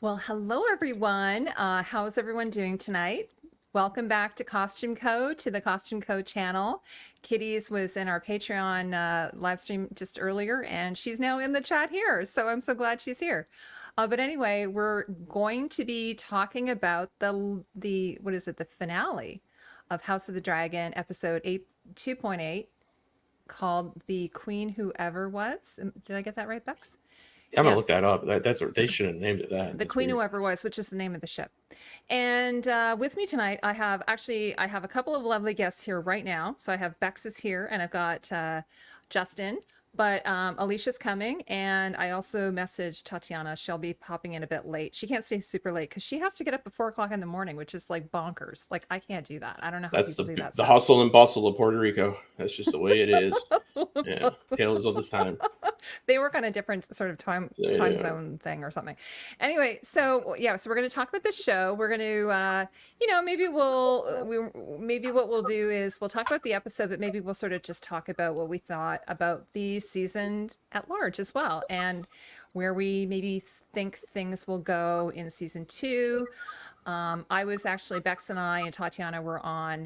Well, hello everyone. How's everyone doing tonight? Welcome back to costumeco, to the costumeco channel. Kitty's was in our Patreon live stream just earlier, and she's now in the chat here. So I'm so glad she's here. But anyway, we're going to be talking about the what is it? The finale of House of the Dragon, episode 2.8, called "The Queen Who Ever Was." Did I get that right, Bex? I'm gonna look Yes. that up. They should have named it that. The That's Queen weird. Whoever Was, which is the name of the ship. And with me tonight, I have a couple of lovely guests here right now. So I have Bex is here, and I've got Justin. But Alicia's coming, and I also messaged Tatiana. She'll be popping in a bit late. She can't stay super late because she has to get up at 4 o'clock in the morning, which is like bonkers. Like I can't do that. I don't know how That's people do that the stuff. hustle and bustle of Puerto Rico. That's just the way it is. Yeah, tales of this time. They work on a different sort of time zone thing or something. Anyway, so we're going to talk about this show. We're going to, maybe what we'll do is we'll talk about the episode, but maybe we'll sort of just talk about what we thought about the season at large as well, and where we maybe think things will go in season 2. I was actually Bex and I and Tatiana were on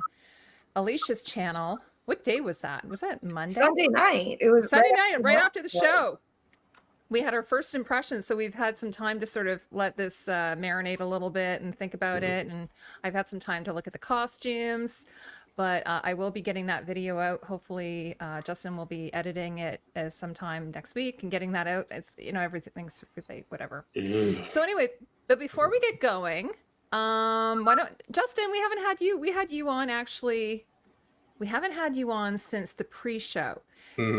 Alicia's channel. What day was that? Was that Monday? Sunday night. It was Sunday night, right after the show. We had our first impressions, so we've had some time to sort of let this marinate a little bit and think about it. And I've had some time to look at the costumes, but I will be getting that video out. Hopefully, Justin will be editing it as sometime next week and getting that out. It's everything's really whatever. So anyway, but before we get going, why don't Justin? We haven't had you. We had you on actually. We haven't had you on since the pre-show.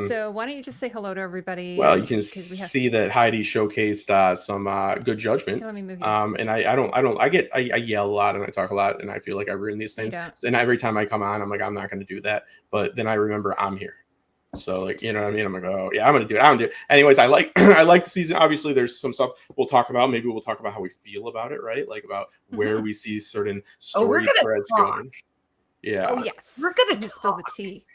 So why don't you just say hello to everybody? Well, you can see that Heidi showcased some good judgment. Here, let me move you. And I yell a lot and I talk a lot and I feel like I ruin these things. And every time I come on, I'm like, I'm not going to do that. But then I remember I'm here. So like, you know what I mean? I'm like, oh yeah, I'm going to do it. I'm going to do it. Anyways, I like the season. Obviously there's some stuff we'll talk about. Maybe we'll talk about how we feel about it, right? Like about where we see certain story threads going. Yeah. Oh yes. We're gonna spill the tea.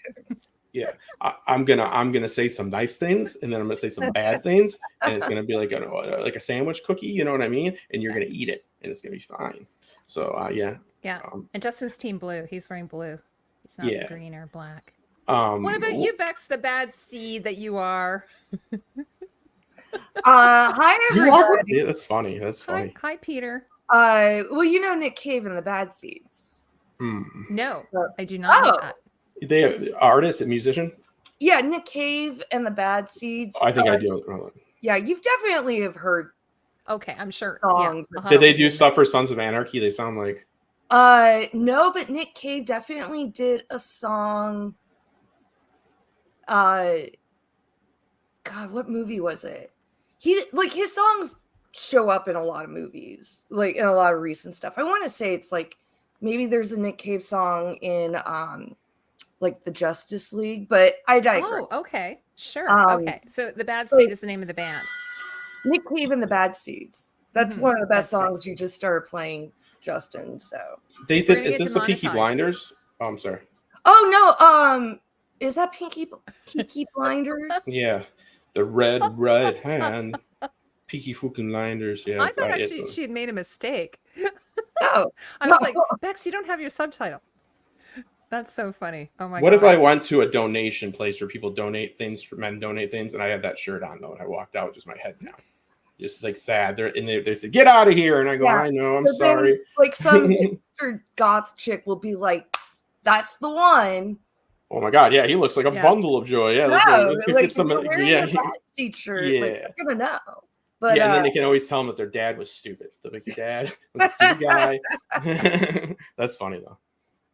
Yeah, I'm gonna say some nice things, and then I'm gonna say some bad things, and it's gonna be like a sandwich cookie, you know what I mean? And you're gonna eat it, and it's gonna be fine. So yeah. Yeah. And Justin's team blue. He's wearing blue. He's not green or black. What about you, Bex, the bad seed that you are? Hi everybody. Yeah, that's funny. That's funny. Hi, Peter. Well, you know Nick Cave and the Bad Seeds. No, I do not know that. They have artist and musician? Yeah, Nick Cave and the Bad Seeds. I think I do. Yeah, you've definitely have heard. Okay, I'm sure. Songs. Yeah. Did they do stuff for Sons of Anarchy? They sound like. No, but Nick Cave definitely did a song. God, what movie was it? His songs show up in a lot of movies, like in a lot of recent stuff. I want to say it's like maybe there's a Nick Cave song in like the Justice League, but I digress. Oh, okay. Sure. Okay. So the Bad Seed is the name of the band. Nick Cave and the Bad Seeds. That's one of the best songs you just started playing, Justin. So they did. Is this the Peaky Blinders? Oh, I'm sorry. Oh no. Is that Peaky Blinders? Yeah, the red hand. Peaky fucking Blinders. Yeah. I thought she had made a mistake. No. I was like, Bex, you don't have your subtitle. That's so funny. Oh my god. What if I went to a donation place where people donate things, for men donate things, and I had that shirt on though, and I walked out with just my head down, just like sad. They said, "Get out of here," and I go, "I know, I'm sorry." Then, like some hipster goth chick will be like, "That's the one." Oh my god, yeah, he looks like a bundle of joy. Yeah, let's get some. Yeah, shirt. Yeah, like, you're gonna know. But, yeah, and then they can always tell him that their dad was stupid. They'll be like, "Your dad was a stupid guy." That's funny though.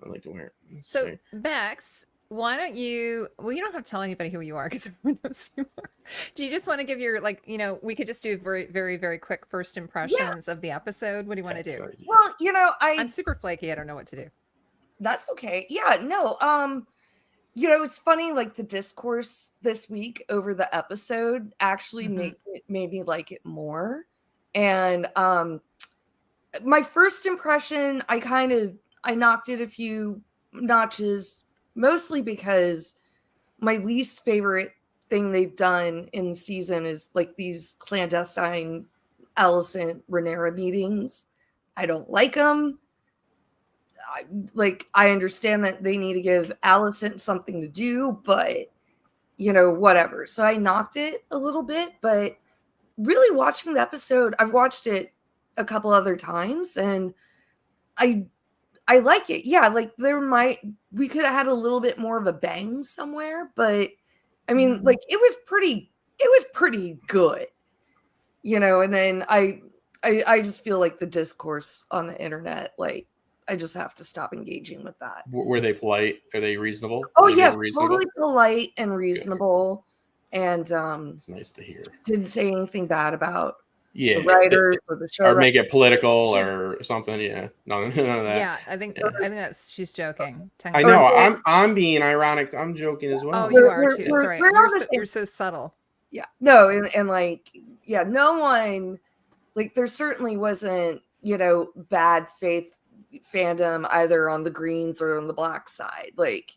I like to wear it. So, Bex, why don't you? Well, you don't have to tell anybody who you are because everyone knows who you are. Do you just want to give your we could just do very, very, very quick first impressions of the episode. What do you want to do? Sorry, well, I'm super flaky. I don't know what to do. That's okay. Yeah, no. It's funny. Like the discourse this week over the episode actually made me like it more. And my first impression, I knocked it a few notches, mostly because my least favorite thing they've done in the season is like these clandestine Allicent Rhaenyra meetings. I don't like them. I understand that they need to give Allicent something to do, but whatever. So I knocked it a little bit, but really watching the episode, I've watched it a couple other times, and I like it. Yeah, like we could have had a little bit more of a bang somewhere, but I mean, like it was pretty good, and then I just feel like the discourse on the internet, like I just have to stop engaging with that. Were they polite? Are they reasonable? Oh yes, totally polite and reasonable. Good. And it's nice to hear. Didn't say anything bad about the writers or the show, or make it political or something. Yeah, none of that. Yeah, I think that's she's joking. I know. I'm being ironic. I'm joking as well. Oh, you are too. Sorry, you're so subtle. Yeah, no, and like, yeah, no one, like, there certainly wasn't, bad faith fandom either on the greens or on the black side. Like,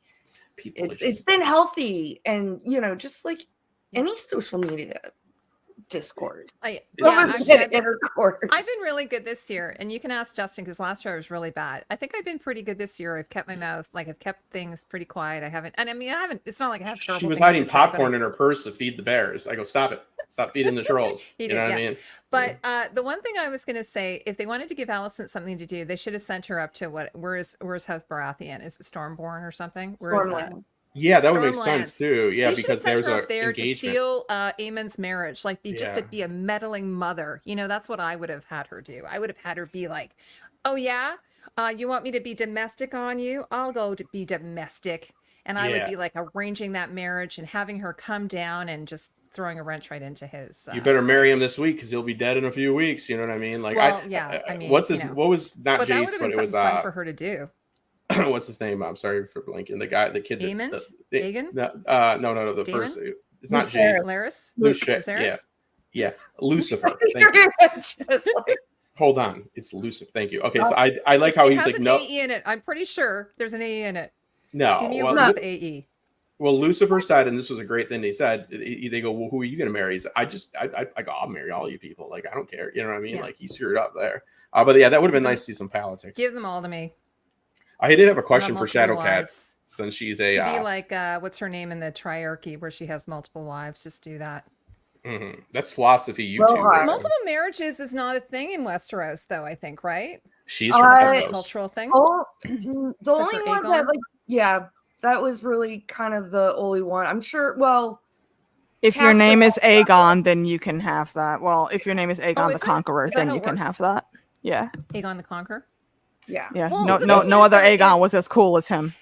it's been healthy, and just like any social media discourse. I've been really good this year, and you can ask Justin because last year I was really bad. I think I've been pretty good this year. I've kept my mouth, I've kept things pretty quiet. I haven't. It's not like I have terrible. She was hiding popcorn in her purse to feed the bears. I go, stop it, stop feeding the trolls. What I mean? But the one thing I was going to say, if they wanted to give Allicent something to do, they should have sent her up to where's House Baratheon? Is it Stormborn or something? Where is that? Yeah, that would make sense too. Yeah, they because there's a up there engagement. to seal Aemon's marriage, to be a meddling mother. That's what I would have had her do. I would have had her be like, "Oh yeah, you want me to be domestic on you? I'll go to be domestic," and I would be like arranging that marriage and having her come down and just throwing a wrench right into his. You better marry him this week because he'll be dead in a few weeks. You know what I mean? Like, I mean, what's his? What was not but Jace? That would have been something fun for her to do. What's his name? I'm sorry for blanking. The kid. Daemon? Dagon? No. The Daemon? First. It's not Jace. Lucifer. Yeah. Lucifer. Thank you. Hold on. It's Lucifer. Thank you. Okay, so I like how he's like no. AE in it. I'm pretty sure there's an AE in it. No. Give me a with AE. Well, Lucifer said, and this was a great thing they said. They go, "Well, who are you going to marry?" He said, I go, "I'll marry all you people. Like, I don't care." You know what I mean? Yeah. Like, he screwed up there. But yeah, that would have been nice to see some politics. Give them all to me. I did have a question for Shadowcat, since she's a. Be like, what's her name in the Triarchy where she has multiple wives? Just do that. Mm-hmm. That's philosophy YouTube. Multiple marriages is not a thing in Westeros, though. I think, right? She's from Westeros. A cultural thing. Oh, the only one that that was really kind of the only one. I'm sure. Well, if your name is Aegon, then you can have that. Well, if your name is Aegon the Conqueror, then you can have that. Yeah. Aegon the Conqueror. Yeah. Yeah. Well, no other Aegon was as cool as him.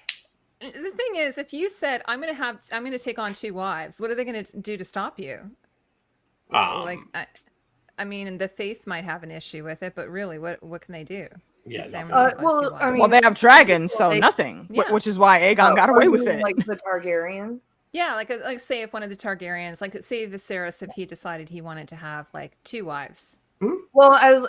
The thing is, if you said I'm going to take on 2 wives, what are they going to do to stop you? I mean, the faith might have an issue with it, but really, what can they do? Yeah. They have dragons, so nothing. Yeah. Which is why Aegon got away with it. Like the Targaryens. Yeah, like say if one of the Targaryens, say Viserys, if he decided he wanted to have 2 wives. Well, as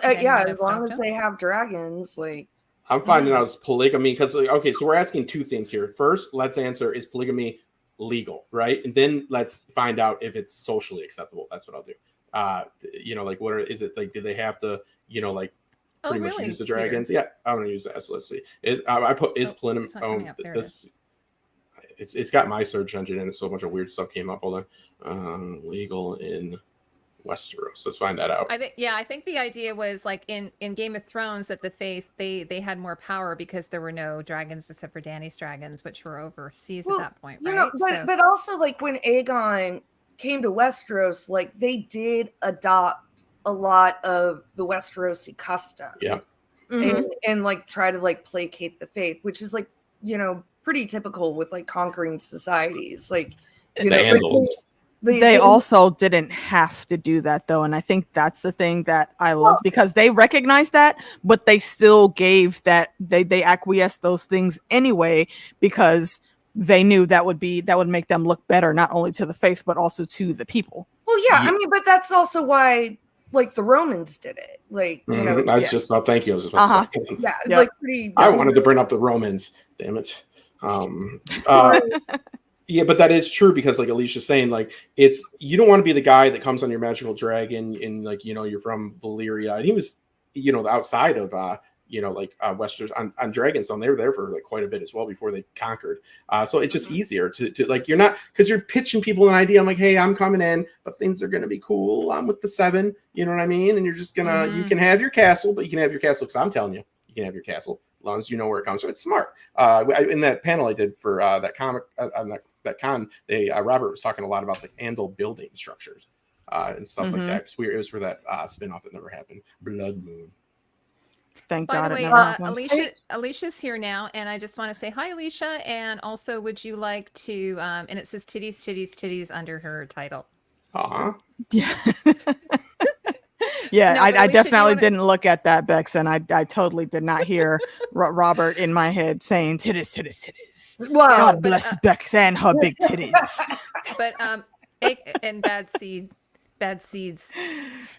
long as they have dragons, like. I'm finding out it's polygamy because so we're asking 2 things here. First, let's answer, is polygamy legal, right? And then let's find out if it's socially acceptable. That's what I'll do. What is it like? Do they have to, pretty much use the dragons? Peter? Yeah, I'm gonna use that. So let's see. I put polygamy. It's got my search engine and so much of weird stuff came up. Hold on. Legal in Westeros. Let's find that out. I think the idea was in Game of Thrones that the faith they had more power because there were no dragons except for Dany's dragons, which were overseas at that point, right? But also when Aegon came to Westeros, they did adopt a lot of the Westerosi custom. Yeah. And try to placate the faith, which is pretty typical with conquering societies. They also didn't have to do that though, and I think that's the thing that I love because they recognized that, but they still gave that they acquiesced those things anyway because they knew that would make them look better not only to the faith but also to the people. Well, yeah. I mean, but that's also why the Romans did it. Just about thank you. Pretty. I wanted to bring up the Romans. Damn it. Yeah, but that is true because, like Alicia's saying, like it's you don't want to be the guy that comes on your magical dragon and like you're from Valyria. And he was outside of Westeros on Dragonstone. They were there for like quite a bit as well before they conquered. So it's just easier to like you're not because you're pitching people an idea. I'm like, hey, I'm coming in, but things are gonna be cool. I'm with the 7. You know what I mean? And you're just gonna you can have your castle, but you can have your castle because I'm telling you, you can have your castle as long as you know where it comes from. It's smart. In that panel I did for that comic that con, Robert was talking a lot about like Andal building structures and stuff like that. Because it was for that spinoff that never happened, Blood Moon. Thank By God the it way, never happened. Alicia's here now, and I just want to say hi, Alicia. And also, would you like to? And it says titties, titties, titties under her title. Yeah. Yeah, No, I Alicia, definitely didn't look at that, Bex, and I totally did not hear Robert in my head saying titties, titties, titties. Wow. God bless Bex and her big titties. But and bad seeds.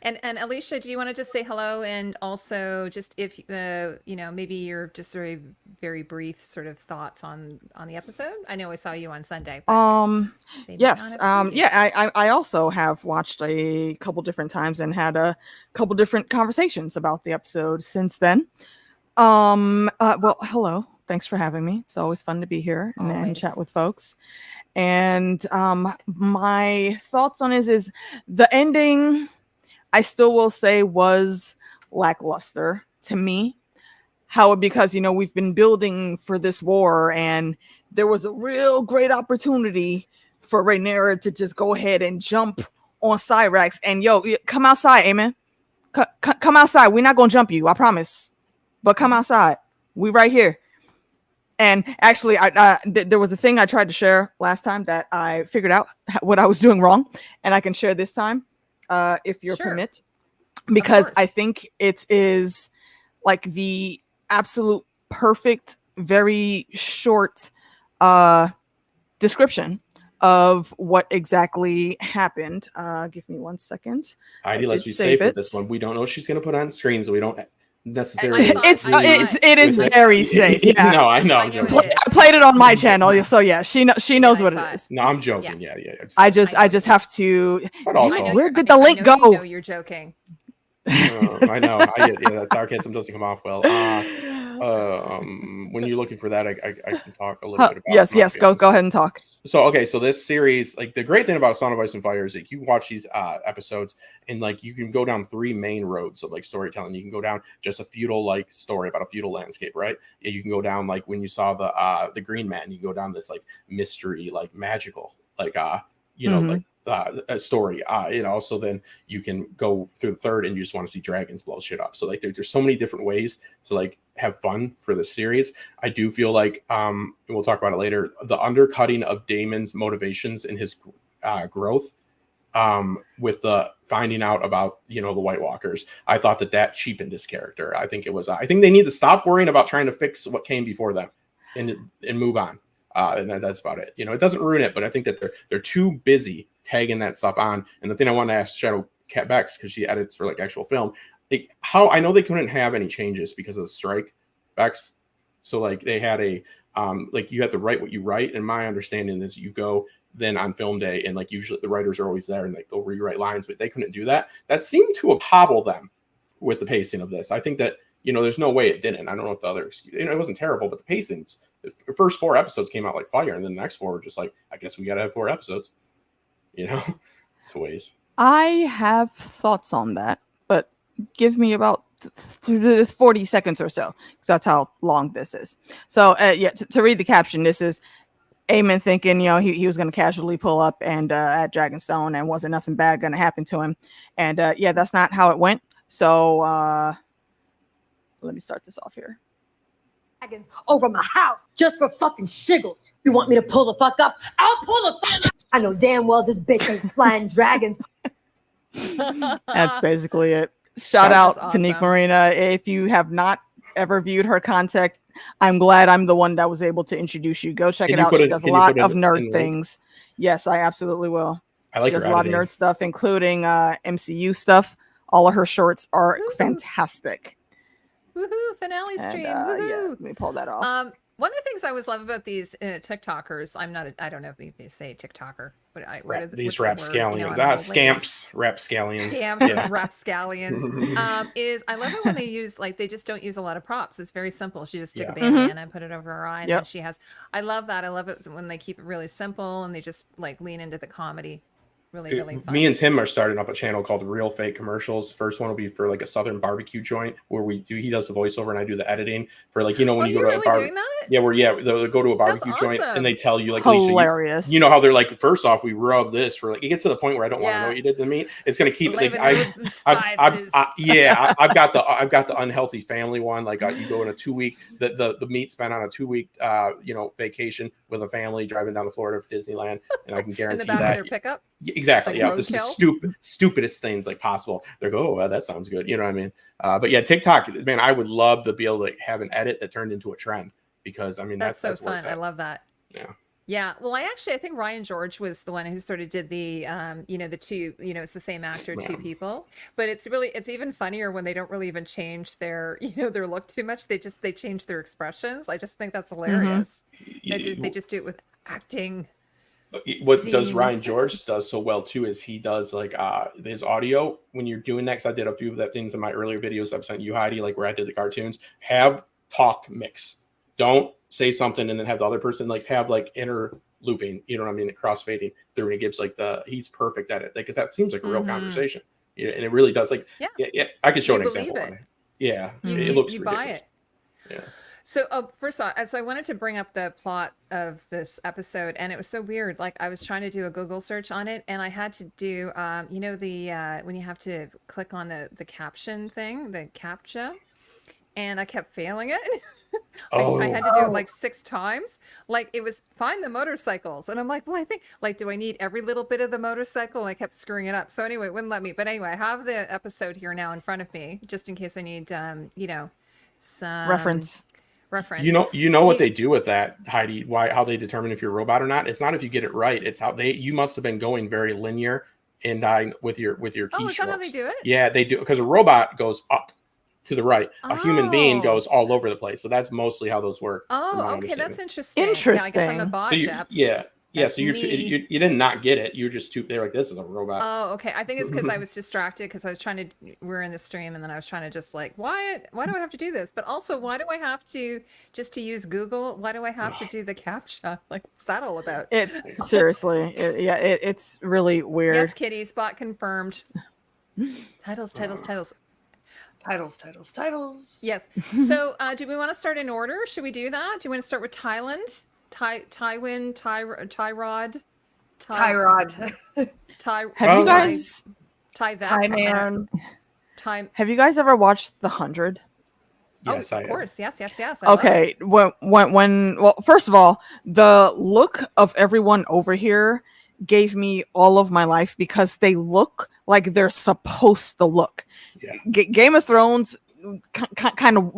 And Alicia, do you want to just say hello and also just if maybe you're just very very brief sort of thoughts on the episode? I know I saw you on Sunday. Yes. I also have watched a couple different times and had a couple different conversations about the episode since then. Well, hello. Thanks for having me. It's always fun to be here and chat with folks. And my thoughts on it is the ending, I still will say, was lackluster to me. Because we've been building for this war, and there was a real great opportunity for Rhaenyra to just go ahead and jump on Cyrax and come outside, amen. Come outside. We're not gonna jump you, I promise. But come outside. We right here. And actually, there was a thing I tried to share last time that I figured out what I was doing wrong, and I can share this time, if you'll permit, because I think it is like the absolute perfect, very short description of what exactly happened. Give me 1 second. Heidi, let's be safe with this one. We don't know what she's going to put on screen, so we don't necessarily. It is very safe. Yeah. No, I know. I'm joking. I played it on my channel, so yeah, she knows what it is. No, I'm joking. Yeah. I just have to. But also, where did the link go? You know you're joking. I know. That sarcasm doesn't come off well. When you're looking for that, I can talk a little bit about. Yes. Go ahead and talk. So this series, like the great thing about Song of Ice and Fire is that you watch these episodes and like you can go down 3 main roads of like storytelling. You can go down just a feudal like story about a feudal landscape, right? You can go down like when you saw the Green Man. You can go down this like mystery, like magical, like like. A story, so then you can go through the 3rd and you just want to see dragons blow shit up. So like there's so many different ways to like have fun for the series. I do feel like and we'll talk about it later, the undercutting of Damon's motivations and his growth with the finding out about the White Walkers, I thought that cheapened his character. I think they need to stop worrying about trying to fix what came before them and move on. And that's about it. It doesn't ruin it, but I think that they're too busy tagging that stuff on. And the thing I want to ask Shadowcat Becks, because she edits for like actual film, like how I know they couldn't have any changes because of the strike, Becks. So like they had a like you have to write what you write. And my understanding is you go then on film day and like usually the writers are always there and like they'll rewrite lines, but they couldn't do that. That seemed to have hobbled them with the pacing of this. I think that there's no way it didn't. I don't know what the other excuse. It wasn't terrible, but the pacings. The first 4 episodes came out like fire, and then the next 4 were just like, I guess we gotta have 4 episodes. It's ways. I have thoughts on that, but give me about 40 seconds or so, because that's how long this is. So, to read the caption, this is Aemon thinking, he was going to casually pull up and at Dragonstone, and wasn't nothing bad going to happen to him. And that's not how it went. So, let me start this off here. Over my house just for fucking shiggles. You want me to pull the fuck up? I'll pull the fuck up. I know damn well this bitch ain't flying dragons. That's basically it. Shout out to Nick Marina. If you have not ever viewed her content, I'm glad I'm the one that was able to introduce you. Go check it out. She does a lot of nerd things. Yes, I absolutely will. She does a lot of nerd stuff, including MCU stuff. All of her shorts are fantastic. Woohoo! Finale stream. Woohoo! Let me pull that off. One of the things I always love about these TikTokers, I don't know if they say TikToker, but these rapscallions, scamps, rapscallions, scams, rapscallions, is I love it when they use, like, they just don't use a lot of props. It's very simple. She just took a bandana and put it over her eye, and then she has. I love that. I love it when they keep it really simple and they just like lean into the comedy. Really fun. Me and Tim are starting up a channel called Real Fake Commercials. First one will be for like a Southern barbecue joint where he does the voiceover and I do the editing for, like, when you go to a barbecue. They'll go to a barbecue joint and they tell you, like, hilarious. Alicia, you know how they're like, first off, we rub this for, like, it gets to the point where I don't want to know what you did to me. It's gonna keep like, I've got the unhealthy family one. Like, you go in a 2-week, the meat spent on a 2-week vacation with a family driving down to Florida for Disneyland, and I can guarantee in the back that. Of their pickup? Exactly. Like, this is stupidest things like possible. They're like, oh, well, that sounds good. You know what I mean? But yeah, TikTok, man, I would love to be able to have an edit that turned into a trend, because I mean that's so fun. I love that. Yeah. Well, I think Ryan George was the one who sort of did the the two, it's the same actor, two people, but it's even funnier when they don't really even change their their look too much. They change their expressions. I just think that's hilarious. They just do it with acting. What does Ryan George does so well too is he does like his audio when you're doing next. I did a few of that things in my earlier videos I've sent you, Heidi, like where I did the cartoons. Have talk mix. Don't say something and then have the other person have like interlooping, you know what I mean, the crossfading through, and it gives like he perfect at it, because that seems like a real conversation, and it really does. Like, I could show an example. It looks ridiculous. Buy it. Yeah. So, first off, so I wanted to bring up the plot of this episode, and it was so weird. Like, I was trying to do a Google search on it, and I had to do, when you have to click on the caption thing, the CAPTCHA, and I kept failing it. I had to do it like 6 times. Like, it was find the motorcycles, and I'm like, well, I think, like, do I need every little bit of the motorcycle? And I kept screwing it up. So anyway, it wouldn't let me. But anyway, I have the episode here now in front of me, just in case I need, some reference. You know what they do with that, Heidi? How they determine if you're a robot or not? It's not if you get it right. It's how you must have been going very linear and with your keystrokes. Oh, is that how they do it? Yeah, they do, because a robot goes up to the right. A human being goes all over the place. So that's mostly how those work. Oh, okay, that's interesting. Interesting. Yeah, I guess I'm a bot, so you did not get it. You're just they're like, this is a robot. Oh, okay. I think it's because I was distracted because I was trying to. We're in the stream, and then I was trying to just like, why do I have to do this? But also, why do I have to to use Google? Why do I have to do the CAPTCHA? Like, what's that all about? It's seriously, it's really weird. Yes, kitties, bot confirmed. Titles. Yes. So, do we want to start in order? Should we do that? Do you want to start with Tyland? Tywin, Tyrod. Have you guys? Tyman. Have you guys ever watched The 100? Yes, of course. Yes. Okay. Well, first of all, the look of everyone over here gave me all of my life, because they look like they're supposed to look. Yeah. Game of Thrones kind of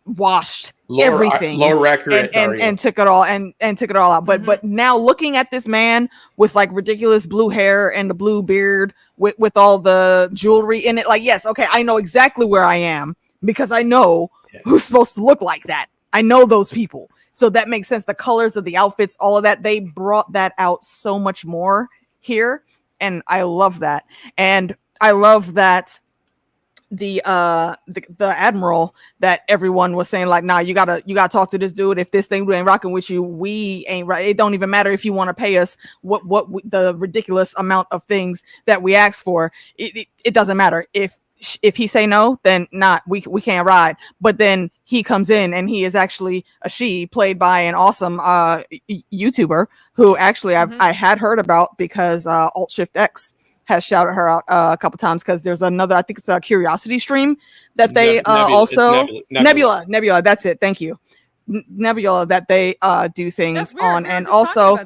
washed everything lower record and took it all out. But now looking at this man with like ridiculous blue hair and the blue beard with all the jewelry in it, like, yes, okay, I know exactly where I am, because I know who's supposed to look like that. I know those people. So that makes sense. The colors of the outfits, all of that, they brought that out so much more here. And I love that. And I love that the admiral that everyone was saying, like, nah, you gotta talk to this dude. If this thing ain't rocking with you, we ain't right. It don't even matter if you want to pay us what the ridiculous amount of things that we ask for. It doesn't matter. If he say no, then we can't ride. But then he comes in, and he is actually a she, played by an awesome YouTuber who actually I had heard about, because Alt Shift X has shouted her out a couple times, because there's another, I think it's a Curiosity stream that they Nebula. That's it. Thank you, Nebula, that they do things on, and also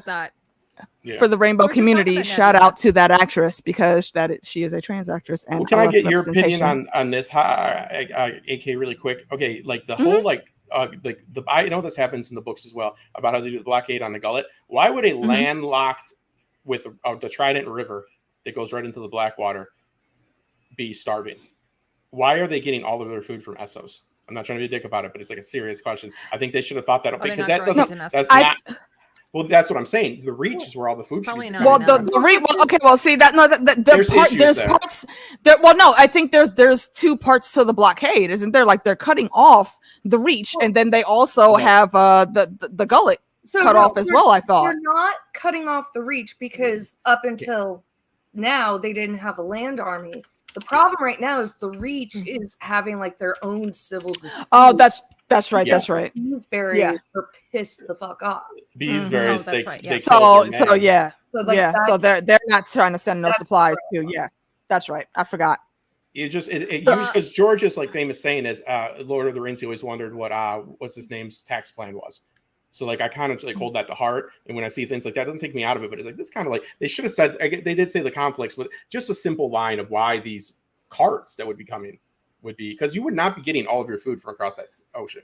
for the rainbow community. Shout out to that actress, because she is a trans actress. And can I get your opinion on this, AK, really quick? Okay, like the whole I know this happens in the books as well, about how they do the blockade on the gullet. Why would a landlocked with the Trident River that goes right into the Blackwater be starving? Why are they getting all of their food from Essos? I'm not trying to be a dick about it, but it's like a serious question. I think they should have thought that they're because not that going doesn't. to That's domesticate. not. Well, that's what I'm saying. The reach is where all the food should Probably be. not. Well, enough. well, see that the There's part issues there's there. parts there. Well, no, I think there's two parts to the blockade, isn't there? Like they're cutting off the reach, and then they also No. have the gullet cut no, off as well. I thought. They're not cutting off the reach because up until now they didn't have a land army. The problem right now is the reach is having like their own civil dispute. Oh, that's right. Yeah. That's right. Beesbury are pissed the fuck off. Beesbury, Oh, that's right, yes. So yeah, So like yeah. So that's- they're not trying to send no that's supplies the to. Yeah, that's right. I forgot. It just because George's like famous saying is Lord of the Rings. He always wondered what what's his name's tax plan was. So like I kind of like hold that to heart, and when I see things like that, it doesn't take me out of it. But it's like this kind of like they should have said. They did say the conflicts, but just a simple line of why these carts that would be coming would be because you would not be getting all of your food from across that ocean.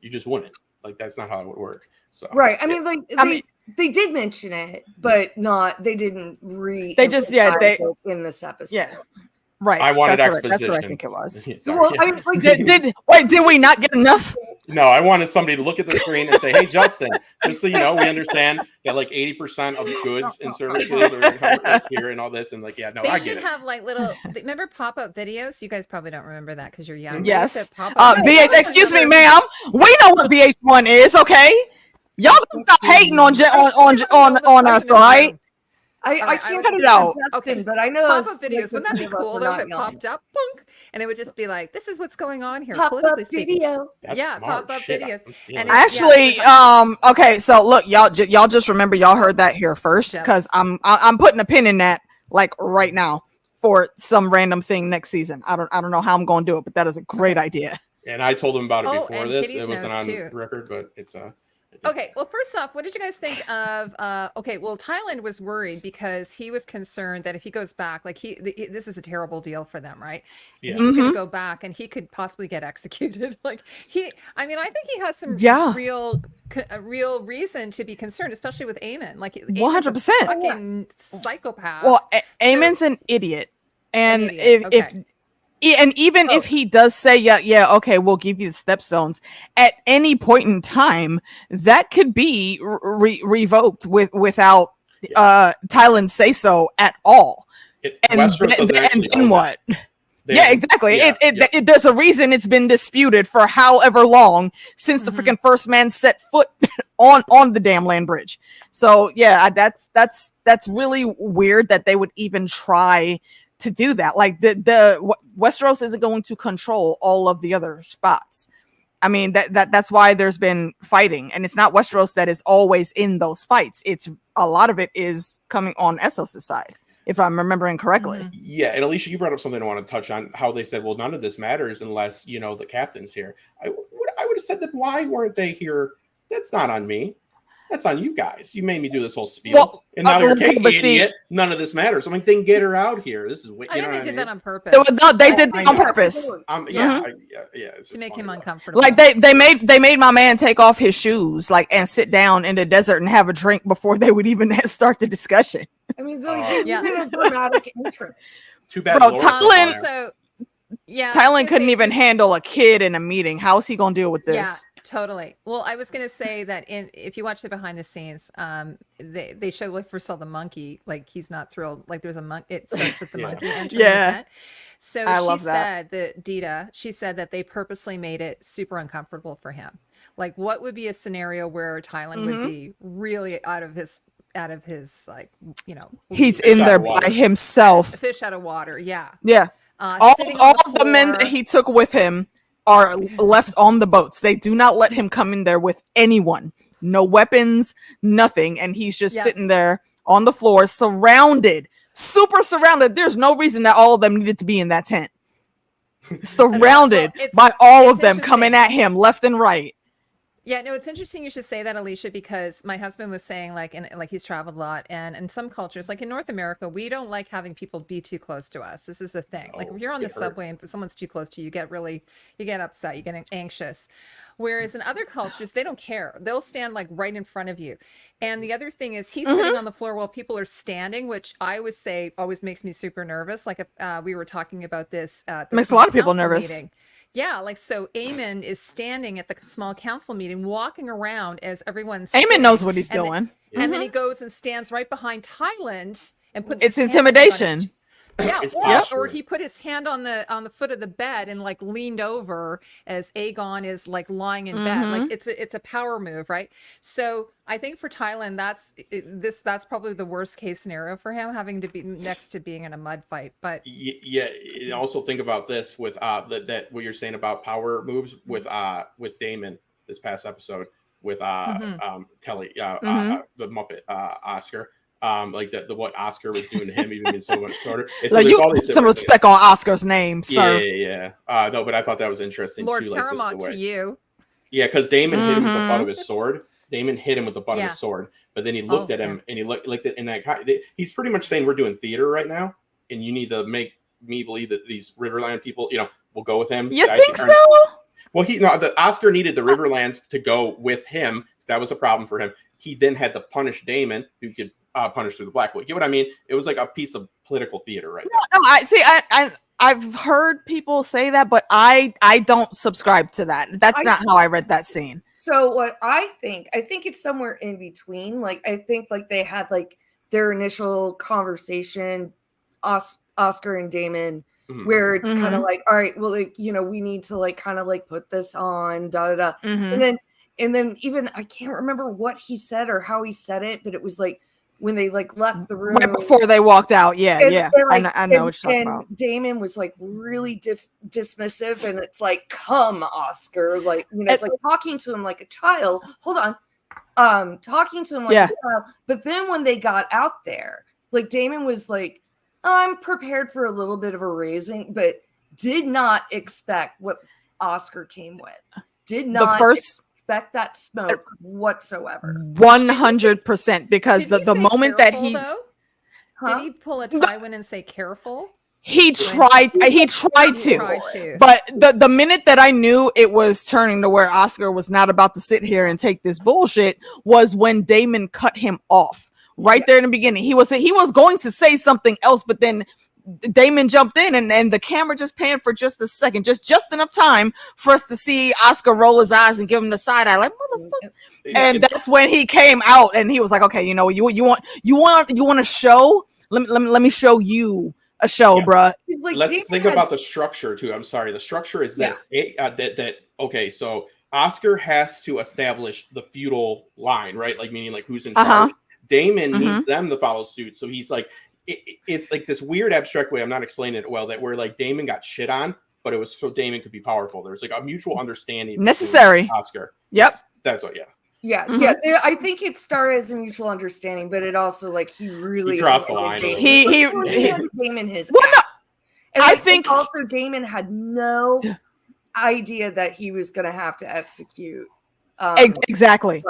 You just wouldn't. Like that's not how it would work. So right. I mean, like they did mention it, but not. They didn't They just they in this episode. Yeah. Right. I wanted that's exposition. What I think it was. Sorry. Well, I mean, like, Did we not get enough? No, I wanted somebody to look at the screen and say, "Hey, Justin, just so you know, we understand that like 80% of goods and services are here and all this." And like, yeah, no, They I should get it. have like little. Remember pop-up videos? You guys probably don't remember that because you're young. Yes. They used to pop-up videos. Excuse me, ma'am. We know what VH1 is, okay? Y'all can stop hating on us, all right? I can't cut it out. Okay, but I know pop-up videos. Wouldn't that be cool though? If it popped up, boink, and it would just be like, "This is what's going on here, politically speaking." Video. That's Yeah, smart pop-up shit. videos. I'm stealing And it. Actually, okay, so look, y'all just remember y'all heard that here first because Yes. I'm putting a pin in that like right now for some random thing next season. I don't know how I'm going to do it, but that is a great idea. And I told them about it Oh, before and this. Kitty's It wasn't knows on too. record, but it's Okay, well, first off, what did you guys think of? Okay, well, Tyland was worried because he was concerned that if he goes back, like this is a terrible deal for them, right? Yeah. He's going to go back and he could possibly get executed. Like I mean, I think he has some real reason to be concerned, especially with Aemon. Like 100%. fucking psychopath. Well, Aemon's an idiot, and even Oh. if he does say yeah, okay, we'll give you the stepstones at any point in time, that could be revoked without Tyland say so at all. And then what? Yeah, exactly. There's a reason it's been disputed for however long since the freaking first man set foot on the damn land bridge. So yeah, that's really weird that they would even try to do that. Like the Westeros isn't going to control all of the other spots. I mean that's why there's been fighting, and it's not Westeros that is always in those fights. It's a lot of it is coming on Essos' side, if I'm remembering correctly. Yeah, and Alicia, you brought up something I want to touch on. How they said, "Well, none of this matters unless the captain's here." I would have said that. Why weren't they here? That's not on me. That's on you guys. You made me do this whole spiel, and now you're idiot. None of this matters. I mean, then get her out here. This is what I think they did that on purpose. They did that on purpose. To make him uncomfortable. Like they made my man take off his shoes, like, and sit down in the desert and have a drink before they would even start the discussion. I mean, they did a dramatic entrance. Too bad. Bro, Tyland Tyland couldn't even handle a kid in a meeting. How is he gonna deal with this? Yeah, totally. Well, I was gonna say that if you watch the behind the scenes, they show like first all the monkey, like he's not thrilled. Like there's a monkey. It starts with the monkey entering the tent. So she said that Dita, she said that they purposely made it super uncomfortable for him. Like, what would be a scenario where Tyland would be really out of his like, he's in there by himself, a fish out of water. Yeah. All of the men that he took with him are left on the boats. They do not let him come in there with anyone. No weapons, nothing. And he's just sitting there on the floor, super surrounded. There's no reason that all of them needed to be in that tent. Surrounded by all of them coming at him left and right. Yeah, no, it's interesting you should say that, Alicia, because my husband was saying like he's traveled a lot, and in some cultures, like in North America, we don't like having people be too close to us. This is a thing. Like if you're on the subway and someone's too close to you, you get upset, you get anxious. Whereas in other cultures, they don't care. They'll stand like right in front of you. And the other thing is he's sitting on the floor while people are standing, which I would say always makes me super nervous. Like if we were talking about this, makes a lot of people nervous. Meeting. Yeah, like so Aemon is standing at the small council meeting, walking around as everyone's Aemon sitting, knows what he's and doing. and then he goes and stands right behind Tyland and puts It's his hand on his- intimidation. Yeah, It's or posturing. he put his hand on the foot of the bed and like leaned over as Aegon is like lying in bed. Like it's a power move, right? So I think for Tyland, that's probably the worst case scenario for him, having to be next to being in a mud fight. But Yeah, and also think about this with that what you're saying about power moves with Damon this past episode with Kelly, the Muppet, Oscar. Like the what Oscar was doing to him, even being so much shorter. And so Like, there's you all put these some different respect on Oscar's name, sir. Yeah. No, but I thought that was interesting Lord too. Like Paramount just the way. to you. Yeah, because Damon hit him with the butt of his sword. Damon hit him with the butt of Yeah. his sword, but then he looked at him and he looked at in that. He's pretty much saying we're doing theater right now, and you need to make me believe that these Riverland people, will go with him. You think so? Well, the Oscar needed the Riverlands to go with him. That was a problem for him. He then had to punish Damon, who could punish through the Blackwood. You get what I mean? It was like a piece of political theater, right? No, I see. I've heard people say that, but I don't subscribe to that. That's not how I read that scene. So what I think it's somewhere in between. Like I think like they had like their initial conversation, Oscar and Damon, where it's kind of like, all right, well, like, we need to like kind of like put this on, and then even I can't remember what he said or how he said it, but it was like when they like left the room Right before they walked out. Yeah. Like, I know what you're talking about. Damon was like really dismissive, and it's like, come, Oscar, like, like talking to him like a child. Hold on. Talking to him like a child. But then when they got out there, like Damon was like, I'm prepared for a little bit of a raising, but did not expect what Oscar came with. Did not expect that smoke whatsoever. 100%, because the moment that he's did he pull a Tywin and say careful? He tried to. But the minute that I knew it was turning to where Oscar was not about to sit here and take this bullshit was when Damon cut him off. Right there in the beginning. He was going to say something else, but then Damon jumped in and the camera just panned for just a second, just enough time for us to see Oscar roll his eyes and give him the side eye, like motherfucker. And that's when he came out and he was like, okay, you want a show? Let me show you a show, bruh. Like, let's think about the structure too. I'm sorry. The structure is this. Okay, so Oscar has to establish the feudal line, right? Like meaning like who's in charge. Damon needs them to follow suit. So he's like, it's like this weird abstract way. I'm not explaining it well, that where like Damon got shit on, but it was so Damon could be powerful. There's like a mutual understanding. Necessary. Oscar. Yep. That's what, Yeah. I think it started as a mutual understanding, but it also like he crossed the line. He Damon his and I think also Damon had no idea that he was gonna have to execute. Exactly.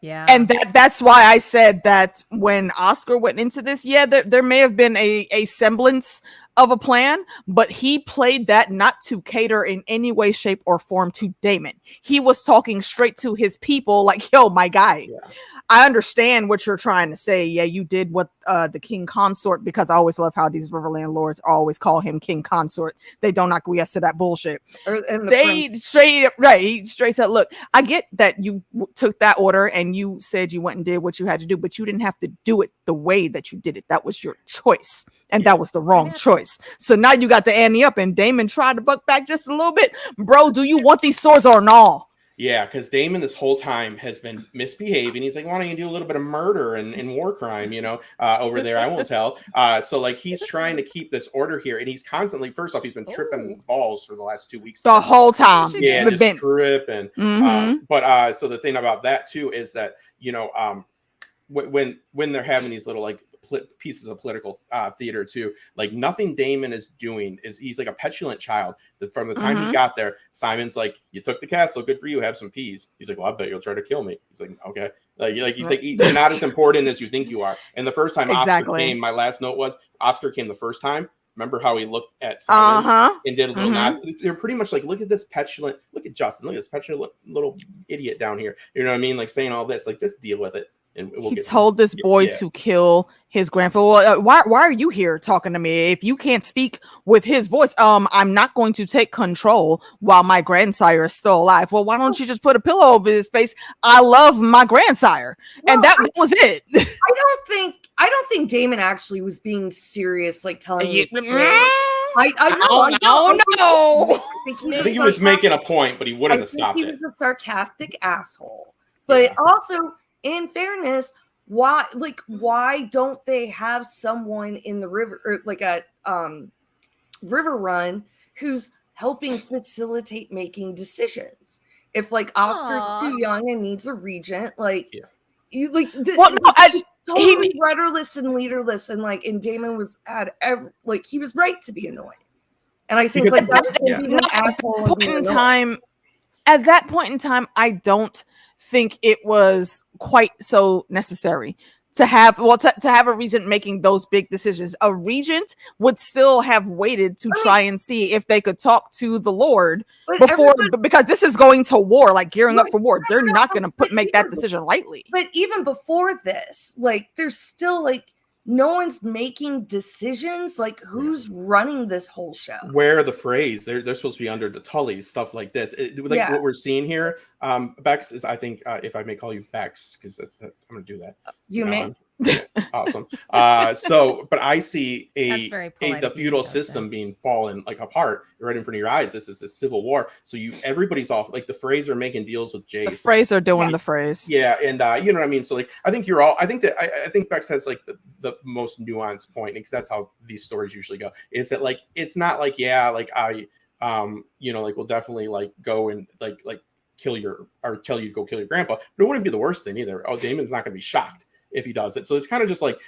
And that's why I said that when Oscar went into this, there may have been a semblance of a plan, but he played that not to cater in any way, shape, or form to Damon. He was talking straight to his people, like, yo, my guy. I understand what you're trying to say. Yeah, you did what the king consort, because I always love how these Riverland lords always call him king consort. They don't acquiesce to that bullshit. He straight said, look, I get that you took that order and you said you went and did what you had to do, but you didn't have to do it the way that you did it. That was your choice. And that was the wrong choice. So now you got the ante up, and Damon tried to buck back just a little bit. Bro, do you want these swords or no? Yeah, because Damon this whole time has been misbehaving. He's like, why don't you do a little bit of murder and war crime, over there? I won't tell. So like he's trying to keep this order here, and he's constantly, first off, he's been tripping balls for the last 2 weeks. The whole time. Yeah, just tripping. But so the thing about that too is that, when they're having these little like pieces of political theater too, like nothing Damon is doing is he's like a petulant child. That from the time he got there, Simon's like, you took the castle, good for you, have some peas. He's like, well, I bet you'll try to kill me. He's like, okay, you're not as important as you think you are. And the first time Oscar came, my last note was Oscar came the first time. Remember how he looked at Simon and did a little nod? They're pretty much like, look at this petulant, look at Justin, look at this petulant little idiot down here. You know what I mean? Like saying all this, like just deal with it. And we'll he get told this boy yeah. to kill his grandfather. Well, why are you here talking to me? If you can't speak with his voice, I'm not going to take control while my grandsire is still alive. Well, why don't you just put a pillow over his face? I love my grandsire, and that was it. I don't think Damon actually was being serious, like telling you. I think he was making a point, but he wouldn't have stopped it. He was a sarcastic asshole. But also, in fairness, why don't they have someone in the river, or like a river run, who's helping facilitate making decisions? If like Oscar's too young and needs a regent, like you like totally rudderless and leaderless, and like, and Damon he was right to be annoyed. And I think like that's being an asshole at that point in time, I don't think it was quite so necessary to have a regent making those big decisions. A regent would still have waited to try and see if they could talk to the Lord before, because this is going to war, like gearing up for war. They're not going to make that decision lightly. But even before this, like, there's still like no one's making decisions. Like, who's running this whole show? Where are the phrase? They're supposed to be under the Tullys, stuff like this. What we're seeing here, Becks is, I think, if I may call you Becks, because that's I'm going to do that. You may. Yeah, awesome. But I see the feudal system being fallen like apart right in front of your eyes. This is a civil war. So everybody's off. Like the Freys are making deals with Jace. The Freys are doing the phrase. Yeah, and you know what I mean. So like, I think Becks has like the most nuanced point, because that's how these stories usually go. Is that like, it's not like we'll definitely like go and like kill your, or tell you to go kill your grandpa. But it wouldn't be the worst thing either. Oh, Damon's not going to be shocked if he does it. So it's kind of just like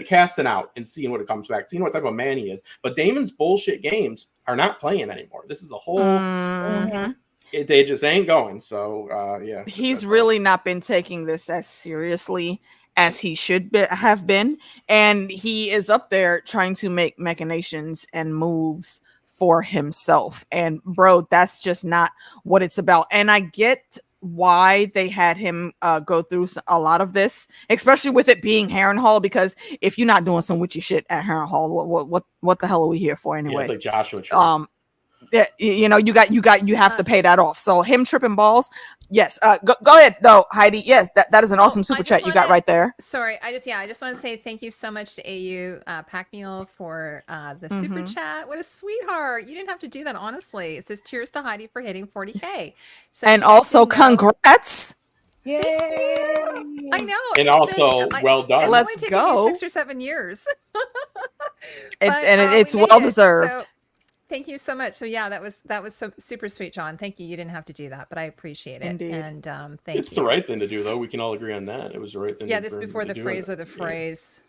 casting out and seeing what it comes back, seeing what type of man he is. But Damon's bullshit games are not playing anymore. This is a whole they just ain't going. So he's really not been taking this as seriously as he should have been, and he is up there trying to make machinations and moves for himself. And bro, that's just not what it's about. And I get why they had him go through a lot of this, especially with it being Herrenhall, because if you're not doing some witchy shit at Herrenhall, what the hell are we here for anyway? It's like Joshua Tree. Yeah, you have to pay that off. So him tripping balls. Yes. Go ahead though, Heidi. Yes, that is an awesome super chat you got right there. Sorry, I just want to say thank you so much to AU Pack Mule for the super chat. What a sweetheart. You didn't have to do that, honestly. It says cheers to Heidi for hitting 40K. So and also congrats. Yay! I know. And also well done. It's Let's only go. taken you 6 or 7 years. It's well deserved. So, thank you so much. So yeah, that was so super sweet, John. Thank you. You didn't have to do that, but I appreciate it. Indeed. And thank you. It's the right thing to do, though. We can all agree on that. It was the right thing. Yeah, this before the phrase or the phrase.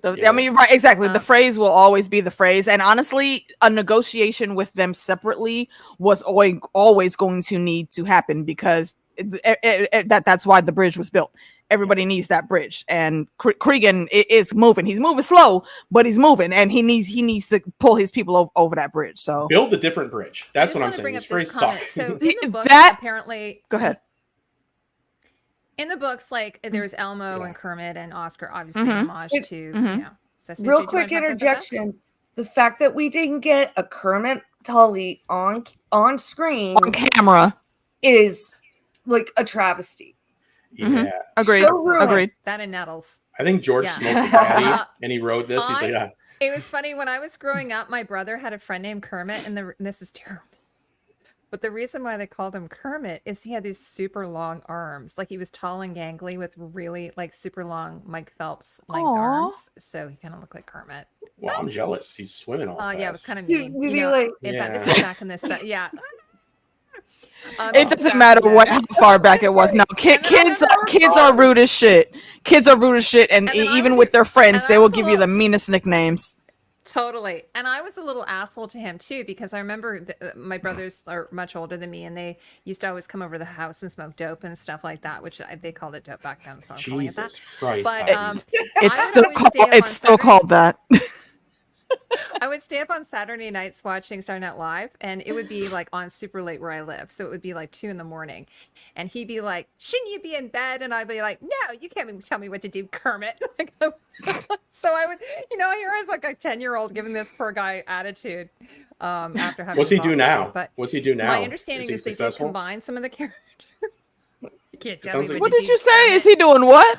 I mean, right, exactly. The phrase will always be the phrase. And honestly, a negotiation with them separately was always going to need to happen, because that's why the bridge was built. Everybody needs that bridge, and Cregan is moving. He's moving slow, but he's moving, and he needs to pull his people over that bridge. So build a different bridge. That's what I'm saying. It's very soft. So in the book, apparently, go ahead. In the books, like there's Elmo and Kermit and Oscar, obviously homage to Sesame Real Street. quick interjection: the fact that we didn't get a Kermit Tully on screen on camera is like a travesty. Yeah, agreed. That and Nettles. I think George smoked a patty and he wrote this. He's like, yeah. It was funny when I was growing up. My brother had a friend named Kermit, and this is terrible. But the reason why they called him Kermit is he had these super long arms. Like he was tall and gangly with really like super long Mike Phelps length arms. So he kind of looked like Kermit. Well, I'm jealous. He's swimming all fast. Yeah, it was kind of mean. This is back in this set. Yeah. It doesn't matter how far back it was. No, kids are rude as shit. Kids are rude as shit, and even with their friends, they will give you the meanest nicknames. Totally. And I was a little asshole to him too, because I remember my brothers are much older than me, and they used to always come over to the house and smoke dope and stuff like that, which they called it dope back then. So I'm calling it that. Christ, but it's still called that. I would stay up on Saturday nights watching Saturday Night Live, and it would be like on super late where I live. So it would be like 2 a.m. And he'd be like, shouldn't you be in bed? And I'd be like, no, you can't even tell me what to do, Kermit. So I would, here I was like a 10-year-old giving this poor guy attitude after having What's he do now? But What's he do now? my understanding is they did combine some of the characters. You can't tell me like- What did you say? Is he doing what?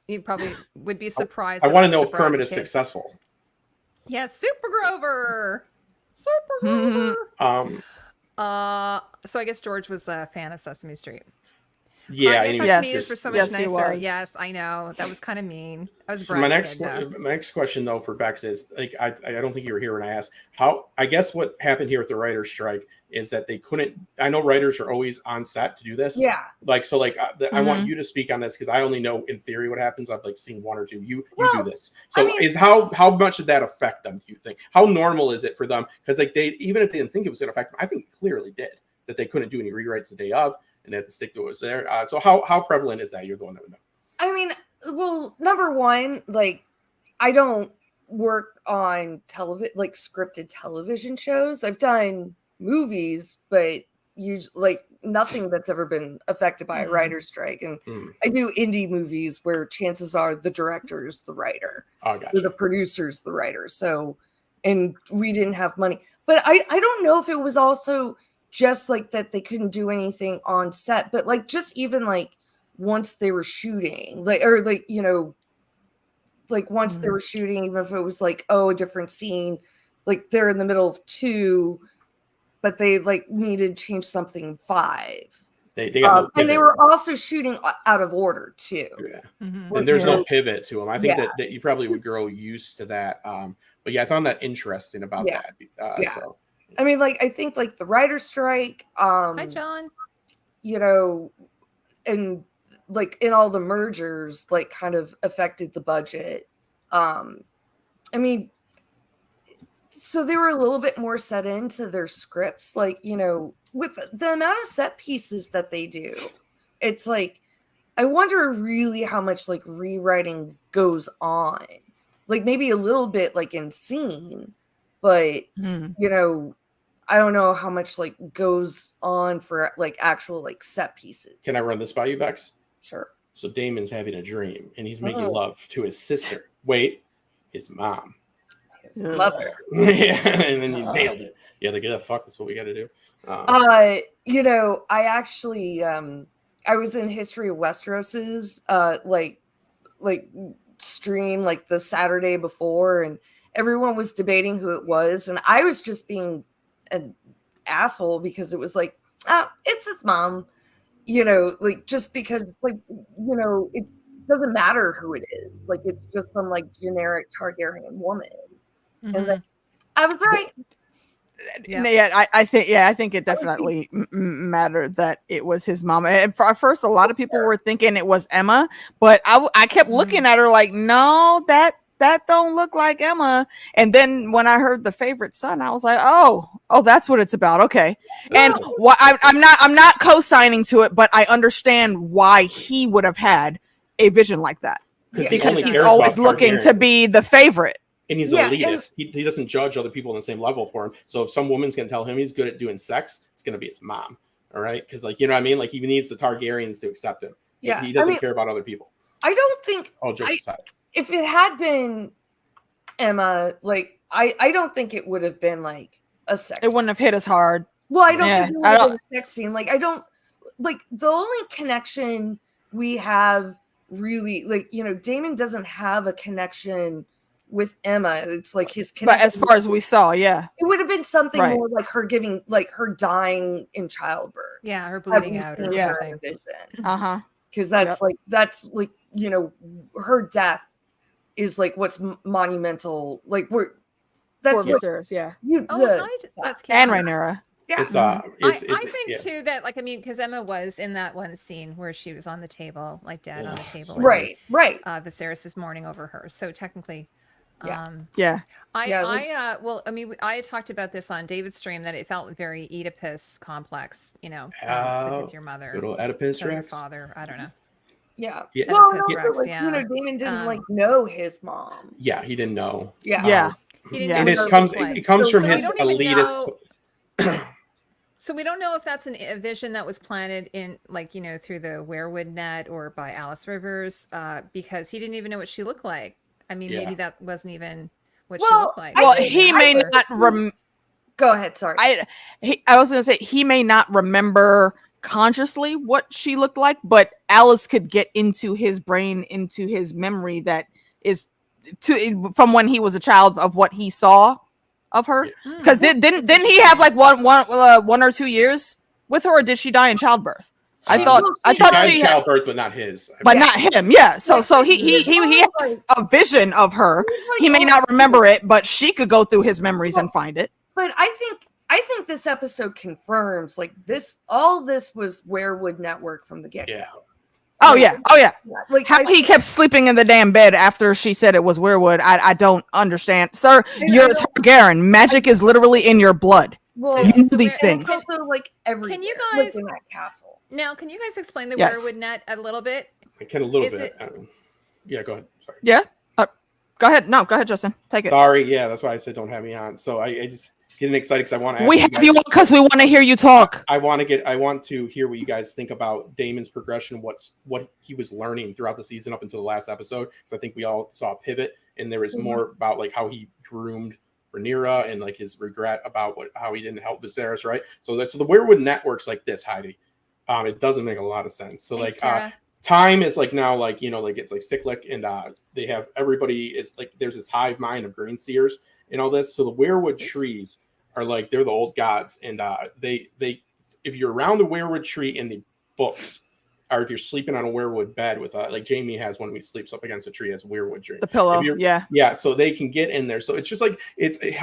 You probably would be surprised. I that want to was know a if Kermit bratty is kid. successful. Yeah, Super Grover. Super Grover. So I guess George was a fan of Sesame Street. Yeah, Your and Sesame were so much Yes, he nicer. was. Yes, I know. That was kind of mean. I was So my next kid, my next question though for Bex is like I don't think you were here when I asked how. I guess what happened here with the writer's strike is that they couldn't. I know writers are always on set to do this. Yeah. I want you to speak on this because I only know in theory what happens. I've like seen one or two. You do this. So how much did that affect them? Do you think? How normal is it for them? Because like they even if they didn't think it was going to affect them, I think it clearly did. That they couldn't do any rewrites the day of, and they had to stick to what was there. So how prevalent is that? You're the one that would know. I mean, well, number one, like I don't work on television, like scripted television shows. I've done movies, but like nothing that's ever been affected by a writer's strike. And I do indie movies where chances are the director's the writer, Oh, gotcha. or the producer's the writer. So, and we didn't have money, but I don't know if it was also just like that they couldn't do anything on set, but like just even like once they were shooting, like once they were shooting, even if it was like a different scene, like they're in the middle of 2, but they like needed to change something 5. They got no and they were also shooting out of order too. Yeah. And there's no pivot to them. I think that you probably would grow used to that. But yeah, I found that interesting about that. So. I mean, like I think like the writer's strike. Hi, John. And like in all the mergers, like kind of affected the budget. I mean, so they were a little bit more set into their scripts, like with the amount of set pieces that they do. It's like I wonder really how much like rewriting goes on, like maybe a little bit like in scene, but I don't know how much like goes on for like actual like set pieces. Can I run this by you, Bex? Sure. So Damon's having a dream and he's making love to his sister. Wait, his mom. His mother. Yeah, and then you nailed it. Yeah, they're gonna fuck. That's what we got to do. I actually I was in History of Westeros's like stream like the Saturday before, and everyone was debating who it was, and I was just being an asshole because it was like, it's his mom, like just because it's like, it doesn't matter who it is, like it's just some like generic Targaryen woman, and then I was right. Yeah, I think it definitely mattered that it was his mom. And at first, a lot of people were thinking it was Emma, but I kept looking at her like, no, that don't look like Emma. And then when I heard the favorite son, I was like, oh, that's what it's about. Okay. And I'm not co-signing to it, but I understand why he would have had a vision like that, because he's always looking to be the favorite. And he's elitist. He doesn't judge other people on the same level for him. So if some woman's going to tell him he's good at doing sex, it's going to be his mom. All right? Because, like, you know what I mean? Like, he needs the Targaryens to accept him. Yeah. He doesn't care about other people. I don't think... All jokes aside. If it had been Emma, like, I don't think it would have been, like, a sex It wouldn't have hit as hard. Well, I don't think it would have been a sex scene. Like, I don't... Like, the only connection we have really... Like, Damon doesn't have a connection with Emma. It's like his connection. But as far as we saw, it would have been something more like her giving, like her dying in childbirth. Yeah, her bleeding out or something. Because that's her death is like what's monumental. Like that's Viserys, that's and Rhaenyra. Yeah, I think too that because Emma was in that one scene where she was on the table, like dead on the table, right. Viserys is mourning over her, so technically. I had talked about this on David's stream that it felt very Oedipus complex, sit with your mother, little Oedipus your father. I don't know. Yeah. Yeah. Well, and Oedipus also, Rex, like, yeah. you know, Damon didn't like know his mom. Yeah, he didn't know. Yeah. Yeah. He didn't Yeah. know And what it she comes looked like. it comes So from we his don't even elitist. know- So we don't know if that's a vision that was planted in, like, you know, through the Weirwood net or by Alice Rivers, because he didn't even know what she looked like. I mean, maybe that wasn't even what she Well, looked like. Well, think he may not Go ahead. Sorry. I was gonna say he may not remember consciously what she looked like, but Alice could get into his brain, into his memory that is from when he was a child of what he saw of her. Because didn't he have like one or 2 years with her, or did she die in childbirth? I thought She died in she had, childbirth, but not his. but not him. Yeah. So he has a vision of her. He may not remember it, but she could go through his memories and find it. But I think this episode confirms like all this was Weirwood Network from the get-go. Yeah. Oh yeah. Like How he kept sleeping in the damn bed after she said it was Weirwood, I don't understand. Sir, you're a Targaryen. Magic is literally in your blood. Well, You know these things. It's also like every Can you guys- in that castle. Now, can you guys explain the Yes. Weirwood net a little bit? I can a little Is bit. Yeah, go ahead. Sorry. Yeah. Go ahead. No, go ahead, Justin. Take it. Sorry. Yeah, that's why I said don't have me on. So I just getting excited because I want to. We have you on because we want to hear you talk. I want to hear what you guys think about Damon's progression, what he was learning throughout the season up until the last episode. Because I think we all saw a pivot, and there was more about like how he groomed Rhaenyra and like his regret about how he didn't help Viserys, right? So the Weirwood networks like this, Heidi. It doesn't make a lot of sense. So Thanks, like Tara. time is like now like, you know, like it's like cyclic, and they have everybody is like there's this hive mind of green seers and all this. So the Weirwood trees are like they're the old gods, and they if you're around the Weirwood tree in the books, or if you're sleeping on a Weirwood bed with like Jamie has when he sleeps up against a tree as a Weirwood tree. The pillow, yeah. So they can get in there. So it's just like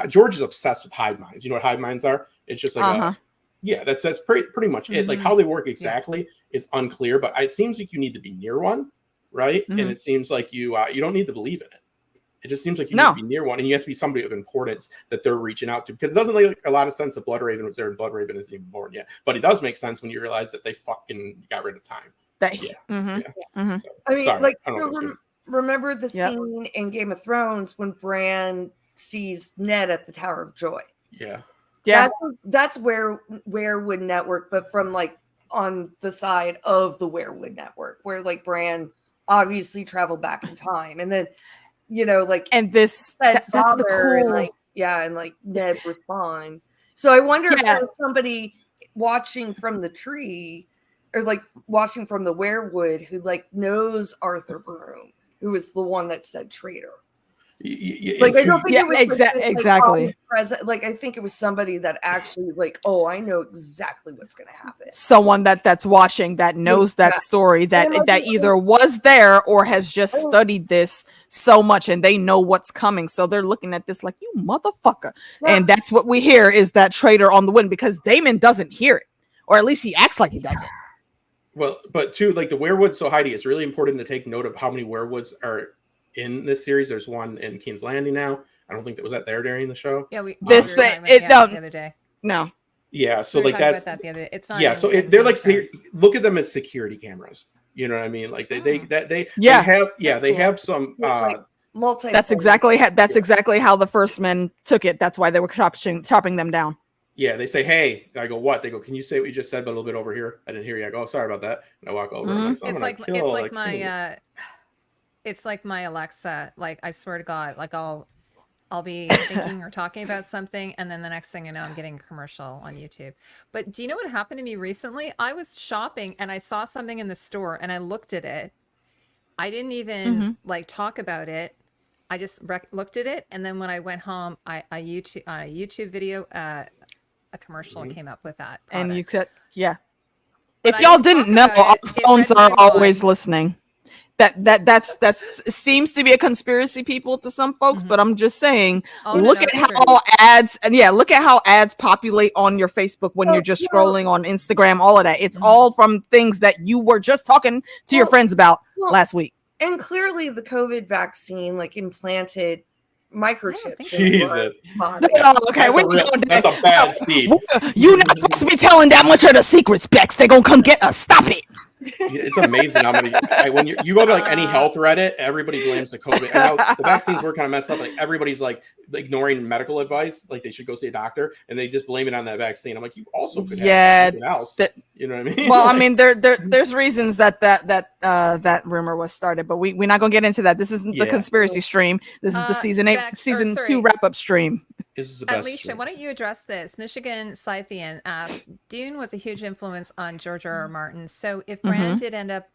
George is obsessed with hive minds. You know what hive minds are? It's just like that's pretty much it. Like how they work exactly is unclear, but it seems like you need to be near one, right? And it seems like you don't need to believe in it. It just seems like you need to be near one, and you have to be somebody of importance that they're reaching out to, because it doesn't make a lot of sense that Bloodraven was there and Bloodraven isn't even born yet. But it does make sense when you realize that they fucking got rid of time. So, I mean, sorry, like, I don't know remember the scene in Game of Thrones when Bran sees Ned at the Tower of Joy? Yeah. That's where Weirwood Network, but from like on the side of the Weirwood Network, where like Bran obviously traveled back in time, and then you know, like, and that's the cool, and like Ned respond. So I wonder if there's somebody watching from the tree, or like watching from the Weirwood, who like knows Arthur Broom, who was the one that said traitor. Like I don't think it was exactly. Like I think it was somebody that actually like, oh, I know exactly what's going to happen. Someone that's watching, that knows that story, that either was there or has just studied this so much, and they know what's coming. So they're looking at this like, you motherfucker. And that's what we hear, is that traitor on the wind, because Damon doesn't hear it, or at least he acts like he doesn't. Well, but too, like the Weirwood. So Heidi, it's really important to take note of how many Weirwoods are in this series. There's one in King's Landing now. I don't think that was there during the show. Yeah, we the other day. No. Yeah, so we like that's about that the other day. It's not. Yeah, so they're like look at them as security cameras. You know what I mean? Like they have some multi. That's exactly how the first men took it. That's why they were chopping them down. Yeah, they say, hey, I go, what? They go, can you say what you just said, but a little bit over here? I didn't hear you. I go, oh, sorry about that. And I walk over. And It's like my Alexa. Like, I swear to God, like I'll be thinking or talking about something, and then the next thing I know, I'm getting a commercial on YouTube. But do you know what happened to me recently? I was shopping and I saw something in the store, and I looked at it. I didn't even like talk about it. I just looked at it, and then when I went home, a YouTube video, a commercial came up with that product. And you said, But if y'all didn't know, our phones are always listening. That seems to be a conspiracy, people, to some folks, but I'm just saying, look at how ads populate on your Facebook when you're just scrolling on Instagram, all of that. It's all from things that you were just talking to your friends about last week. And clearly the COVID vaccine like implanted microchips. Jesus. That's a bad Steve. You're not supposed to be telling that much of the secrets, Becks. They're gonna come get us. Stop it. It's amazing how many. When you go to like any health Reddit, everybody blames the COVID. I know the vaccines were kind of messed up. Like everybody's like ignoring medical advice, like they should go see a doctor, and they just blame it on that vaccine. I'm like, you also could have something else. You know what I mean? Well, I mean, there's reasons that rumor was started, but we're not gonna get into that. This isn't the conspiracy stream. This is the season 2 wrap up stream. This is the best Alicia, why don't you address this? Michigan Scythian asks, Dune was a huge influence on George R.R. Martin. So if Bran did end up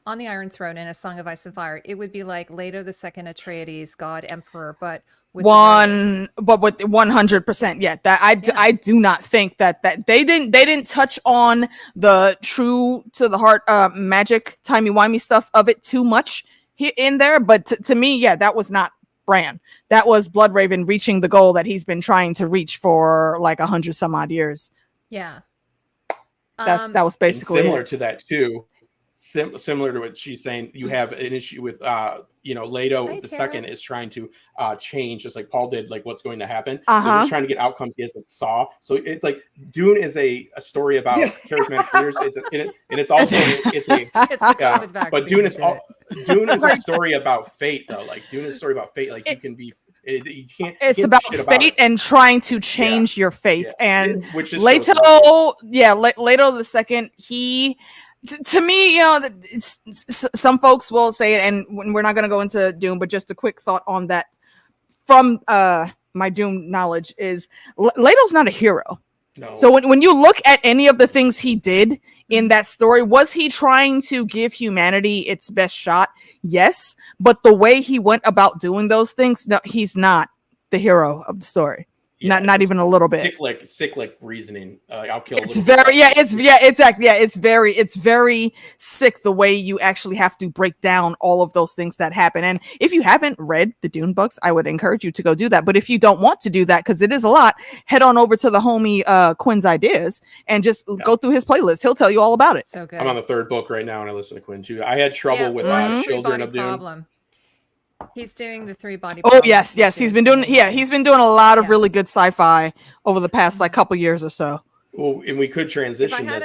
on the Iron Throne in A Song of Ice and Fire, it would be like Leto the Second Atreides, God Emperor, but with 100%. Yeah, that I do not think that they didn't touch on the true to the heart magic timey-wimey stuff of it too much here in there, but to me, yeah, that was not Bran. That was Bloodraven reaching the goal that he's been trying to reach for like 100 some odd years. Yeah. That was basically similar to that too. Similar to what she's saying, you have an issue with Leto the second is trying to change, just like Paul did, like what's going to happen. So he's trying to get outcomes he hasn't saw. So it's like Dune is a story about charismatic leaders. It's also but Dune is a story about fate though. Like Dune is a story about fate. Like you can be. You can't. It's about fate and trying to change your fate. And which is Leto the second, he. To me, some folks will say it, and we're not going to go into Dune, but just a quick thought on that from my Dune knowledge is Leto's not a hero. No. So when you look at any of the things he did in that story, was he trying to give humanity its best shot? Yes, but the way he went about doing those things, no, he's not the hero of the story. Not even a little bit. Sick reasoning. I'll kill. It's very exactly. Yeah, it's very sick the way you actually have to break down all of those things that happen. And if you haven't read the Dune books, I would encourage you to go do that. But if you don't want to do that, because it is a lot, head on over to the homie Quinn's Ideas and just go through his playlist. He'll tell you all about it. So good. I'm on the 3rd book right now, and I listen to Quinn too. I had trouble with Children of Dune. Problem. He's doing the 3 body. Oh yes. He's been doing a lot of really good sci-fi over the past like couple years or so. Well, and we could transition this.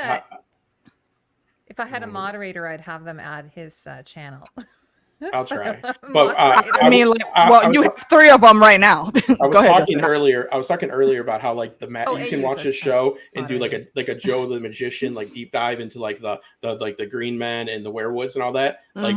If I had a moderator, I'd have them add his channel. I'll try. But you have 3 of them right now. I was talking earlier about how like you can watch this show and do like a Joe the Magician like deep dive into like the Green Men and the Werewoods and all that. Like,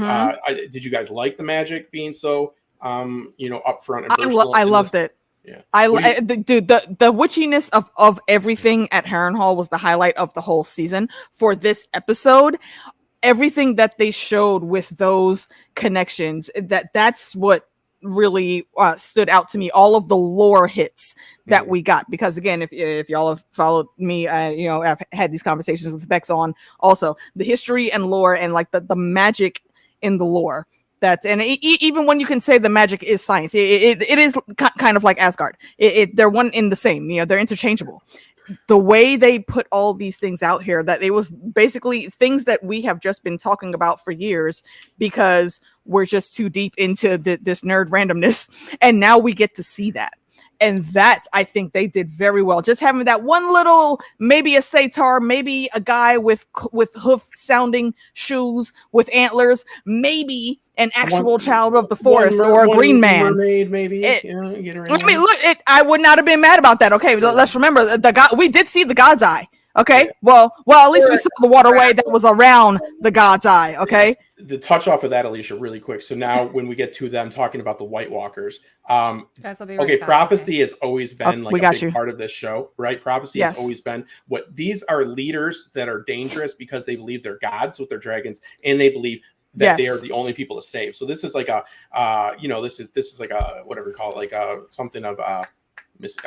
did you guys like the magic being so upfront and personal? I loved it. Yeah, the witchiness of everything at Herrenhall was the highlight of the whole season for this episode. Everything that they showed with those connections, that's what really stood out to me. All of the lore hits that we got, because again, if y'all have followed me, I've had these conversations with Becks on also the history and lore and like the magic in the lore. Even when you can say the magic is science, it is kind of like Asgard. They're one in the same. They're interchangeable. The way they put all these things out here, that it was basically things that we have just been talking about for years because we're just too deep into this nerd randomness, and now we get to see that. And that, I think they did very well. Just having that one little, maybe a satyr, maybe a guy with hoof sounding shoes with antlers, maybe an actual child of the forest or a green man. Mermaid, maybe. I would not have been mad about that. Okay, let's remember we did see the God's Eye. Okay, yeah. well, at least we saw the waterway that was around the God's Eye. Okay. The touch off of that, Alicia, really quick. So now when we get to them talking about the White Walkers, prophecy has always been like a big part of this show, right? Prophecy has always been what these are leaders that are dangerous because they believe they're gods with their dragons, and they believe that they are the only people to save. So this is like a, this is like a, whatever you call it, like something of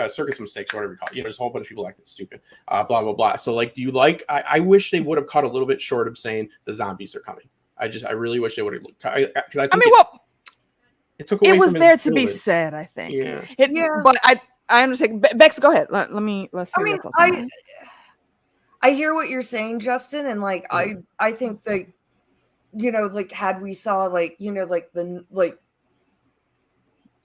circus mistakes, or whatever you call it. There's a whole bunch of people acting stupid, blah, blah, blah. So like, do you like, I wish they would have cut a little bit short of saying the zombies are coming. I really wish they would have. It took away. It was there to be said, I think. Yeah. But I understand. Bex, go ahead. Let's. I hear what you're saying, Justin, and like I think that like had we saw like the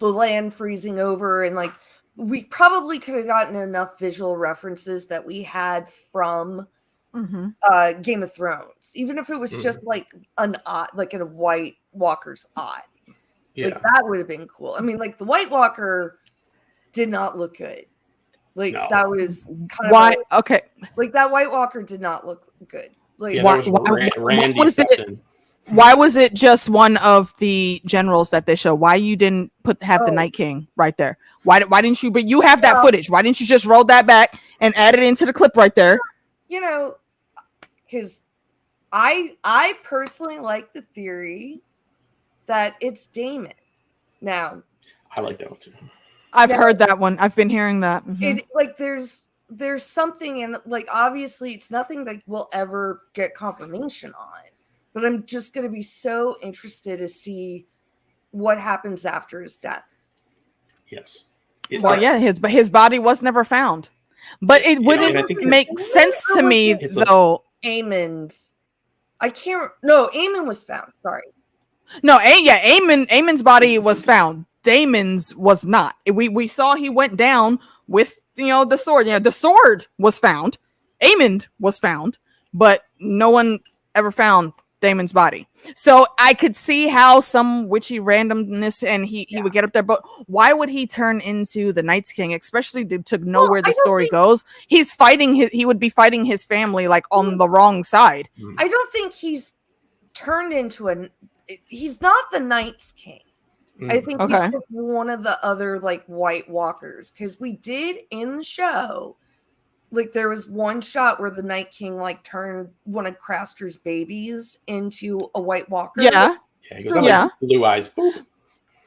land freezing over, and like we probably could have gotten enough visual references that we had from Game of Thrones, even if it was just like an eye, like in a White Walker's eye. Yeah. Like that would have been cool. I mean, like the White Walker did not look good. Like that was kind why? Okay, like that White Walker did not look good. Like Yeah, why- that was Randy was it- stepped in. why was it just one of the generals that they show? Why you didn't have the Oh. Night King right there? Why didn't you? But you have that Well- footage. Why didn't you just roll that back and add it into the clip right there? you know, because I personally like the theory that it's Damon. Now, I like that one too. I've Yeah. heard that one. I've been hearing that. Mhm. it like there's something, and like obviously it's nothing that we'll ever get confirmation on, but I'm just gonna be so interested to see what happens after his death. Yes. Well, yeah, his body was never found, but it and I wouldn't think make sense to me It's a- though. Aemond, I can't. No, Aemon was found. Sorry. No, Aemon's body was found. Damon's was not. We saw he went down with the sword. The sword was found. Aemon was found, but no one ever found Damon's body. So I could see how some witchy randomness and he would get up there, but why would he turn into the Night's King, especially to know Well, where the I don't story think- goes? He's fighting he would be fighting his family like on the wrong side. I don't think he's turned into he's not the Night's King. I think he's Okay. just one of the other like White Walkers, because we did in the show, like there was one shot where the Night King like turned one of Craster's babies into a White Walker. Yeah. Yeah, he goes out Yeah. like blue eyes. Boop.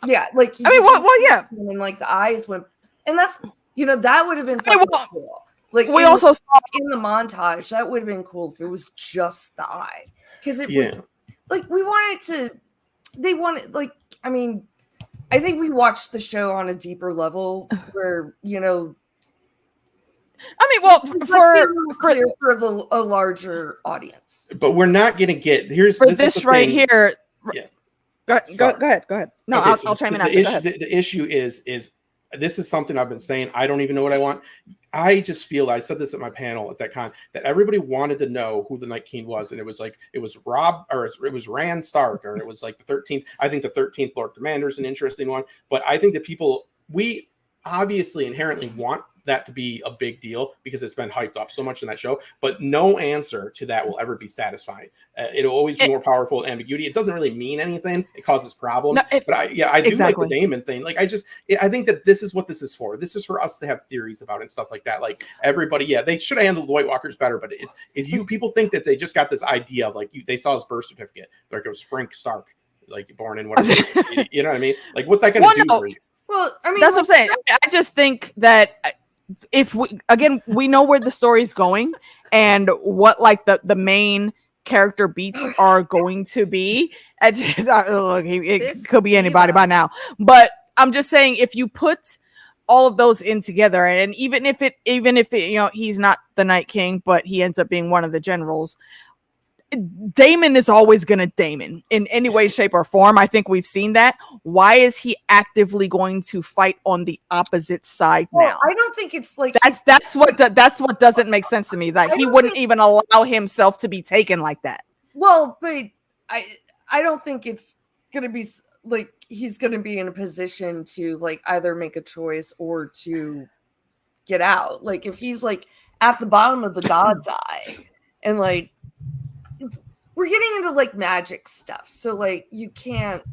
Yeah, like he I mean, just- well, yeah. and like the eyes went, and that's that would have been I mean, fucking well, cool. Like We in, also saw in the montage, that would have been cool if it was just the eye, because it Yeah. would, like we wanted to. They wanted like I mean, I think we watched the show on a deeper level where well for a larger audience. But we're not gonna get for is this the right thing. here. Yeah. Go Sorry. ahead. No, Okay, I'll chime in the after. Go issue, ahead. the issue is this is something I've been saying. I don't even know what I want. I just feel I said this at my panel at that con that everybody wanted to know who the Night King was, and it was Rob or it was Rand Stark, or it was like the 13th. I think the 13th Lord Commander is an interesting one, but I think that we obviously inherently want that to be a big deal because it's been hyped up so much in that show, but no answer to that will ever be satisfying. It'll always be more powerful ambiguity. It doesn't really mean anything. It causes problems. But I do exactly. like the Damon thing. Like I think that this is what this is for. This is for us to have theories about it and stuff like that. Like everybody, they should have handled the White Walkers better. But it's if you people think that they just got this idea of like they saw his birth certificate, like it was Frank Stark, like born in whatever, you know what I mean? Like what's that going to do for you? Well, I mean That's what I'm saying. I just think that if we know where the story's going and what like the main character beats are going to be. Look, it could be anybody by now, but I'm just saying if you put all of those in together, and even if it he's not the Night King, but he ends up being one of the generals. Damon is always going to Damon in any way, shape, or form. I think we've seen that. Why is he actively going to fight on the opposite side now? I don't think it's like that's what doesn't make sense to me. Like he wouldn't even allow himself to be taken like that. Well, but I don't think it's gonna be like he's gonna be in a position to like either make a choice or to get out. Like if he's like at the bottom of the God's eye, and like we're getting into like magic stuff, so like you can't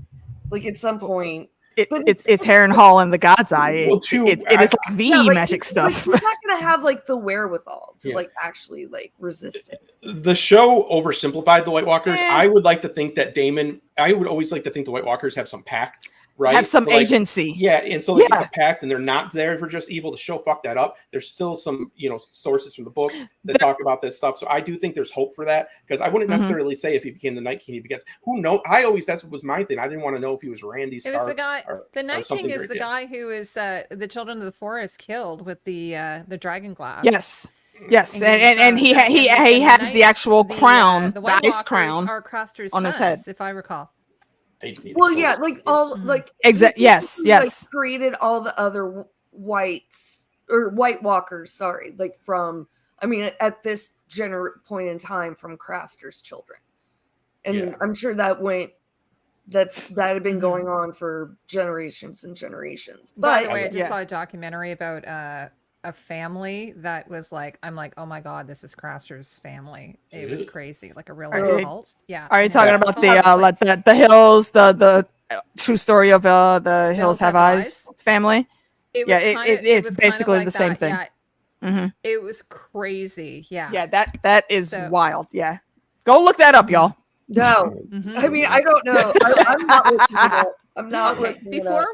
like at some point. It's Herrenhall and the God's Eye. Well, too, it is like the magic stuff. He's not gonna have like the wherewithal to like actually like resist it. The show oversimplified the White Walkers. I would like to think that Damon. I would always like to think the White Walkers have some pact, right? Have some So, like, agency. Yeah, and so like, it's a pact, and they're not there for just evil. The show fucked that up. There's still some sources from the books that talk about this stuff. So I do think there's hope for that, because I wouldn't necessarily say if he became the Night King, he begins. Who knows? That's what was my thing. I didn't want to know if he was Randy Stark. It was the guy. The Night King is great, the guy who is the children of the forest killed with the dragon glass. Yes, and he has the actual crown, the the ice Walkers crown are Craster's on his sons, head. if I recall. Well, yeah, like all like yes. Like, created all the other White Walkers. Sorry, like from I mean, at this point in time from Craster's children. And I'm sure that had been going on for generations and generations. By the way, I just saw a documentary about a family that was like, I'm like, oh my God, this is Craster's family. It was crazy, like a real cult. Yeah. Are you talking about the Hills, the true story of the Hills Have Eyes family? It's basically the same thing. Yeah. It was crazy. Yeah. Yeah, that is wild. Yeah. Go look that up, y'all. No. I mean, I don't know. I'm not looking it up. I'm not looking it up.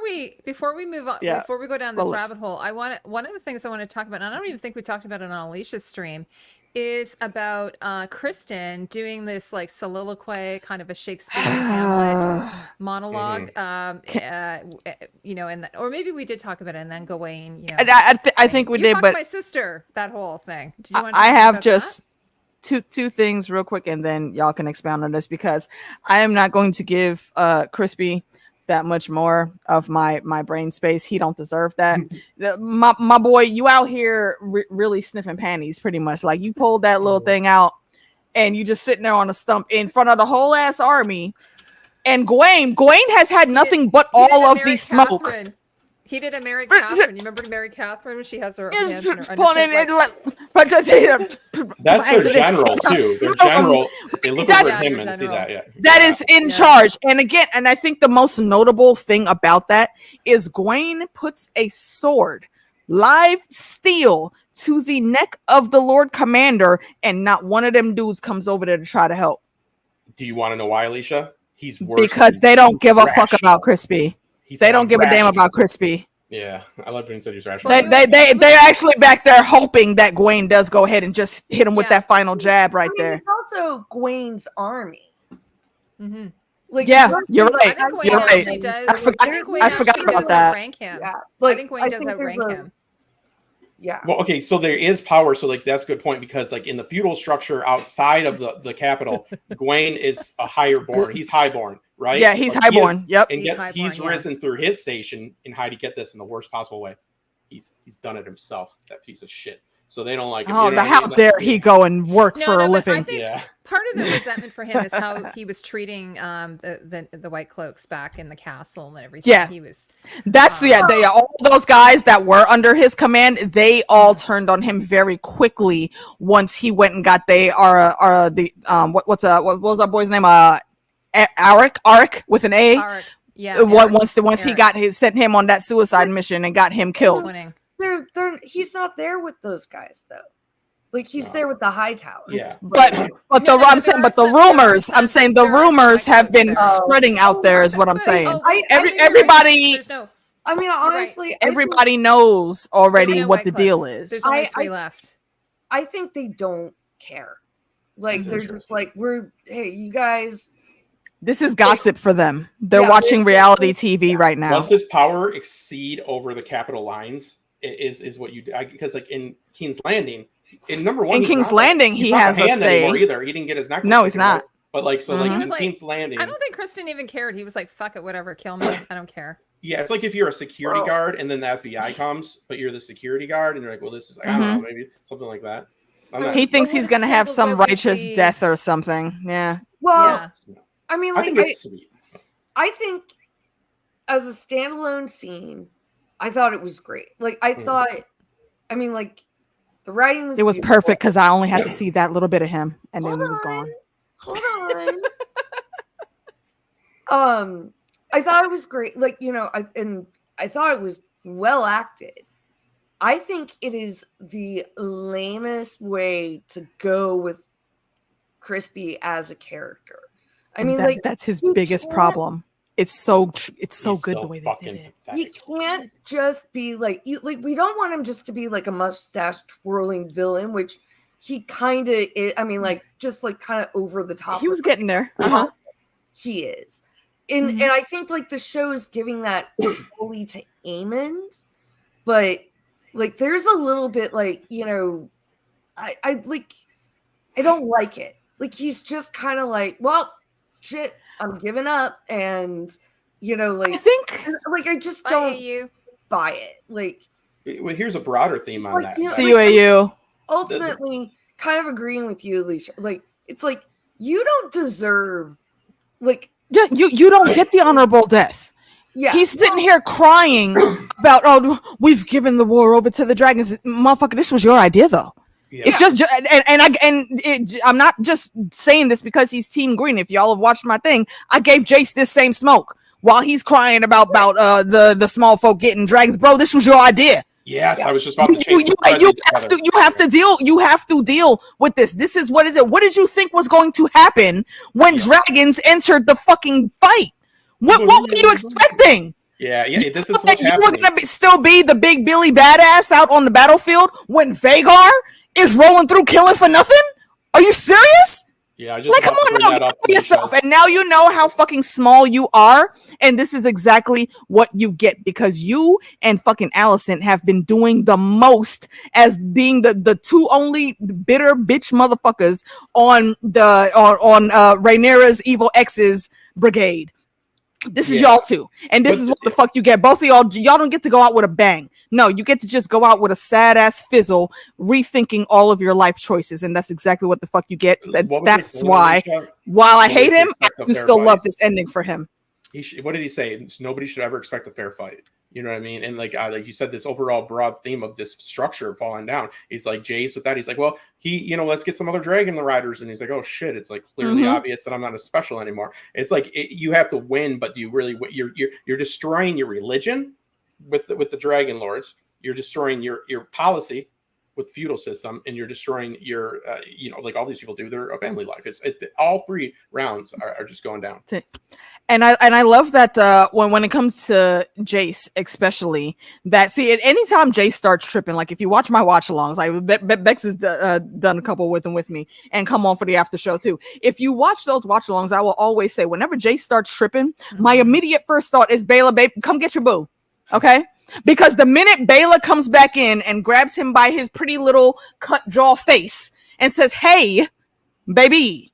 Before we move on, before we go down this rabbit hole, one of the things I want to talk about, and I don't even think we talked about it on Alicia's stream, is about Criston doing this like soliloquy, kind of a Shakespearean Hamlet monologue. Or maybe we did talk about it, and then Gawain. I think we did, but my sister, that whole thing. Did you want to I have just two things real quick, and then y'all can expound on this, because I am not going to give Crispy that much more of my brain space. He don't deserve that. My boy, you out here really sniffing panties, pretty much. Like, you pulled that little thing out and you just sitting there on a stump in front of the whole ass army. And Gawain has had nothing but all of the smoke. He did a Mary Catherine. You remember Mary Catherine when she has her hands in her That's their general too. Their general. They look over him and see that. Yeah. That is in charge. And again, and I think the most notable thing about that is Gawain puts a sword, live steel, to the neck of the Lord Commander, and not one of them dudes comes over there to try to help. Do you want to know why, Alicia? He's worse because they don't give a fuck about Crispy. They don't give a damn about Crispy. Yeah, I love when he said he's rational. They're actually back there hoping that Gawain does go ahead and just hit him with that final jab right there. It's also Gawain's army. Like, you're right. You're right. I forgot about that. Rank him. Yeah. I think Gawain does outrank him. Yeah. Well, okay, so there is power. So, like, that's a good point, because, like, in the feudal structure outside of the capital, Gawain is a higher born. He's highborn, right? Yeah, he's highborn. Yep. And he's risen through his station in Heidi. Get this, in the worst possible way. He's done it himself. That piece of shit. So they don't like him. Oh, how dare he go and work for a living? I think part of the resentment for him is how he was treating the White Cloaks back in the castle and everything. Yeah, he was. They all those guys that were under his command. They all turned on him very quickly once he went and got what was our boy's name? Arik with an A. Arik. Yeah. Once he sent him on that suicide mission and got him killed. He's not there with those guys though. Like, he's there with the Hightower. Yeah. But the rumors. I'm saying the rumors have been spreading out there. Is what I'm saying. Everybody. I mean, honestly, everybody knows already what the deal is. There's only 3 left. I think they don't care. Like, they're just like, hey, you guys. This is gossip for them. They're watching reality TV right now. Does his power exceed over the capital lines? Is what you do, because like in King's Landing, in number 1, in King's Landing, he has a say. Either he didn't get his necklace. No, he's not. But like, so like in King's Landing, I don't think Criston even cared. He was like, "Fuck it, whatever, kill me. I don't care." Yeah, it's like if you're a security guard and then the FBI comes, but you're the security guard, and you're like, "Well, this is like, I don't know, maybe something like that." He thinks he's gonna have some righteous death or something. Yeah. Well, I mean, like, I think it's sweet. I think as a standalone scene, I thought it was great. Like, I thought, I mean, like, the writing was beautiful. Perfect, because I only had to see that little bit of him, and then he was gone. Hold on. I thought it was great. Like, I thought it was well acted. I think it is the lamest way to go with Crispy as a character. I mean, that's his biggest problem. It's so good the way they did it. He can't just be like we don't want him just to be like a mustache twirling villain, which he kind of is. I mean, like, just like kind of over the top. He was getting there. He is, and I think like the show is giving that solely to Aemond, but like there's a little bit like, I don't like it. Like, he's just kind of like, well, shit, I'm giving up, and like, I just don't buy it. Like, well, here's a broader theme on that. CUAU. ultimately kind of agreeing with you, Alicia. Like, it's like you don't deserve, like, yeah, you don't get the honorable death. yeah, He's sitting here crying about, oh, we've given the war over to the dragons. Motherfucker, this was your idea, though. Yeah. It's just, I'm not just saying this because he's Team Green. If y'all have watched my thing, I gave Jace this same smoke while he's crying about the small folk getting dragons. Bro, this was your idea. Yes, I was just about to change. You have to deal with this. This is what is it? What did you think was going to happen when dragons entered the fucking fight? What were you expecting? Yeah, this is what's happening. You were gonna still be the big Billy badass out on the battlefield when Vhagar is rolling through killing for nothing? Are you serious? Yeah, I just come on now, get over yourself. And now you know how fucking small you are, and this is exactly what you get because you and fucking Allicent have been doing the most as being the two only bitter bitch motherfuckers on Rhaenyra's evil ex's brigade. This is y'all too, and this is what the fuck you get. Both of y'all don't get to go out with a bang. No, you get to just go out with a sad ass fizzle, rethinking all of your life choices, and that's exactly what the fuck you get. That's why, while I hate him, I do still love this ending for him. What did he say? Nobody should ever expect a fair fight. You know what I mean? And like you said, this overall broad theme of this structure falling down. He's like Jace with that. He's like, well, let's get some other dragon riders. And he's like, oh shit, it's like clearly obvious that I'm not as special anymore. It's like you have to win, but you're destroying your religion with the dragon lords. You're destroying your policy with feudal system, and you're destroying your like all these people do their family life. All three rounds are just going down. And I love that when it comes to Jace, especially that anytime Jace starts tripping, like if you watch my watch alongs, like Becks has done a couple with me and come on for the after show too. If you watch those watch alongs, I will always say whenever Jace starts tripping, my immediate first thought is Bela, babe, come get your boo, okay? Because the minute Bela comes back in and grabs him by his pretty little cut jaw face and says, "Hey, baby,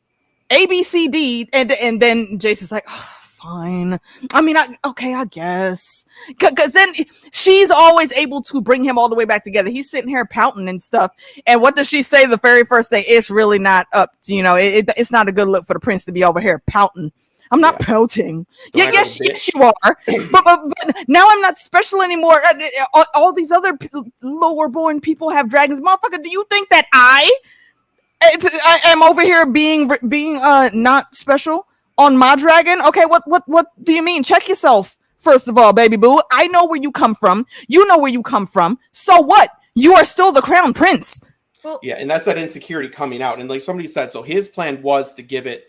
A, B, C, D," and then Jace is like, oh, fine. I mean, I guess. Because then she's always able to bring him all the way back together. He's sitting here pouting and stuff. And what does she say the very first day? It's really not up to, it's not a good look for the prince to be over here pouting. I'm not pouting. Yes, you are. But now I'm not special anymore. All these other lower born people have dragons. Motherfucker, do you think that I am over here being not special on my dragon? Okay, what do you mean? Check yourself, first of all, baby boo. I know where you come from. You know where you come from. So what? You are still the crown prince. Well, yeah, and that's that insecurity coming out. And like somebody said, so his plan was to give it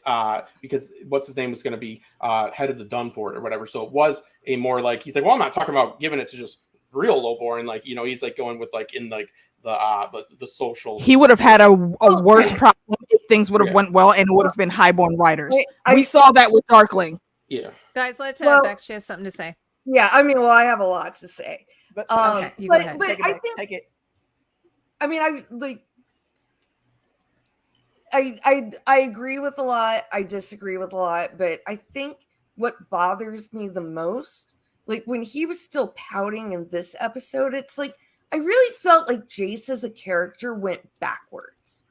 because what's his name was going to be head of the Dunford or whatever. So it was a more like he's like, well, I'm not talking about giving it to just real lowborn. Like he's like going with like in like the social. He would have had a worse problem if things would have went well and it would have been highborn riders. We saw that with Darkling. Yeah, guys, let's Bex. She has something to say. Yeah, I mean, well, I have a lot to say. But okay, you go ahead. But I think take it. I mean, I agree with a lot. I disagree with a lot, but I think what bothers me the most, like when he was still pouting in this episode, it's like I really felt like Jace as a character went backwards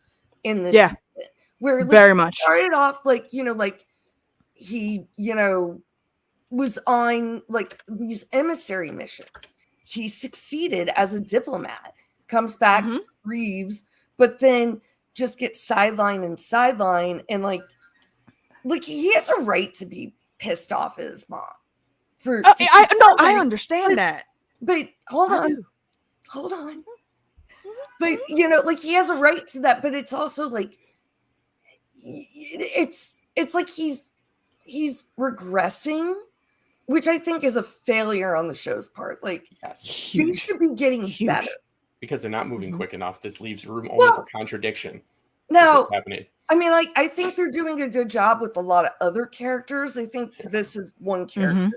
in this season, where like, very much started off like like he was on like these emissary missions. He succeeded as a diplomat, comes back, grieves, but then just gets sidelined and like he has a right to be pissed off at his mom. I understand that. But hold on. But like he has a right to that, but it's also like it's like he's regressing, which I think is a failure on the show's part. Like he should be getting better. Because they're not moving quick enough. This leaves room only for contradiction. No, I mean, like, I think they're doing a good job with a lot of other characters. I think this is one character.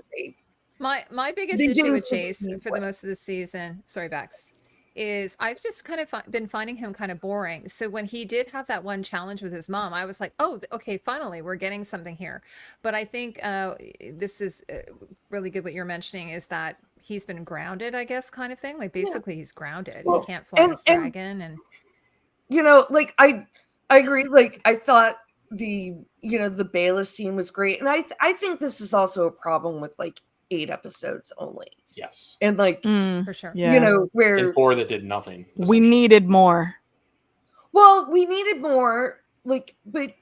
My biggest issue with Jace for the most of the season, sorry, Bex, is I've just kind of been finding him kind of boring. So when he did have that one challenge with his mom, I was like, oh, okay, finally, we're getting something here. But I think this is really good what you're mentioning is that he's been grounded, I guess, kind of thing. Like basically he's grounded. He can't fly his dragon. like I agree. Like I thought the the Bela scene was great, and I think this is also a problem with like 8 episodes only. Yes, and like For sure. Yeah. where and 4 that did nothing. We needed more. Well, we needed more, like, but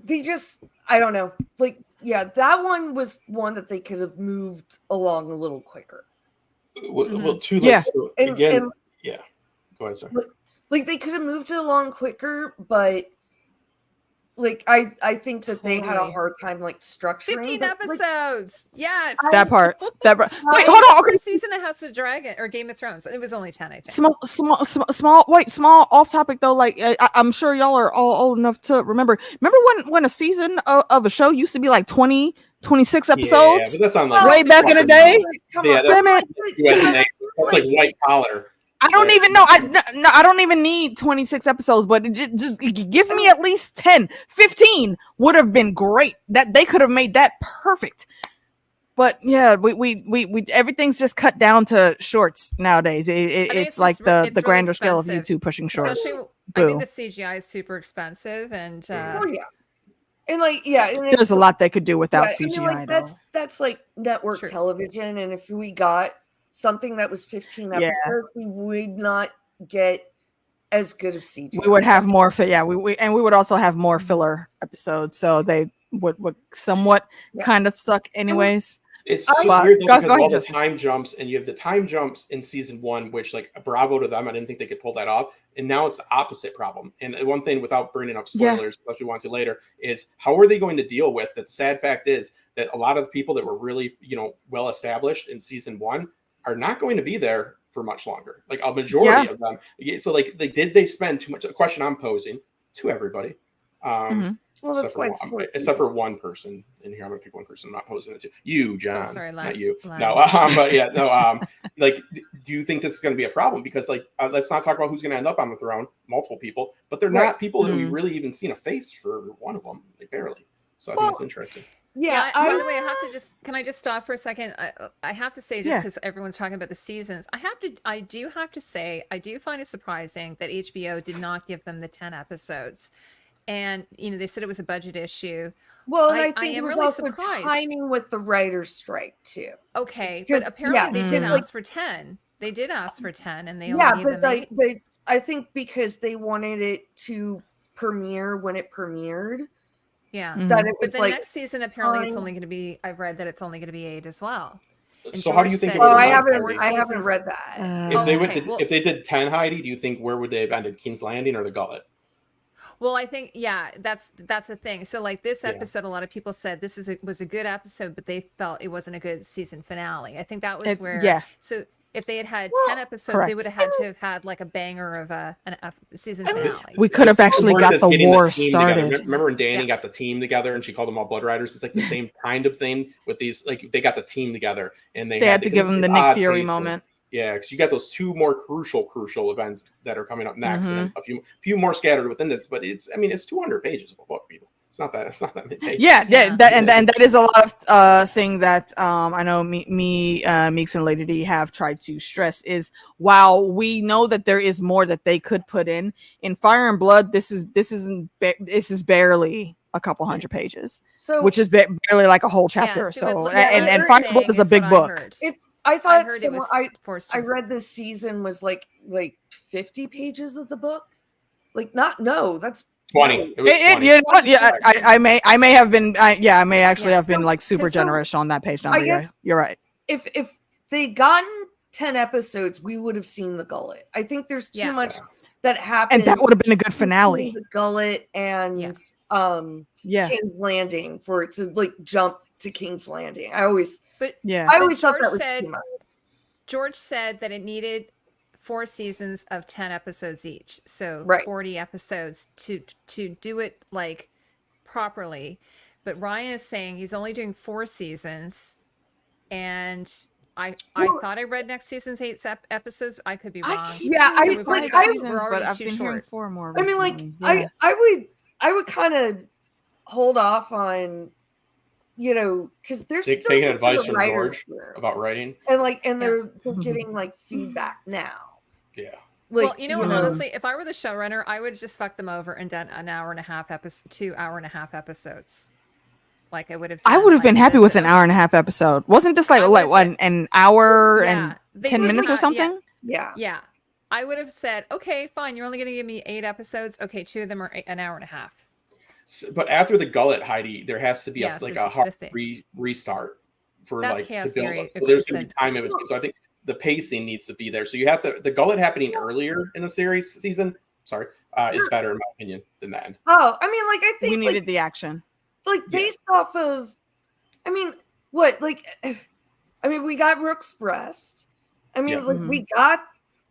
they just, I don't know. Like, yeah, that one was one that they could have moved along a little quicker. Well, too. Like, Yeah. so And- again, and- yeah. Go ahead, sir. Like, they could have moved it along quicker, but like, I think that they had a Totally. hard time like structuring. 15 but, like, episodes. Yes. That part. Wait, Wait, hold on. Okay. First season of House of Dragon or Game of Thrones. It was only 10, I think. Small off topic though. Like I'm sure y'all are all old enough to remember when a season of a show used to be like 20, 26 Yeah, episodes. but that's on like Way back in the day. Come Yeah, on. Damn it. That's like white collar. I don't even know. I don't even need 26 episodes, but just give me at least 10, 15 would have been great. That they could have made that perfect. But yeah, we everything's just cut down to shorts nowadays. It's it's like just the it's really grander scale of expensive. YouTube pushing shorts. Especially, I think Boo. the CGI is super expensive, and Well, yeah. And like, yeah. And There's a lot they could do without I CGI. mean, like, though. that's like network True. television, and if we got something that was 15 Yeah. episodes, we would not get as good of CGI. We would have more we would also have more filler episodes, so they would somewhat kind of suck anyways. It's I- just But- weird though, go because of all ahead, the Justin. time jumps, and you have the time jumps in season 1, which like bravo to them. I didn't think they could pull that off, and now it's the opposite problem. And one thing, without bringing up Yeah. spoilers, unless we want to later, is how are they going to deal with that? The sad fact is that a lot of the people that were really well established in season 1 are not going to be there for much longer. Like a majority of them. So like did they spend too much? A question I'm posing to everybody. Well, that's why except for one person in here. I'm gonna pick one person. I'm not posing it to you, John. sorry, not you. Lad. No, but yeah, no. Like, do you think this is going to be a problem? Because like, let's not talk about who's going to end up on the throne. Multiple people, but they're not people that we really even seen a face for one of them, like barely. So I think it's interesting. Yeah. By the way, can I just stop for a second? I have to say, just Yeah. because everyone's talking about the seasons, I do have to say, I do find it surprising that HBO did not give them the 10 episodes. And they said it was a budget issue. Well, and I I think it am was really also surprised. timing with the writer's strike too. Okay, Because- but apparently yeah, they did because, ask for 10. They did ask for 10, and they Yeah, only gave but them 8. but I think because they wanted it to premiere when it premiered, Yeah. that it But was the like. next season, apparently, it's fine. only going to be. I've read that it's only going to be 8 as well. And So how do you George think? said it would Oh, have I went, haven't. Heidi? I haven't seasons- read that. If they okay, well- if they did 10, Heidi, do you think where would they have ended? King's Landing or the Gullet? Well, I think that's the thing. So like this Yeah. episode, a lot of people said this was a good episode, but they felt it wasn't a good season finale. I think that was where. Yeah. So if they had had 10 episodes, correct. they would have had to have had like a banger of a season finale. We could have It's actually worth got us the getting war team together. started. Remember when Danny Yeah. got the team together and she called them all Blood Riders? It's like the same kind of thing with these. Like they got the team together and they They had to give him the it's Nick odd Fury pacing. moment. Yeah, because you got those 2 more crucial events that are coming up next, and Mm-hmm. then a few more scattered within this. But it's 200 pages of a book, people. It's not that many pages. Yeah, Yeah. that is a lot of thing that I know Meeks and Lady D have tried to stress is while we know that there is more that they could put in Fire and Blood, this is barely a couple hundred pages, So which is barely like a whole chapter. see, so what and you're Fire and saying Blood is a big what I book. heard. I I thought heard it was forced. I read this season was like 50 pages of the book. Like that's 20. It was 20. You know what? Yeah, I may have been. I may actually Yeah. have been like super So, generous on that page number. I guess- You're right. if they gotten 10 episodes, we would have seen the Gullet. I think there's too Yeah. much that happened. And that would have been a good between finale. The Gullet and Yeah. King's Landing for it to like jump to King's Landing. I always Yeah. thought that was said- too much. George said that it needed 4 seasons of 10 episodes each, so Right. 40 episodes to do it like properly. But Ryan is saying he's only doing 4 seasons, and I thought I read next season's 8 episodes. I could be wrong. Yeah, So I we've already like got- I we're already I've too been hearing short. 4 more. I mean, like recently. I would kind of hold off on, because there's still Taking a advice lot of from writers George here. about writing. and they're getting like feedback now. Yeah. Like, well, you know, honestly, if I were the showrunner, I would just fuck them over and done an hour and a half episode, 2 hour-and-a-half episodes. Like I would have. I would have been happy with an hour and a half episode. Wasn't this like an hour and 10 minutes or something? Yeah. I would have said, okay, fine. You're only going to give me 8 episodes. Okay, 2 of them are an hour and a half. But after the gullet, Heidi, there has to be a hard restart for That's like chaos the build theory. So there's going to be time in between. So I think the pacing needs to be there. So you have to the gullet happening earlier in the season. Sorry, is better in my opinion than the end. Oh, I mean, like I think we needed the action. Like based off of, I mean, what? Like, I mean, we got Rook's Breast. I mean, like we got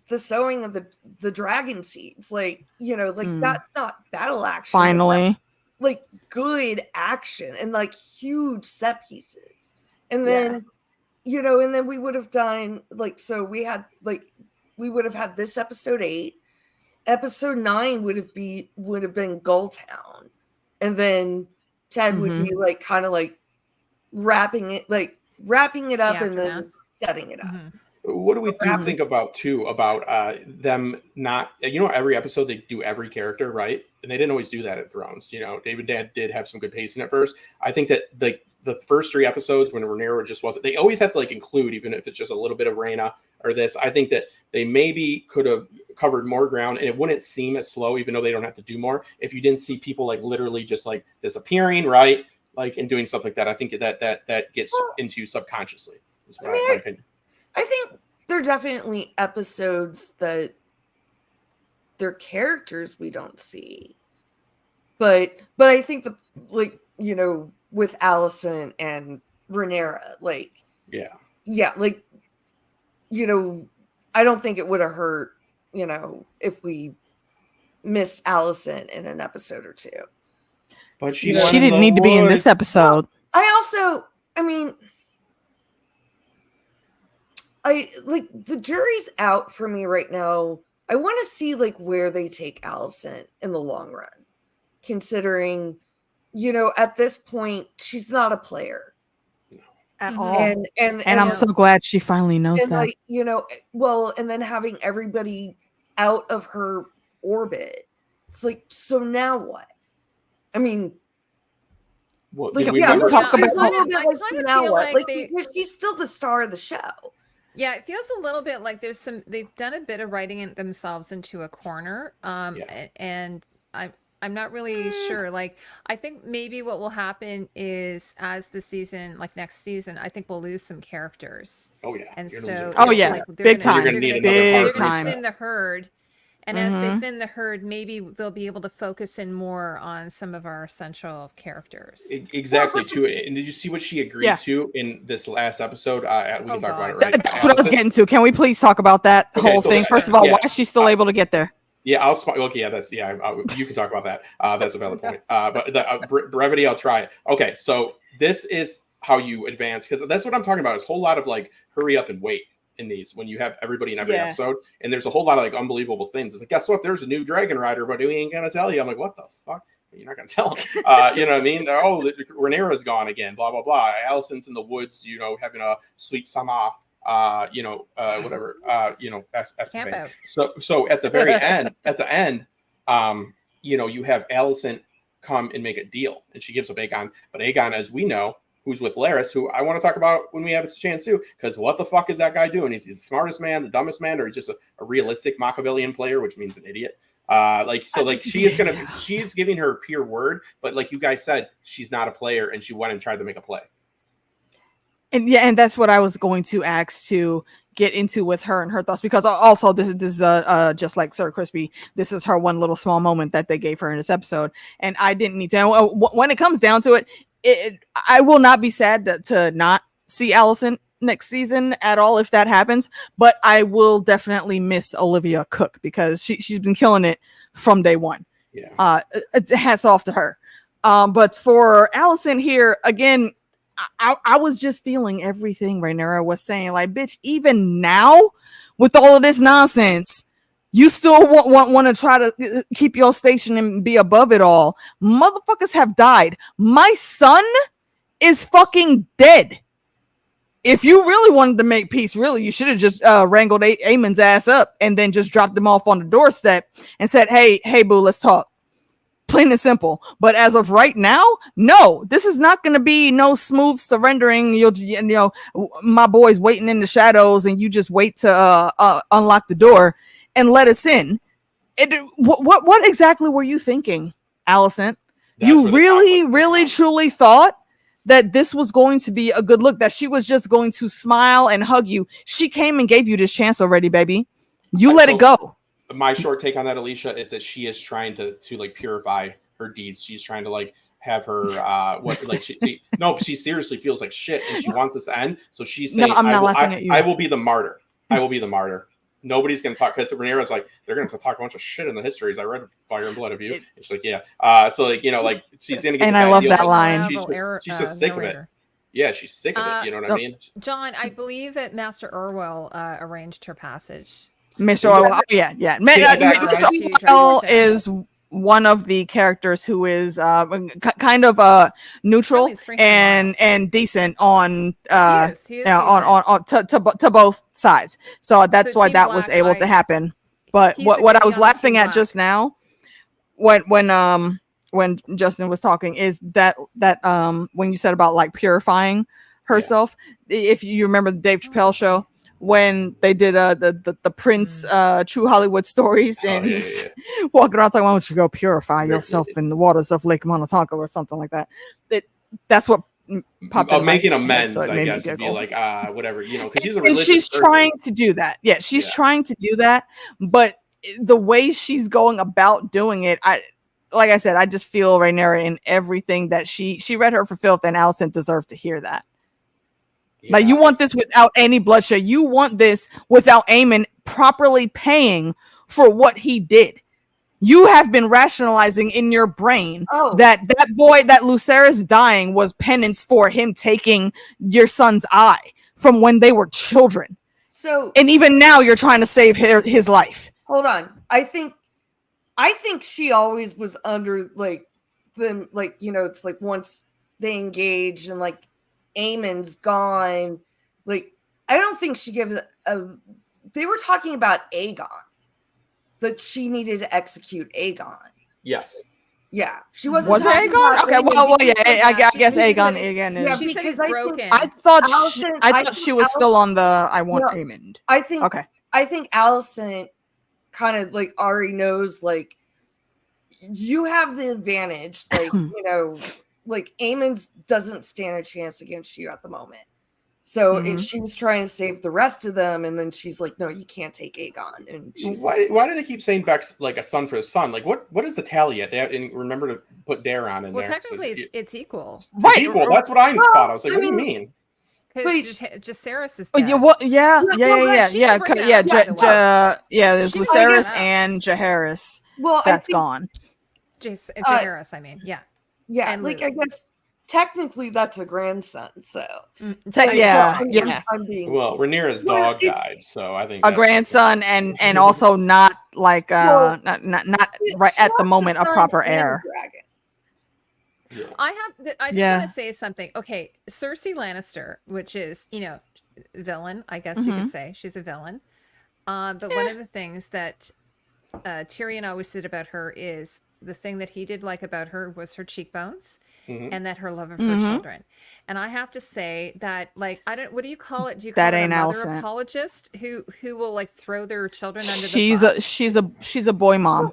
the sowing of the dragon seeds. Like, you know, like that's not battle action. Finally. Like good action and like huge set pieces. And then, you know, and then we would have done like, so we would have had this episode 8. Episode 9 would have been Gulltown. And then Ted would be like kind of like wrapping it up and then setting it up. What do we think about them not, you know, every episode they do every character, right? And they didn't always do that at Thrones. You know, David Dad did have some good pacing at first. I think that the first 3 episodes when Rhaenyra just wasn't, they always have to like include, even if it's just a little bit of Rhaena or this. I think that they maybe could have covered more ground and it wouldn't seem as slow, even though they don't have to do more, if you didn't see people like literally just like disappearing, right? Like and doing stuff like that. I think that gets into you subconsciously. Is my opinion. I think there are definitely episodes that they're characters we don't see. But I think like, you know, with Allicent and Rhaenyra, like like, you know, I don't think it would have hurt, you know, if we missed Allicent in an episode or 2. But she didn't need to be in this episode. I like the jury's out for me right now. I want to see like where they take Allicent in the long run, considering, you know, at this point she's not a player at all, and I'm so glad she finally knows that. Like, you know, well, and then having everybody out of her orbit, it's like, so now what? I mean, well, like, we talk about because she's still the star of the show. Yeah, it feels a little bit like they've done a bit of writing it themselves into a corner. And I'm not really sure. Like, I think maybe what will happen is as the season, like next season, I think we'll lose some characters. Oh yeah. And so, like, big time. They're Big going to thin the herd. And as they thin the herd, maybe they'll be able to focus in more on some of our essential characters. Exactly, too. And did you see what she agreed to in this last episode? We can talk about it, right? That's what I was getting to. Can we please talk about that whole thing? First of all, why is she still able to get there? Yeah, you can talk about that. That's a valid point. But the brevity, I'll try it. Okay, so this is how you advance, because that's what I'm talking about. Is a whole lot of like hurry up and wait in these when you have everybody in every episode, and there's a whole lot of like unbelievable things. It's like, guess what? There's a new dragon rider, but we ain't gonna tell you. I'm like, what the fuck? You're not gonna tell him. You know what I mean? Oh, Rhaenyra's gone again. Blah blah blah. Allison's in the woods. You know, having a sweet summer. Whatever. Escapade. So at the very end, you know, you have Allicent come and make a deal, and she gives up Aegon. But Aegon, as we know, who's with Larys, who I want to talk about when we have a chance too, because what the fuck is that guy doing? He's the smartest man, the dumbest man, or just a realistic Machiavellian player, which means an idiot. She is giving her pure word, but like you guys said, she's not a player, and she went and tried to make a play. And that's what I was going to ask to get into with her and her thoughts, because also this is just like Sir Crispy, this is her one little small moment that they gave her in this episode, and I didn't need to. When it comes down to it, I will not be sad to not see Allicent next season at all if that happens, but I will definitely miss Olivia Cook because she's been killing it from day one. Hats off to her. But for Allicent here again, I was just feeling everything Rhaenyra was saying. Like, bitch, even now with all of this nonsense, you still want to try to keep your station and be above it all. Motherfuckers have died. My son is fucking dead. if you really wanted to make peace, really, you should have just wrangled Aemon's ass up and then just dropped him off on the doorstep and said, hey, boo, let's talk. Plain and simple. But as of right now, no, this is not going to be no smooth surrendering. You know, my boy's waiting in the shadows and you just wait to unlock the door and let us in. What exactly were you thinking, Allicent? You really, truly thought that this was going to be a good look, that she was just going to smile and hug you. She came and gave you this chance already, baby. You let it go. My short take on that, Alicia, is that she is trying to like purify her deeds. She's trying to like have her she seriously feels like shit and she wants this to end. So she's saying, I will be the martyr. I will be the martyr. Nobody's gonna talk, because Rhaenyra's like, they're gonna talk a bunch of shit in the histories. I read Fire and Blood of You. She's like, yeah. So like, you know, like she's gonna get. And I love that line. She's just sick of it. Yeah, she's sick of it. You know what I mean? John, I believe that Master Orwell arranged her passage. Mr. Orwell, yeah. Mr. Orwell is one of the characters who is kind of neutral and decent on to both sides. So that's why that was able to happen. But what I was laughing at just now, when Justin was talking, is that when you said about like purifying herself, if you remember the Dave Chappelle show, when they did the Prince True Hollywood Stories, and he was walking around talking, why don't you go purify yourself in the waters of Lake Minnetonka or something like that. That's what popped up. Making amends, so I guess, to be like, whatever, you know, because she's a religious she's person. trying to do that. Yeah, she's trying to do that, but the way she's going about doing it, like I said, I just feel Rhaenyra in everything that she read her for filth, and Allicent deserved to hear that. Yeah. Like, you want this without any bloodshed. You want this without Aemon properly paying for what he did. You have been rationalizing in your brain that boy, that Lucerys dying, was penance for him taking your son's eye from when they were children. So, and even now you're trying to save his life. Hold on. I think she always was under like them, like, you know, it's like once they engage and like Aemon's gone, like I don't think she gives they were talking about Aegon, that she needed to execute Aegon. Yes. Yeah, she wasn't. Was it Aegon? Okay, well, yeah. I guess Aegon again. Yeah, she said he's broken. I thought she was still on the I want Aemon. I think Allicent kind of like already knows, like, you have the advantage, like, you know, like Aemon doesn't stand a chance against you at the moment. So she was trying to save the rest of them, and then she's like, "No, you can't take Aegon." And she's why do they keep saying Beck's like a son for his son? Like, what is the tally at that? And remember to put Daemon in there. Well, technically, it's equal. Right, equal. That's what I thought. I was like, what do you mean? Because Jaceres is dead. Yeah. There's Lucerys and Jaehaerys. Well, that's gone. Jaehaerys, I mean, yeah. Yeah, and like I guess technically that's a grandson, so Well, Rhaenyra's dog died, so I think a grandson and also not like not right at the moment a proper heir. Yeah. I just want to say something. Okay, Cersei Lannister, which is, you know, villain, I guess you could say. She's a villain. But one of the things that Tyrion always said about her is the thing that he did like about her was her cheekbones and that her love of her children. And I have to say that, like, what do you call it? Do you call it a mother apologist who will like throw their children under the bus? She's a boy mom.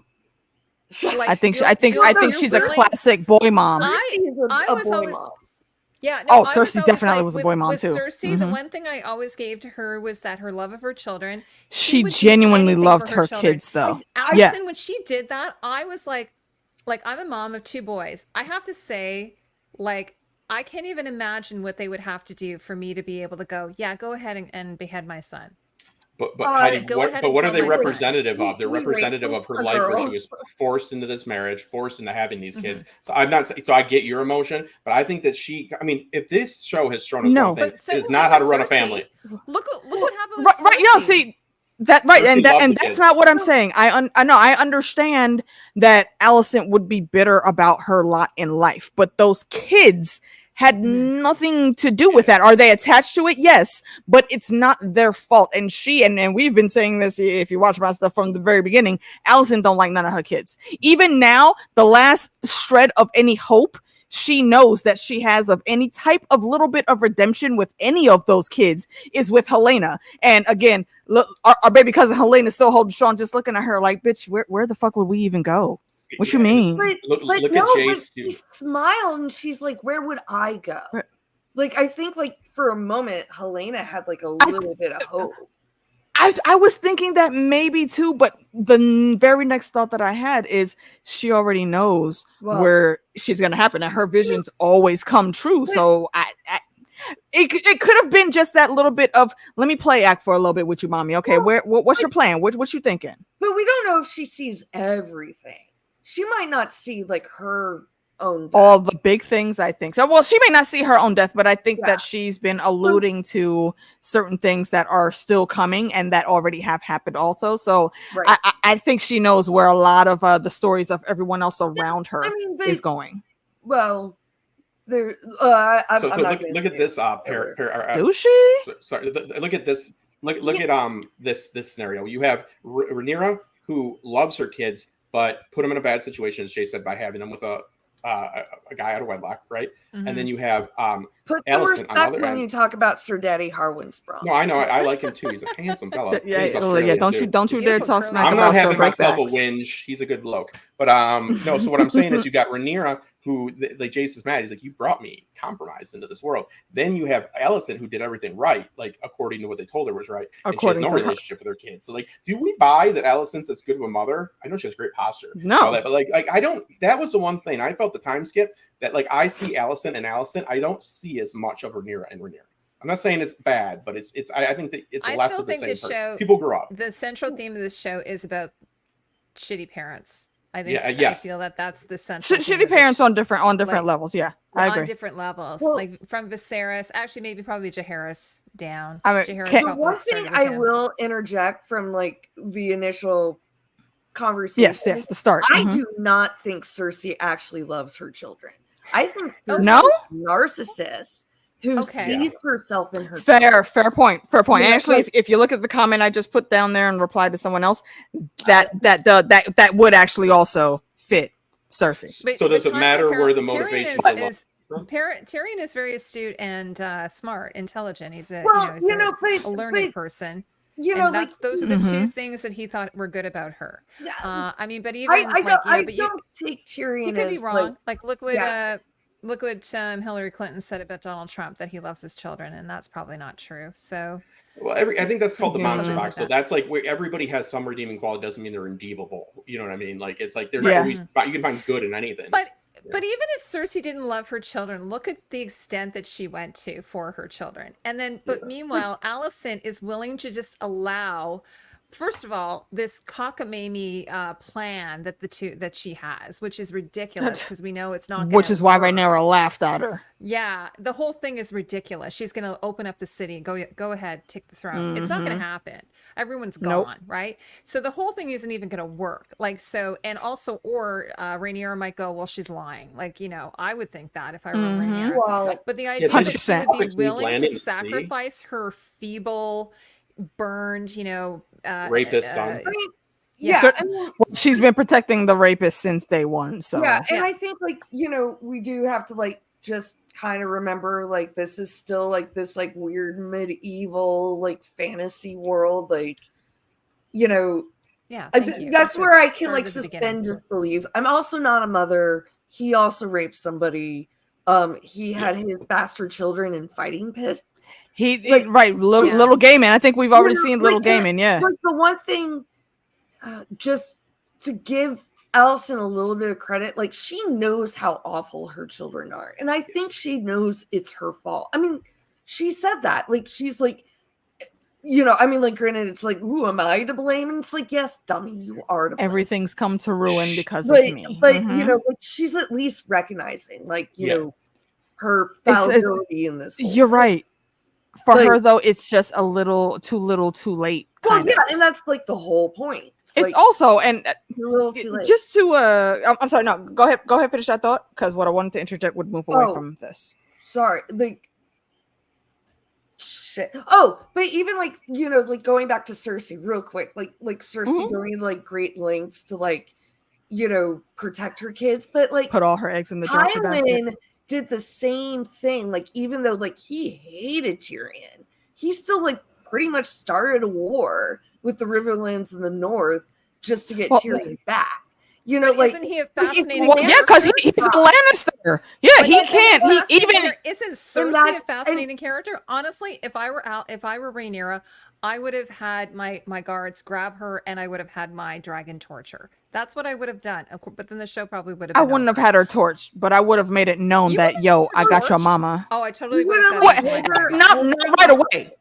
Like, I think she's a classic boy mom. I was always mom. Yeah. No, Cersei definitely was a boy mom too. Cersei, the one thing I always gave to her was that her love of her children. She genuinely loved her kids, though. Allicent, when she did that, I was like I'm a mom of 2 boys. I have to say, like, I can't even imagine what they would have to do for me to be able to go, yeah, go ahead and behead my son. But what are they representative of? They're representative of her life, where she was forced into this marriage, forced into having these kids. So I get your emotion, but I think that if this show has shown us one thing, is not how to run a family. Look what happened with Cersei. Right, you know, see that right, and that's not what I'm saying. I know, I understand that Alicent would be bitter about her lot in life, but those kids had nothing to do with that. Are they attached to it? Yes, but it's not their fault. And she and we've been saying this, if you watch my stuff from the very beginning, Allicent don't like none of her kids. Even now, the last shred of any hope she knows that she has of any type of little bit of redemption with any of those kids is with Helena. And again, look, our baby cousin Helena is still holding strong, just looking at her like, bitch, where the fuck would we even go? What you mean? Look at Jace. She smiled and she's like, where would I go? Right. Like, I think like for a moment, Helena had like a little bit of hope. I was thinking that maybe too, but the very next thought that I had is she already knows where she's going to happen, and her visions always come true. So it could have been just that little bit of, let me play act for a little bit with you, mommy. Okay, what's your plan? What you thinking? But we don't know if she sees everything. She might not see like her own death. All the big things, I think so. Well, she may not see her own death, but I think that she's been alluding to certain things that are still coming and that already have happened also. So I think she knows where a lot of the stories of everyone else around her is going. Well, there. Look at this. Do she? Sorry. Look at this. Look at this scenario. You have Rhaenyra, who loves her kids, but put them in a bad situation, as Jay said, by having them with a guy out of wedlock, right? And then you have put some Alicent respect on the other when end. you talk about Sir Daddy Harwinsbrough. No, I know. I like him too. He's a handsome fella. Yeah. Don't you dare talk smack I'm about not having Sir myself Becks. a whinge. He's a good bloke. But no. So what I'm saying is, you got Rhaenyra, who like Jace is mad. He's like, you brought me compromise into this world. Then you have Alicent, who did everything right, like according to what they told her was right. And she has no relationship with her kids. So like, do we buy that Alicent's as good of a mother? I know she has great posture. No, but like I don't. That was the one thing I felt the time skip that like I see Alicent and Alicent. I don't see as much of Rhaenyra and Rhaenyra. I'm not saying it's bad, but it's. I think that it's less of the same. Show, people grow up. The central theme of this show is about shitty parents. I think. I feel that that's the central. Shitty parents on different levels. Yeah, I agree. On different levels, well, like from Viserys, actually maybe probably Jaehaerys down. I mean, Jaehaerys one thing I will interject from like the initial conversation. Yes, the start. I do not think Cersei actually loves her children. I think Cersei no is a narcissist who sees herself in her fair point. Yeah, actually, if you look at the comment I just put down there and replied to someone else, that would actually also fit Cersei. So does it matter where the motivation is? Tyrion is very astute and smart, intelligent. He's a learning person. Those are the two things that he thought were good about her. I mean, but even I don't take Tyrion. You could be wrong. Like look what Hillary Clinton said about Donald Trump, that he loves his children, and that's probably not true. So, well, I think that's called the monster box. So that's like where everybody has some redeeming quality. Doesn't mean they're redeemable. You know what I mean? Like it's like there's always you can find good in anything. But even if Cersei didn't love her children, look at the extent that she went to for her children. And then, meanwhile, Alicent is willing to just allow, first of all, this cockamamie plan that she has, which is ridiculous because we know it's not. Which is why Rhaenyra laughed at her. Yeah, the whole thing is ridiculous. She's going to open up the city and go ahead, take the throne. It's not going to happen. Everyone's gone, right? So the whole thing isn't even going to work. Like so, and also, Rhaenyra might go, well, she's lying. Like I would think that if I were Rhaenyra. Well, but the idea that she would be willing to sacrifice her feeble, burned, rapist son. She's been protecting the rapist since day one. So and I think we do have to just kind of remember this is still this weird medieval fantasy world, that's where I can suspend disbelief. I'm also not a mother. He also raped somebody. He had his bastard children in fighting pits. Little gay man. I think we've already seen little gay man. Yeah. The one thing, just to give Alicent a little bit of credit, she knows how awful her children are, and I think she knows it's her fault. I mean, she said that. She's granted, it's who am I to blame? And it's yes, dummy, you are to blame. Everything's come to ruin because of me. But she's at least recognizing, her fallibility in this. You're right. For her, though, it's just a little too late. Well, and that's the whole point. It's also a little too late. Just to I'm sorry, no, go ahead, finish that thought, because what I wanted to interject would move away from this. sorry, like shit. Oh, but even like, you know, like going back to Cersei real quick, like Cersei going like great lengths to like, you know, protect her kids, but like Put all her eggs in the Joffrey basket. Tyland did the same thing. Like, even though like he hated Tyrion, he still like pretty much started a war with the Riverlands in the north just to get Tyrion back. You know, like, isn't he a fascinating? Yeah, because he's a Lannister. Yeah, Like, he can't. He even isn't Cersei a fascinating character? Honestly, if I were Rhaenyra, I would have had my guards grab her, and I would have had my dragon torch her. That's what I would have done. But then the show probably would have. I wouldn't have had her torched, but I would have made it known that, yo, I got your mama. Oh, I totally would have said not right away.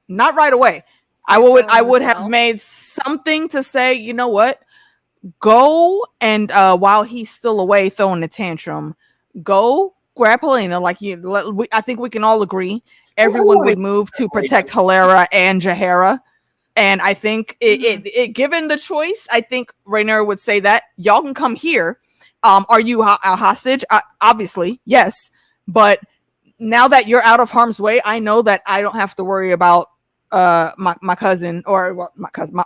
Not right away. I would have made something to say, you know what? Go and while he's still away throwing a tantrum, go grab Helena. Like I think we can all agree everyone would move to protect Halera and Jaehaera. And I think it given the choice, I think Rhaenyra would say that y'all can come here. Are you a hostage? Obviously, yes. But now that you're out of harm's way, I know that I don't have to worry about my cousin, or my cousin.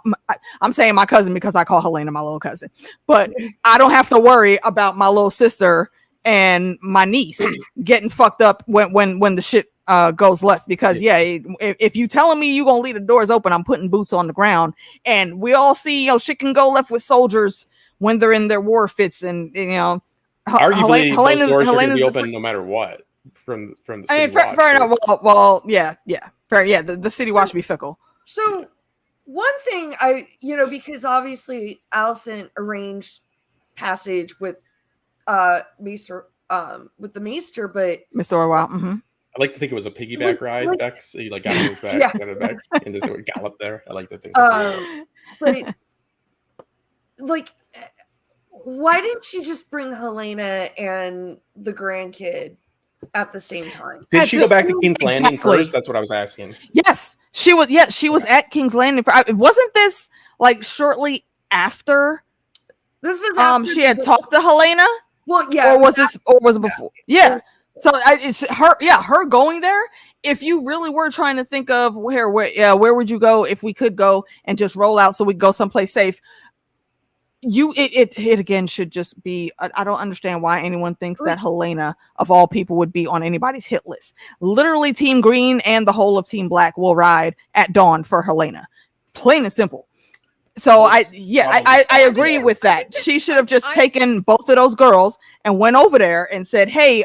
I'm saying my cousin because I call Helena my little cousin. But I don't have to worry about my little sister and my niece getting fucked up when the shit goes left, because if you telling me you gonna leave the doors open, I'm putting boots on the ground, and we all see shit can go left with soldiers when they're in their war fits, and arguably those doors are gonna be open no matter what from the city watch. Fair enough. Well, yeah, fair. Yeah, the city watch be fickle. So one thing because obviously Allicent arranged passage with Maester with the Maester, but Mr. Orwell. I like to think it was a piggyback ride, Becks. He got on his back, got it back, and just gallop there. I like to think. But like, why didn't she just bring Helena and the grandkid at the same time? Did she go back to King's Landing first? That's what I was asking. Yes, she was. Yeah, she was at King's Landing. Wasn't this like shortly after? This was after she had talked to Helena. Well, yeah. Or was it before? Yeah. So it's her. Yeah, her going there. If you really were trying to think of where would you go if we could go and just roll out so we go someplace safe? It again should just be. I don't understand why anyone thinks that Helena of all people would be on anybody's hit list. Literally, Team Green and the whole of Team Black will ride at dawn for Helena. Plain and simple. So I agree with that. She should have just taken both of those girls and went over there and said, "Hey,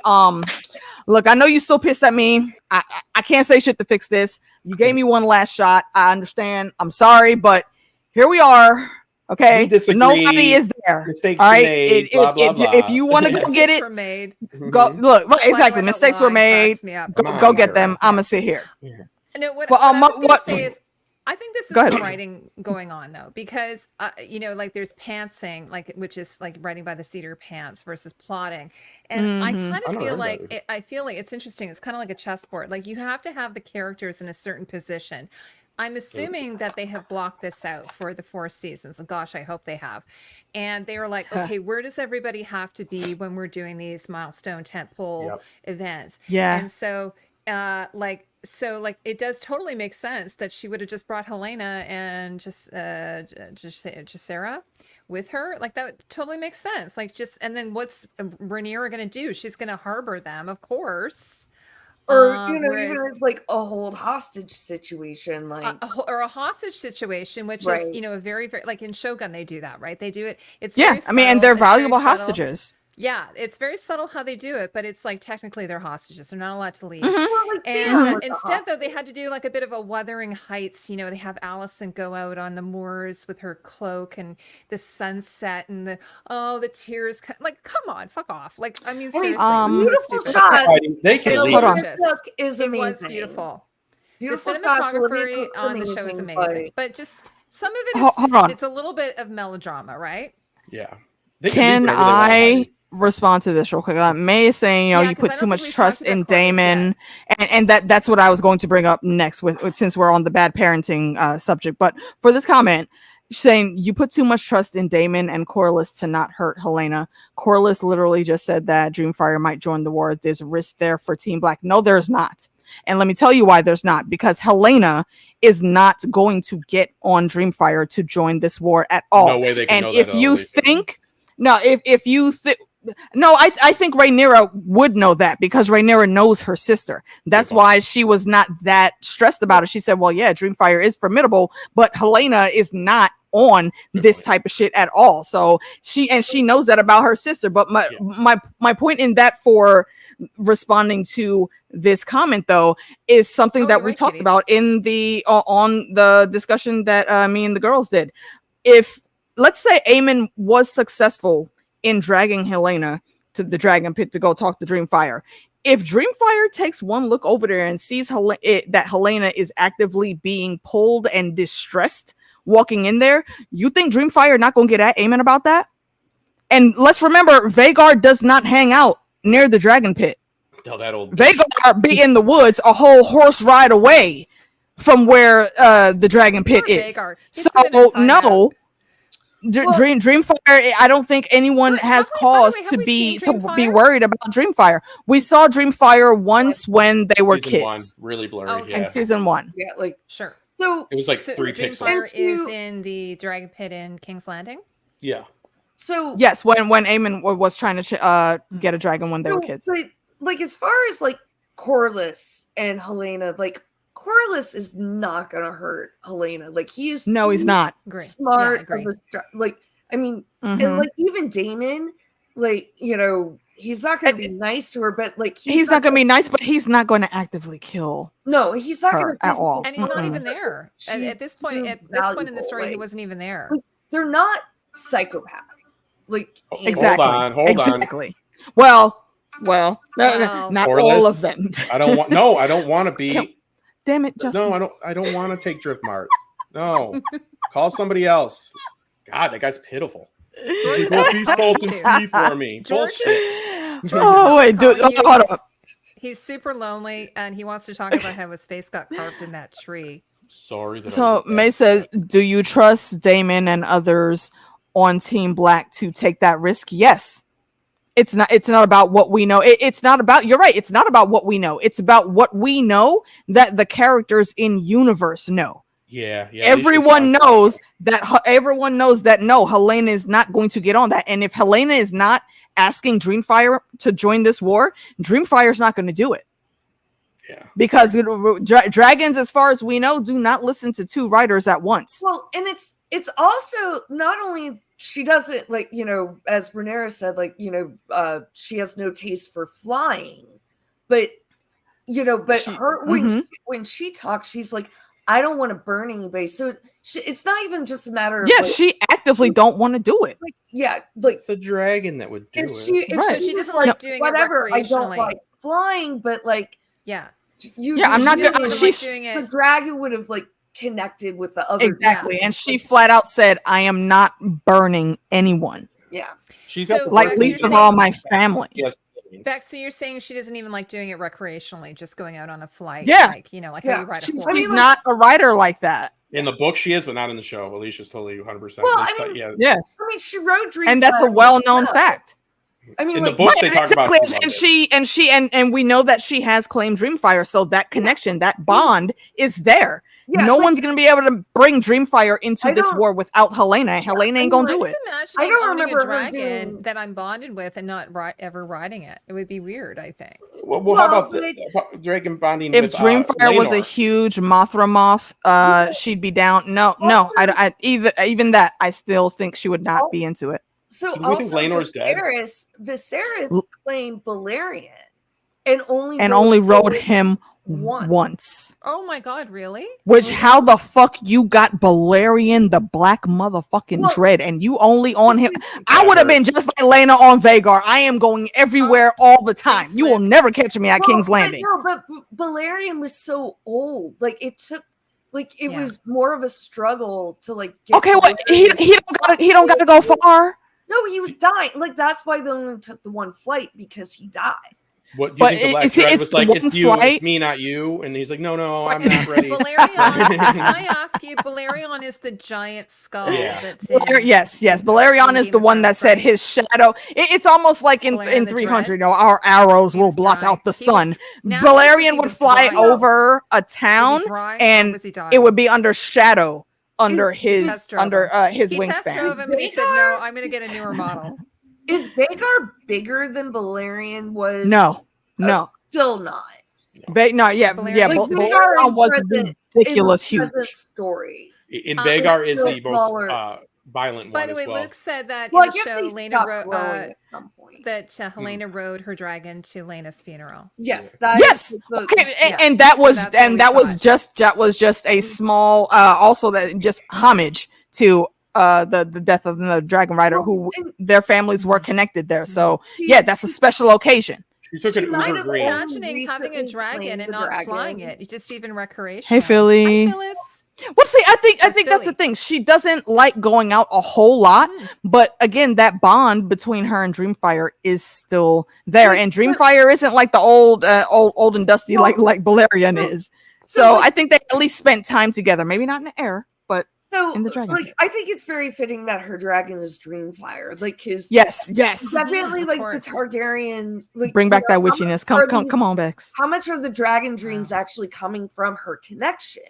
look, I know you still pissed at me. I can't say shit to fix this. You gave me one last shot. I understand. I'm sorry, but here we are. Okay, nobody is there. Mistakes all right, made, blah, blah, blah. If you want to go get it, made. Go look. Right, exactly, mistakes were made. Go get them. I'm gonna sit here. No, what I was gonna say is, I think this is some writing going on though, because like there's pantsing, like which is like writing by the seat of your pants versus plotting, and I kind of feel like it's interesting. It's kind of like a chessboard. Like you have to have the characters in a certain position. I'm assuming that they have blocked this out for the 4 seasons. Gosh, I hope they have. And they were like, okay, where does everybody have to be when we're doing these milestone tentpole events? Yeah. And so, it does totally make sense that she would have just brought Helena and just Sarah with her. Like that totally makes sense. And then what's Rhaenyra going to do? She's going to harbor them, of course. Or even like a hold hostage situation, like or a hostage situation, which is a very, very, like in Shogun they do that, right? They do it. It's and they're valuable hostages. Yeah, it's very subtle how they do it, but it's like technically they're hostages. They're not allowed to leave. And instead, though, they had to do like a bit of a Wuthering Heights. They have Allicent go out on the moors with her cloak and the sunset and the tears. Like, come on, fuck off. Like, I mean, seriously, beautiful shot. They can leave. It was amazing. It was beautiful. Beautiful the cinematography on the show is amazing, but just some of it is it's a little bit of melodrama, right? Yeah. Can I respond to this real quick? May is saying, you put too much trust in Damon, and that's what I was going to bring up next with since we're on the bad parenting subject. But for this comment, saying you put too much trust in Damon and Corliss to not hurt Helena. Corliss literally just said that Dreamfire might join the war. There's a risk there for Team Black. No, there's not. And let me tell you why there's not. Because Helena is not going to get on Dreamfire to join this war at all. No way they can and know if that you Alicia. think, no, if you think, no, I think Rhaenyra would know that because Rhaenyra knows her sister. That's why she was not that stressed about it. She said, well, yeah, Dreamfire is formidable, but Helena is not on this type of shit at all. So she knows that about her sister. But my point in that for responding to this comment though is something that we talked about in the on the discussion that me and the girls did. If let's say Aemon was successful in dragging Helena to the dragon pit to go talk to Dreamfire. If Dreamfire takes one look over there and sees that Helena is actively being pulled and distressed walking in there, you think Dreamfire not gonna get at Aemon about that? And let's remember, Vhagar does not hang out near the dragon pit. Tell that old Vhagar be in the woods a whole horse ride away from where the dragon pit is. So no. Dreamfire, I don't think anyone has cause to be worried about Dreamfire. We saw Dreamfire once when they were season kids. One, really blurry. Okay. In season 1. Yeah, like sure. So it was like so 3 Dreamfire pixels. is in the dragon pit in King's Landing. Yeah. So yes, when Aemon was trying to get a dragon when they were kids. But, like as far as like Corliss and Helena, like Corliss is not gonna hurt Helena. Like he's he's not smart. Yeah, like I mean, and like even Damon, like he's not gonna be nice to her, but like he's not gonna be nice, but he's not going to actively kill. No, he's not gonna at all, and he's not even there at this point. At this point in the story, he wasn't even there. Like, they're not psychopaths. Like exactly. Hold on. Well, not Corliss, all of them. I don't want. No, I don't want to be. Damn it, Justin. No, I don't want to take Driftmart. No, call somebody else. God, that guy's pitiful. He's told to see for me. Bullshit. Oh wait, dude, hold on. He's super lonely, and he wants to talk about how his face got carved in that tree. Sorry. So May says, "Do you trust Damon and others on Team Black to take that risk?" Yes. It's not about what we know. It's not about. You're right. It's not about what we know. It's about what we know that the characters in universe know. Yeah. Everyone knows that. Everyone knows that. No, Helena is not going to get on that. And if Helena is not asking Dreamfire to join this war, Dreamfire is not going to do it. Yeah. Because dragons, as far as we know, do not listen to 2 riders at once. Well, and it's also not only she doesn't like as Rhaenyra said, like she has no taste for flying, but when she talks, she's like, I don't want to burn anybody. So it's not even just a matter of she actively don't want to do it. It's a dragon that would do it. She doesn't like doing whatever. it I don't recreationally. like flying, but like I'm not gonna. The dragon would have like connected with the other exactly, and she flat out said, "I am not burning anyone." Yeah, she's like least of all my family. Yes. Bex, so you're saying she doesn't even like doing it recreationally, just going out on a flight? Yeah, like how you ride a horse. She's not a rider like that. In the book, she is, but not in the show. Alicia's totally 100%. Well, I mean, she rode Dream, and that's a well-known fact. I mean, in the books, they talk about and we know that she has claimed Dreamfire, so that connection, that bond, is there. Yeah, no one's gonna be able to bring Dreamfire into this war without Helena. Helena ain't gonna do it. I don't remember a dragon that I'm bonded with and not ever riding it. It would be weird, I think. Well, how about the dragon bonding? If Dreamfire was a huge Mothra moth, she'd be down. No, I even that, I still think she would not be into it. So also, Viserys claimed Balerion and only rode him once. Oh my god, really? Which how the fuck you got Balerion, the black motherfucking dread, and you only on him? I would have been just like Lena on Vhagar. I am going everywhere all the time. You will never catch me at King's Landing. No, but Balerion was so old. Like it took. Like it was more of a struggle to like. Get he don't got to go far. No, he was dying. Like that's why they only took the one flight, because he died. What do you But think the black it's dragon was like? one It's you, flight. it's me, not you. And he's like, no, I'm not ready. Valerion, can I ask you? Valerion is the giant skull Yeah. that's in. Yes. Valerion in is the Demon one that Thrones, said right? his shadow. It's almost like Valerion in the 300. Dread? You know, our arrows He will was blot dry. out the He was sun. now Valerion he would was fly dry. over a Was town, he dry or and was he dying? it would be under shadow under He his test drove him. his He test drove wingspan. him and he said, "No, I'm going to get a newer model." Is Vhagar bigger than Valerion was? No. Still not. Valerion Valerion was the Vhagar was in present- ridiculous in the huge. present story. In Vhagar is the smaller. most violent By one the way, as well. Luke said that Well, in I the guess show, they Lena stopped growing at some point. that Helena rode her dragon to Lena's funeral. Yes, that Yes. is the- Okay, yeah. and that So was that's where we saw it. just a small also that just homage to the death of the dragon rider who and- their families were connected there. So She- yeah, that's a special occasion. She took She an might Uber have green. only Imagining having a recently dragon claimed and the not dragon. flying it, just even recreational. Hey Philly. Hi, Phyllis. Well, see, I think That's that's the Philly. thing. She doesn't like going out a whole lot, but again, that bond between her and Dreamfire is still there. Like, And Dreamfire isn't like the old and dusty No. like Valerian No. is. So, So like- I think they at least spent time together. Maybe not in the air, but So, in the dragon. like, I think it's very fitting that her dragon is Dreamfire. Like, his yes. definitely Of like course. the Targaryens. Like, Bring back you that know, witchiness. how much are Come on, Bex. How much are the dragon dreams actually coming from her connection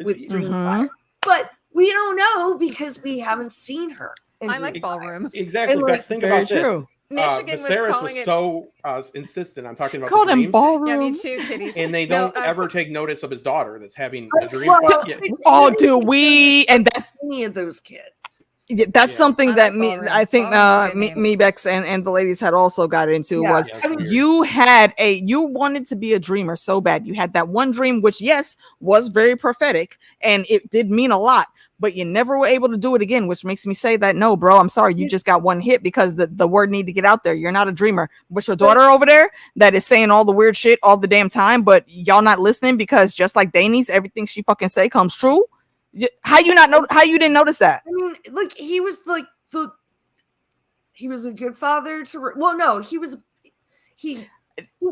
with Mhm. Dreamfire? But we don't know because we haven't seen her. in I like Dreamfire. ballroom. Exactly. And, Bex, like, think Very about this. true. Michigan was Viserys calling was it. so insistent on talking about Called the him dreams, ballroom. Yeah, me too, kitties. and they No, don't ever take notice of his daughter that's having a dream. Well, Yeah. Oh, do we? And that's any of those kids. that's Yeah. something I that like ballroom. I think Ballroom's a good name. me Bex and the ladies had also got into Yeah. was Yeah, I mean, weird. you wanted to be a dreamer so bad. You had that one dream, which yes was very prophetic and it did mean a lot, but you never were able to do it again, which makes me say that no, bro, I'm sorry, you just got one hit because the word need to get out there. You're not a dreamer. But your daughter over there that is saying all the weird shit all the damn time, but y'all not listening because just like Dani's, everything she fucking say comes true. How you not know? How you didn't notice that? I mean, like he was like he was a good father to. Well, no, he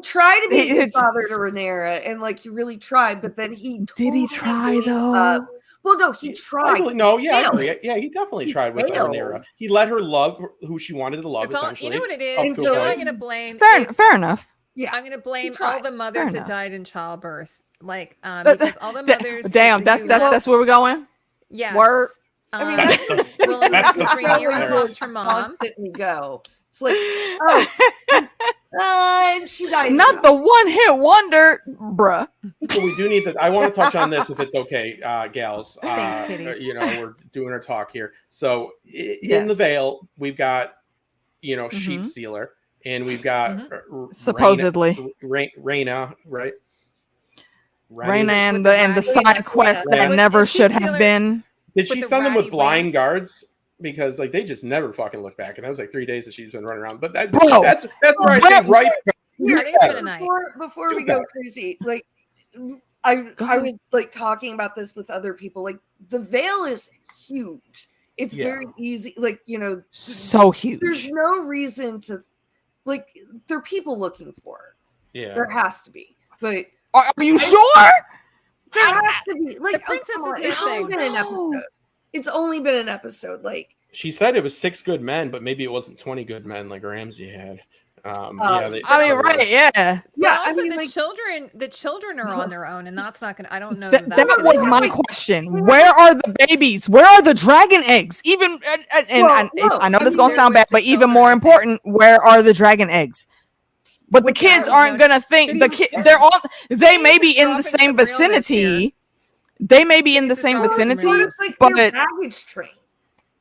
tried to be a good It's- father to Rhaenyra, and like he really tried, but then he Did he totally try gave though? up. Well, no, he I tried. believe- no, yeah, I failed. agree. Yeah, he definitely He tried with failed. Rhaenyra. He let her love who she wanted to love. It's all, you Essentially, know what it Up is? to You a know, I'm point. going to blame. Fair, it's- fair enough. Yeah, I'm going to blame tried. all the mothers that enough. died in childbirth. Like, That- because all the that- mothers. Damn, that's who that's where we're going. Yes. Word. I mean, That's the Well, and that's the because Rhaenyra Sarah. lost her mom. constantly go. It's like, oh, and she died. Not the one hit wonder, bruh. So we do need that. I want to touch on this if it's okay, gals. Thanks, titties. You know, we're doing our talk here. So in the Yes. Vale, we've got Mhm. Sheep Stealer, and we've got Supposedly. Rhaena, right? Rhaena and with the the and the ratty- side quest that Was- never is she should have Stealer- been. Did she with the send them with ratty blind wings. guards? Because like they just never fucking look back, and that was like 3 days that she's been running around. But Bro, that's where I say right. I think it's been a night. Before we Do go better. crazy, like I was like talking about this with other people. Like the Vale is huge. It's Yeah. very easy. Like So there's huge. no reason to like. There are people looking for her. Yeah. There has to be, but Are you sure? there has to be. Like The princess come on, is it's only missing. been an No. episode. It's only been an episode. Like She said it was 6 good men, but maybe it wasn't 20 good men like Ramsay had. Oh. They- I mean, also- right? Yeah. But yeah, also I mean, the like children are on their own, and that's not gonna. I don't know. That, that's that gonna was be- my question. Where are the babies? Where are the dragon eggs? Even Well, no, I know I this mean, gonna they're sound with bad, the but even children, more I think. important, where are the dragon eggs? But the With kids that, aren't gonna think the kid. They're all. They may Kids be is in the dropping same some realness vicinity. They may be in the Kids is same dropping some vicinity, realness. it's like but their baggage train.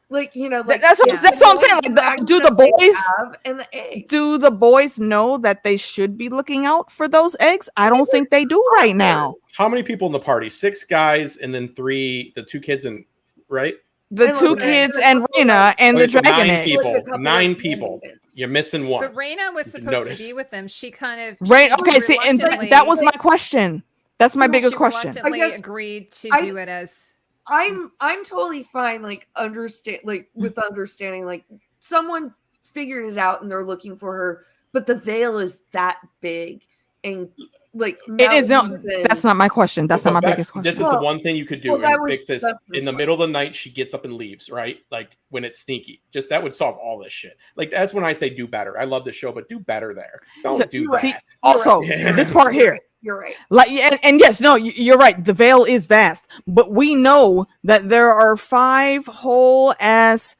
Like like that's what I'm saying. Like, baggage do the that they boys? have and the eggs. Do the boys know that they should be looking out for those eggs? I don't think they do right now. How many people in the party? 6 guys and then 3, the 2 kids and right? The And two look, kids there's and a couple Rhaena of- and the Okay, so dragon 9 eggs. people. Like a couple 9 of people. descendants. You're missing one. But Rhaena was You supposed notice. to be with them. She kind of Right. she Okay. See, and reluctantly- that was my question. That's my she biggest question. reluctantly I guess agreed to I- do it as I'm totally fine with understanding like someone figured it out and they're looking for her, but the Vale is that big, and like It is no. mountains and- That's not my question. That's not my Bex, biggest question. This is the one thing you could do Well, that and was- fix this. that's In the middle of the night, she gets up and leaves, right? Like when it's sneaky. Just that would solve all this shit. Like that's when I say do better. I love the show, but do better there. Don't do You're that. right. Also, right. this part here, You're right. like, and yes, no, you're right. The Vale is vast, but we know that there are 5 whole ass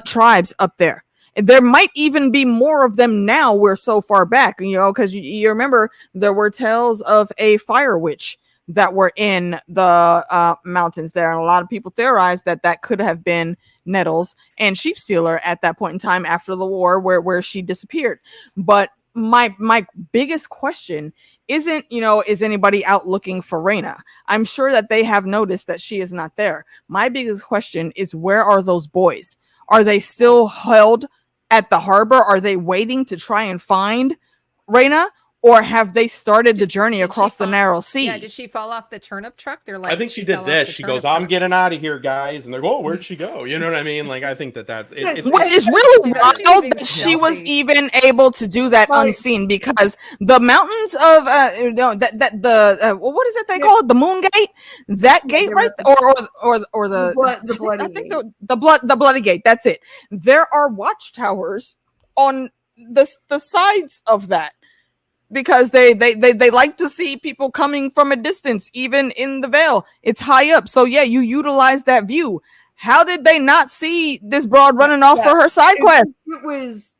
tribes up there. There might even be more of them now. We're so far back, because you remember there were tales of a fire witch that were in the mountains there, and a lot of people theorized that could have been Nettles and Sheepstealer at that point in time after the war, where she disappeared. But my biggest question isn't, is anybody out looking for Rhaena? I'm sure that they have noticed that she is not there. My biggest question is, where are those boys? Are they still held at the harbor? Are they waiting to try and find Rhaena? Or have they started the journey did across she the fall- narrow sea? Yeah, did she fall off the turnip truck? They're like, I think she fell did off this. the She turnip goes, "I'm truck. getting out of here, guys," and they're going, "Oh, where'd she go?" You know what I mean? Like I think that's Which is really She was wild being that she was stealthy. even able to do that Like- unseen, because the mountains of what is it they call it, the Moon Gate, that gate right or the The bloody I think gate. the bloody gate, that's it. There are watchtowers on the sides of that, because they like to see people coming from a distance, even in the Vale. It's high up, so yeah, you utilize that view. How did they not see this broad running off for her side quest? It was,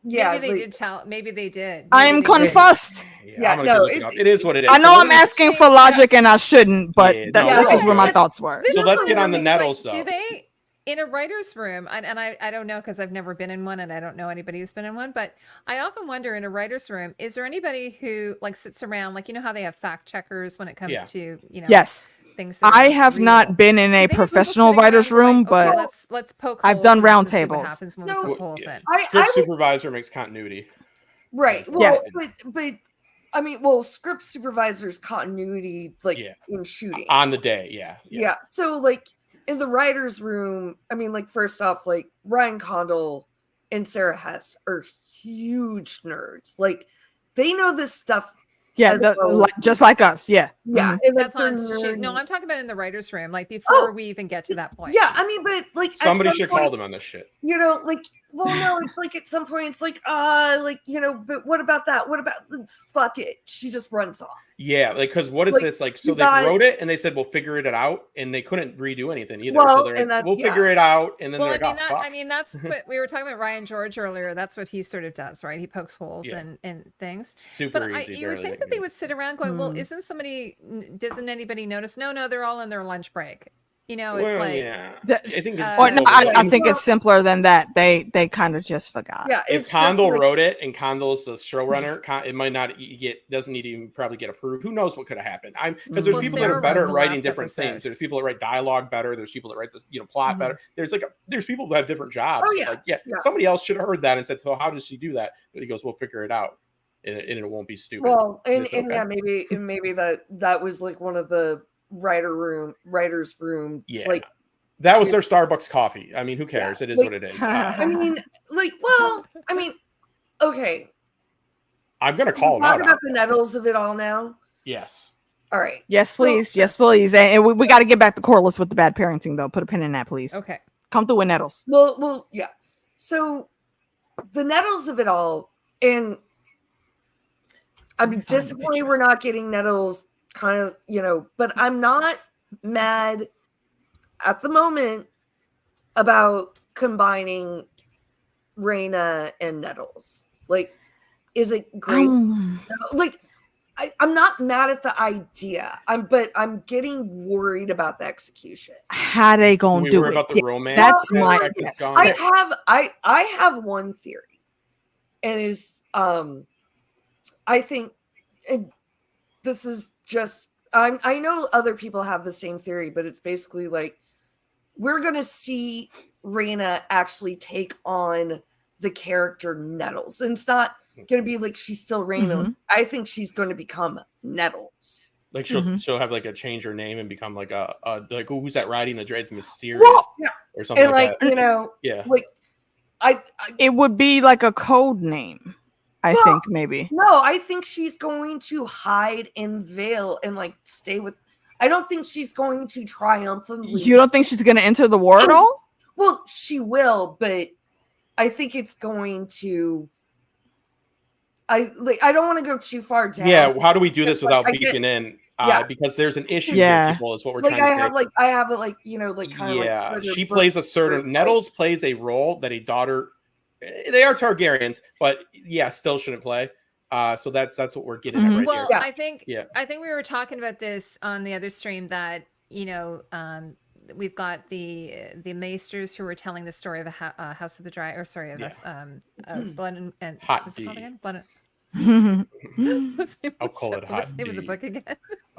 yeah. Maybe they like- did tell. Maybe they did. I'm Maybe they did. confussed. Yeah, I'm gonna no, go look it up. It is what it is. I know So I'm let's- asking for logic and I shouldn't, but Yeah, that, no, this is where my let's- thoughts were. This So is let's one get of on the things, Nettles, like, do though. they in a writer's room? And I don't know, because I've never been in one, and I don't know anybody who's been in one. But I often wonder, in a writer's room, is there anybody who like sits around, like, how they have fact checkers when it comes Yeah. to Yes, things. That I aren't have real. not been in Do a they have people professional sitting writer's around room, going, okay, but let's poke. I've holes done in round this to see what tables. happens when So- we poke holes in. Script supervisor makes continuity. Right. Yeah. Well, but I mean, well, script supervisor's continuity, like Yeah. in shooting. On the day, Yeah. So, like, in the writer's room, I mean, like, first off, like, Ryan Condal and Sarah Hess are huge nerds. Like, they know this stuff. yeah, as well. just like us. Yeah, Yeah. Mhm. And, like, That's on they're shoot. No, nerdy. I'm talking about in the writer's room, like before we even get to that point. Yeah, I mean, but like at Somebody some should point, call them on this shit. like, well, no, it's like at some point it's like, but what about that? What about fuck it? She just runs off. Yeah, like, because what is Like, this? Like, so you they got- wrote it and they said, we'll figure it out. And they couldn't redo anything either. Well, so they're and like, that- we'll yeah. figure it out. And then Well, they're like, oh, fuck. I mean, that's what we were talking about Ryan George earlier. That's what he sort of does, right? He pokes holes Yeah. in things. Super But easy. you would barely think they that can they do. would sit around going, well, doesn't anybody notice? No, they're all in their lunch break. It's Well, like, yeah. The- I think it's Or no, simpler than I that. think it's simpler than that. They kind of just forgot. Yeah, If it's just Condal like- wrote it and Condal's the showrunner, it might not doesn't need to even probably get approved. Who knows what could have happened? Because there's Well, people that Sarah are better wrote at the writing last different episode. things. There's people that write dialogue better. There's people that write the plot Mhm. better. There's people that have different jobs. Oh, So, yeah, like, yeah. somebody else should have heard that and said, "So how does she do that?" But he goes, "We'll figure it out, and it won't be stupid." Well, and It's okay. yeah, maybe that was like one of the writers' room. Yeah. Like, That was their Starbucks coffee. I mean, who cares? It is like- what it is. I mean, like, well, I mean, okay. I'm gonna call him Talk out. about on the it. nettles of it all now. Yes. All right. Yes, please. So- Yes, please. And we got to get back to Corliss with the bad parenting, though. Put a pin in that, please. okay. Come through with Nettles. Well, yeah. So the nettles of it all, and I'm Find the disappointed picture. we're not getting nettles, kind of, but I'm not mad at the moment about combining Rhaena and Nettles. Like, is it great? Like, I'm not mad at the idea. But I'm getting worried about the execution. How they gonna We do were it? about the romance. That's my aspect is guess. gone. I have one theory, and is I think, and this is just I know other people have the same theory, but it's basically like we're gonna see Rhaena actually take on the character Nettles, and it's not gonna be like she's still Rhaena. Mhm. I think she's going to become Nettles. Like Mm-hmm. she'll have like a change her name and become like a like who's that riding the dreads mysterious Well, yeah. or something And like like that. you know, Yeah. like I It would be like a code name. I think maybe. No, I think she's going to hide in Vale and like stay with. I don't think she's going to triumphantly. You don't think she's going to enter the war at all? Well, she will, but I think it's going to. I don't want to go too far down. Yeah, how do we do this without beaking in? Yeah. Because there's an issue Yeah. with people, is what we're Like trying to say. I have it like, you know, like kind of yeah, like she plays a certain Nettles plays a role that a daughter. They are Targaryens, but yeah, still shouldn't play. So that's what we're getting at right Well, here. I think we were talking about this on the other stream that, you know, we've got the maesters who were telling the story of a House of the Dragon, or sorry, of us, Blood and Hot what's it called D. again? Blood I'll call it Hot What's the name of the D. book again?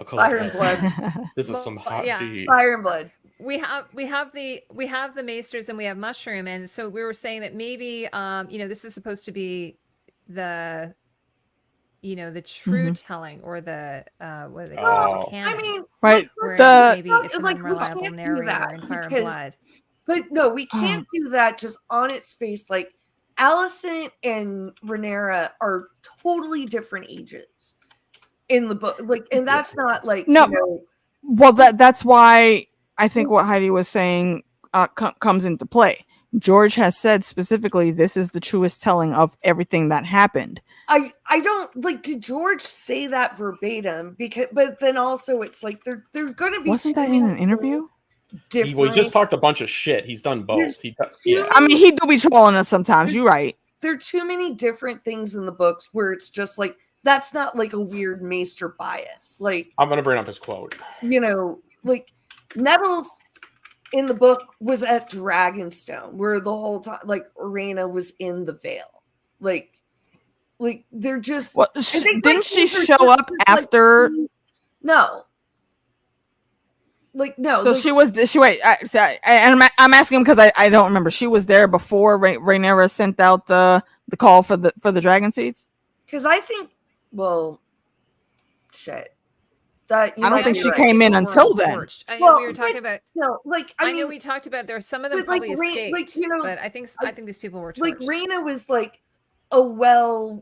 Fire and Blood. This is some hot D. Fire and Blood. We have the maesters and we have Mushroom, and so we were saying that maybe you know, this is supposed to be the, you know, the true telling, or the what do they call it? I mean, right. Whereas maybe it's an like, we unreliable can't do narrator that in Fire and because- Blood. But no, we can't do that just on its face. Like Allicent and Rhaenyra are totally different ages in the book. Like, and that's not like, No. you know, Well, that's why I think what Heidi was saying comes into play. George has said specifically, this is the truest telling of everything that happened. I don't like, did George say that verbatim? Because, but then also it's like they're going to be. Wasn't that in an interview? He just talked a bunch of shit. He's done both. I mean, he do be trolling us sometimes. You're right. There are too many different things in the books where it's just like, that's not like a weird maester bias. Like, I'm gonna bring up his quote. You know, like Nettles in the book was at Dragonstone, where the whole time, like, Rhaena was in the Vale. Like they're just. Well, didn't she show up after? Like, no. Like, no. So like, she was. And I'm asking because I don't remember. She was there before Rhaenyra sent out the call for the dragon seeds. Because I think, well, shit. That I don't think she came in until then. I know we were talking about. Still, like, I know we talked about. There's some of them probably escaped, like, you know, but I think these people were torched. Like Rhaena was like a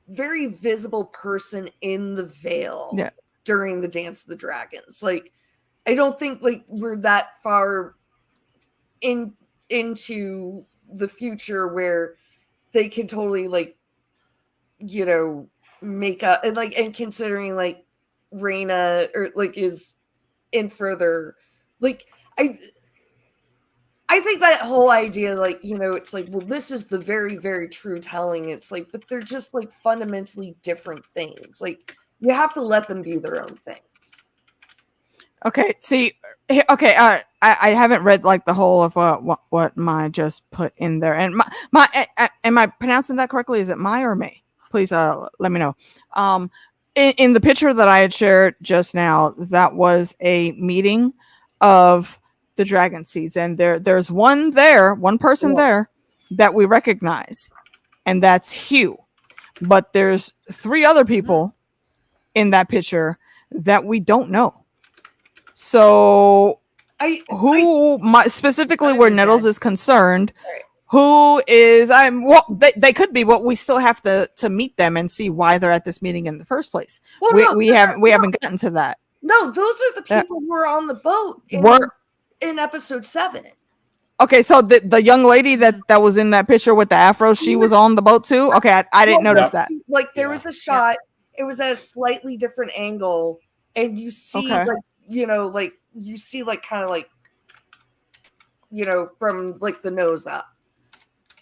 very visible person in the Vale during the Dance of the Dragons. Like, I don't think like we're that far into the future where they could totally like, you know, make up and considering like Rhaena or like is in further like I think that whole idea, like, you know, it's like, well, this is the very, very true telling. It's like, but they're just like fundamentally different things. Like, you have to let them be their own things. Okay. See. Okay. All right. I haven't read like the whole of what Mai just put in there. And my am I pronouncing that correctly? Is it Mai or May? Please let me know. In the picture that I had shared just now, that was a meeting of the dragon seeds, and there's one person there that we recognize, and that's Hugh. But there's 3 other people in that picture that we don't know. So specifically where Nettles is concerned, who is they could be, but we still have to meet them and see why they're at this meeting in the first place. Well, we haven't gotten to that. No, those are the people who are on the boat in episode 7. Okay, so the young lady that was in that picture with the afro, she was on the boat too. Okay, I didn't notice that. Like there was a shot, it was at a slightly different angle, and you see like, you know, like you see like kind of like, you know, from like the nose up.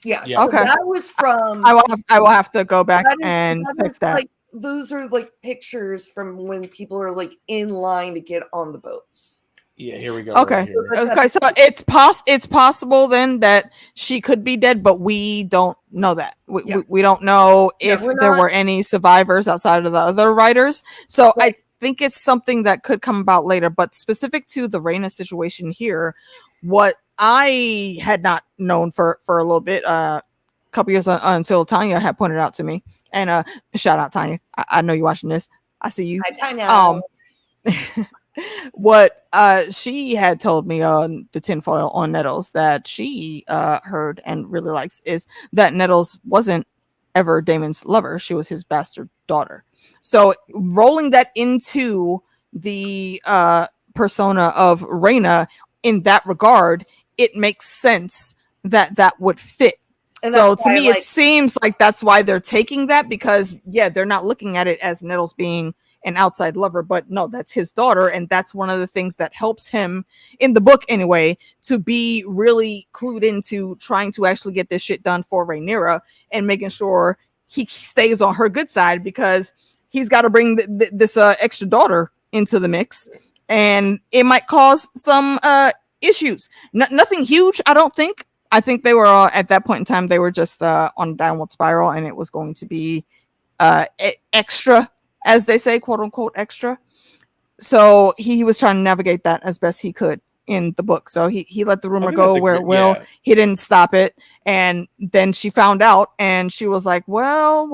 Yeah. So that was from. I will have to go back and fix that. Like, those are like pictures from when people are like in line to get on the boats. Yeah, here we go. Okay. Right okay. So it's possible then that she could be dead, but we don't know that. We don't know if there were any survivors outside of the other writers. So I think it's something that could come about later. But specific to the Rhaena situation here, what I had not known for a little bit, a couple years until Tanya had pointed out to me. And shout out Tanya. I know you're watching this. I see you. Hi, Tanya. What she had told me on the tinfoil on Nettles that she heard and really likes is that Nettles wasn't ever Damon's lover. She was his bastard daughter. So rolling that into the persona of Rhaena in that regard, it makes sense that that would fit. And so that's to why, me, it seems like that's why they're taking that, because they're not looking at it as Nettles being an outside lover, but no, that's his daughter, and that's one of the things that helps him in the book anyway to be really clued into trying to actually get this shit done for Rhaenyra and making sure he stays on her good side, because he's got to bring this extra daughter into the mix, and it might cause some issues. Nothing huge, I don't think. I think they were at that point in time, they were just on a downward spiral, and it was going to be extra, as they say, quote unquote extra. So he was trying to navigate that as best he could in the book. So he let the rumor go where it will. Yeah. He didn't stop it. And then she found out, and she was like, well,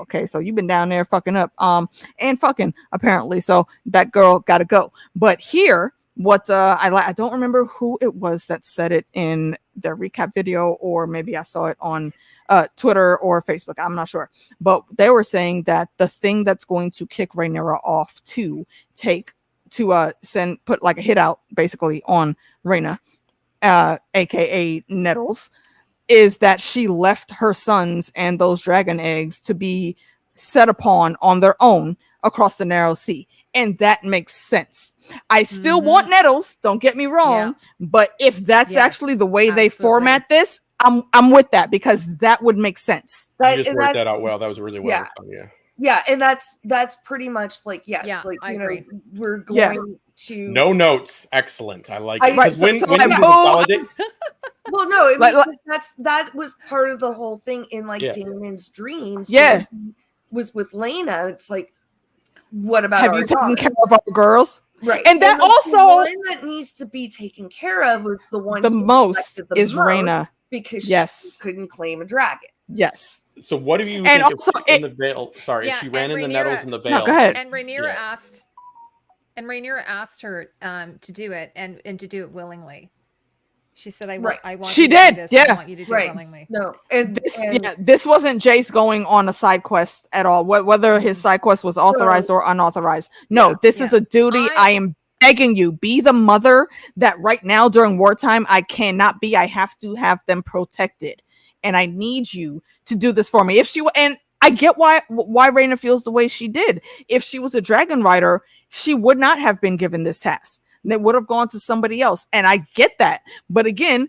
okay, so you've been down there fucking up and fucking apparently. So that girl gotta go. But here, what I don't remember who it was that said it in their recap video, or maybe I saw it on Twitter or Facebook, I'm not sure, but they were saying that the thing that's going to kick Rhaenyra off to put like a hit out basically on Rhaena, aka Nettles, is that she left her sons and those dragon eggs to be set upon on their own across the narrow sea. And that makes sense. I still want Nettles, don't get me wrong, but if that's actually the way they format this, I'm with that, because that would make sense. You just worked that out well. That was really well done. Yeah, and that's pretty much like like I agree. We're going to no notes. Excellent. I like it. Because when you consolidate. Well, no, I mean, that was part of the whole thing in like Damon's dreams. Yeah, was with Lena. It's like, what about have you taken care of our girls? Right, and that also the one that needs to be taken care of was the one the most is Rhaena, because she couldn't claim a dragon. Yes. So what do you and think also in the Vale? Sorry, she ran in the Nettles in the Vale. No, go ahead. And Rhaenyra asked her to do it and to do it willingly. She said, I want she you did. to do this. Yeah. I want you to do it willingly. No. This wasn't Jace going on a side quest at all, whether his side quest was authorized or unauthorized. No, this is a duty. I am begging you, be the mother that right now during wartime I cannot be. I have to have them protected, and I need you to do this for me. And I get why Rhaena feels the way she did. If she was a dragon rider, she would not have been given this task. It would have gone to somebody else, and I get that. But again,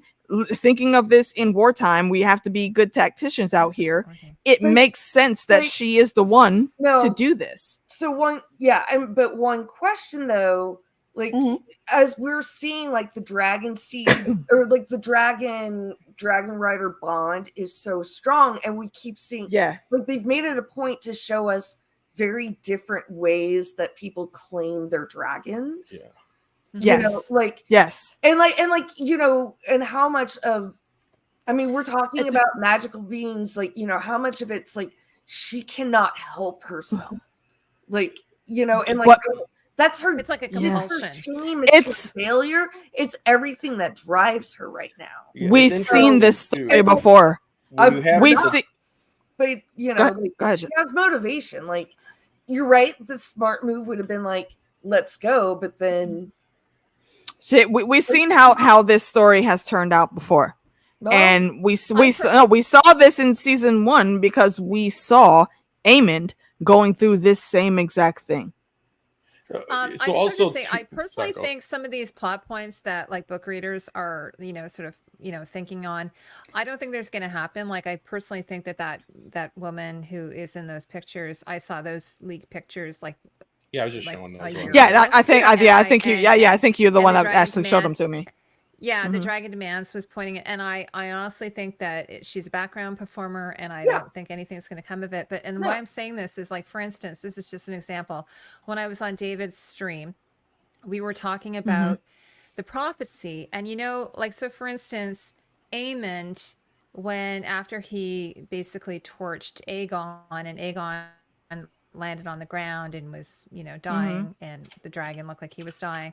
thinking of this in wartime, we have to be good tacticians out here. It makes sense that she is the one to do this. So but one question though, like as we're seeing, like the dragon seed or like the dragon rider bond is so strong, and we keep seeing like they've made it a point to show us very different ways that people claim their dragons. Yes. And how much of, I mean, we're talking about magical beings, like, how much of it's like she cannot help herself, like, and like that's her. It's like a compulsion. It's her shame. It's her failure. It's everything that drives her right now. We've seen this story before. We've seen, but she has motivation. Like, you're right. The smart move would have been like, let's go, but then. We've seen how this story has turned out before, and we saw this in season 1 because we saw Aemond going through this same exact thing. I just have to say, I personally think some of these plot points that like book readers are, sort of, thinking on, I don't think there's going to happen. Like, I personally think that woman who is in those pictures, I saw those leaked pictures, like. Yeah, I was just showing those. I think you're the one that actually showed them to me. Yeah, the Dragon Demands was pointing it, and I honestly think that she's a background performer, and I don't think anything's going to come of it. But why I'm saying this is, like, for instance, this is just an example. When I was on David's stream, we were talking about the prophecy, and so for instance, Aemond, after he basically torched Aegon, and Aegon landed on the ground and was dying, and the dragon looked like he was dying.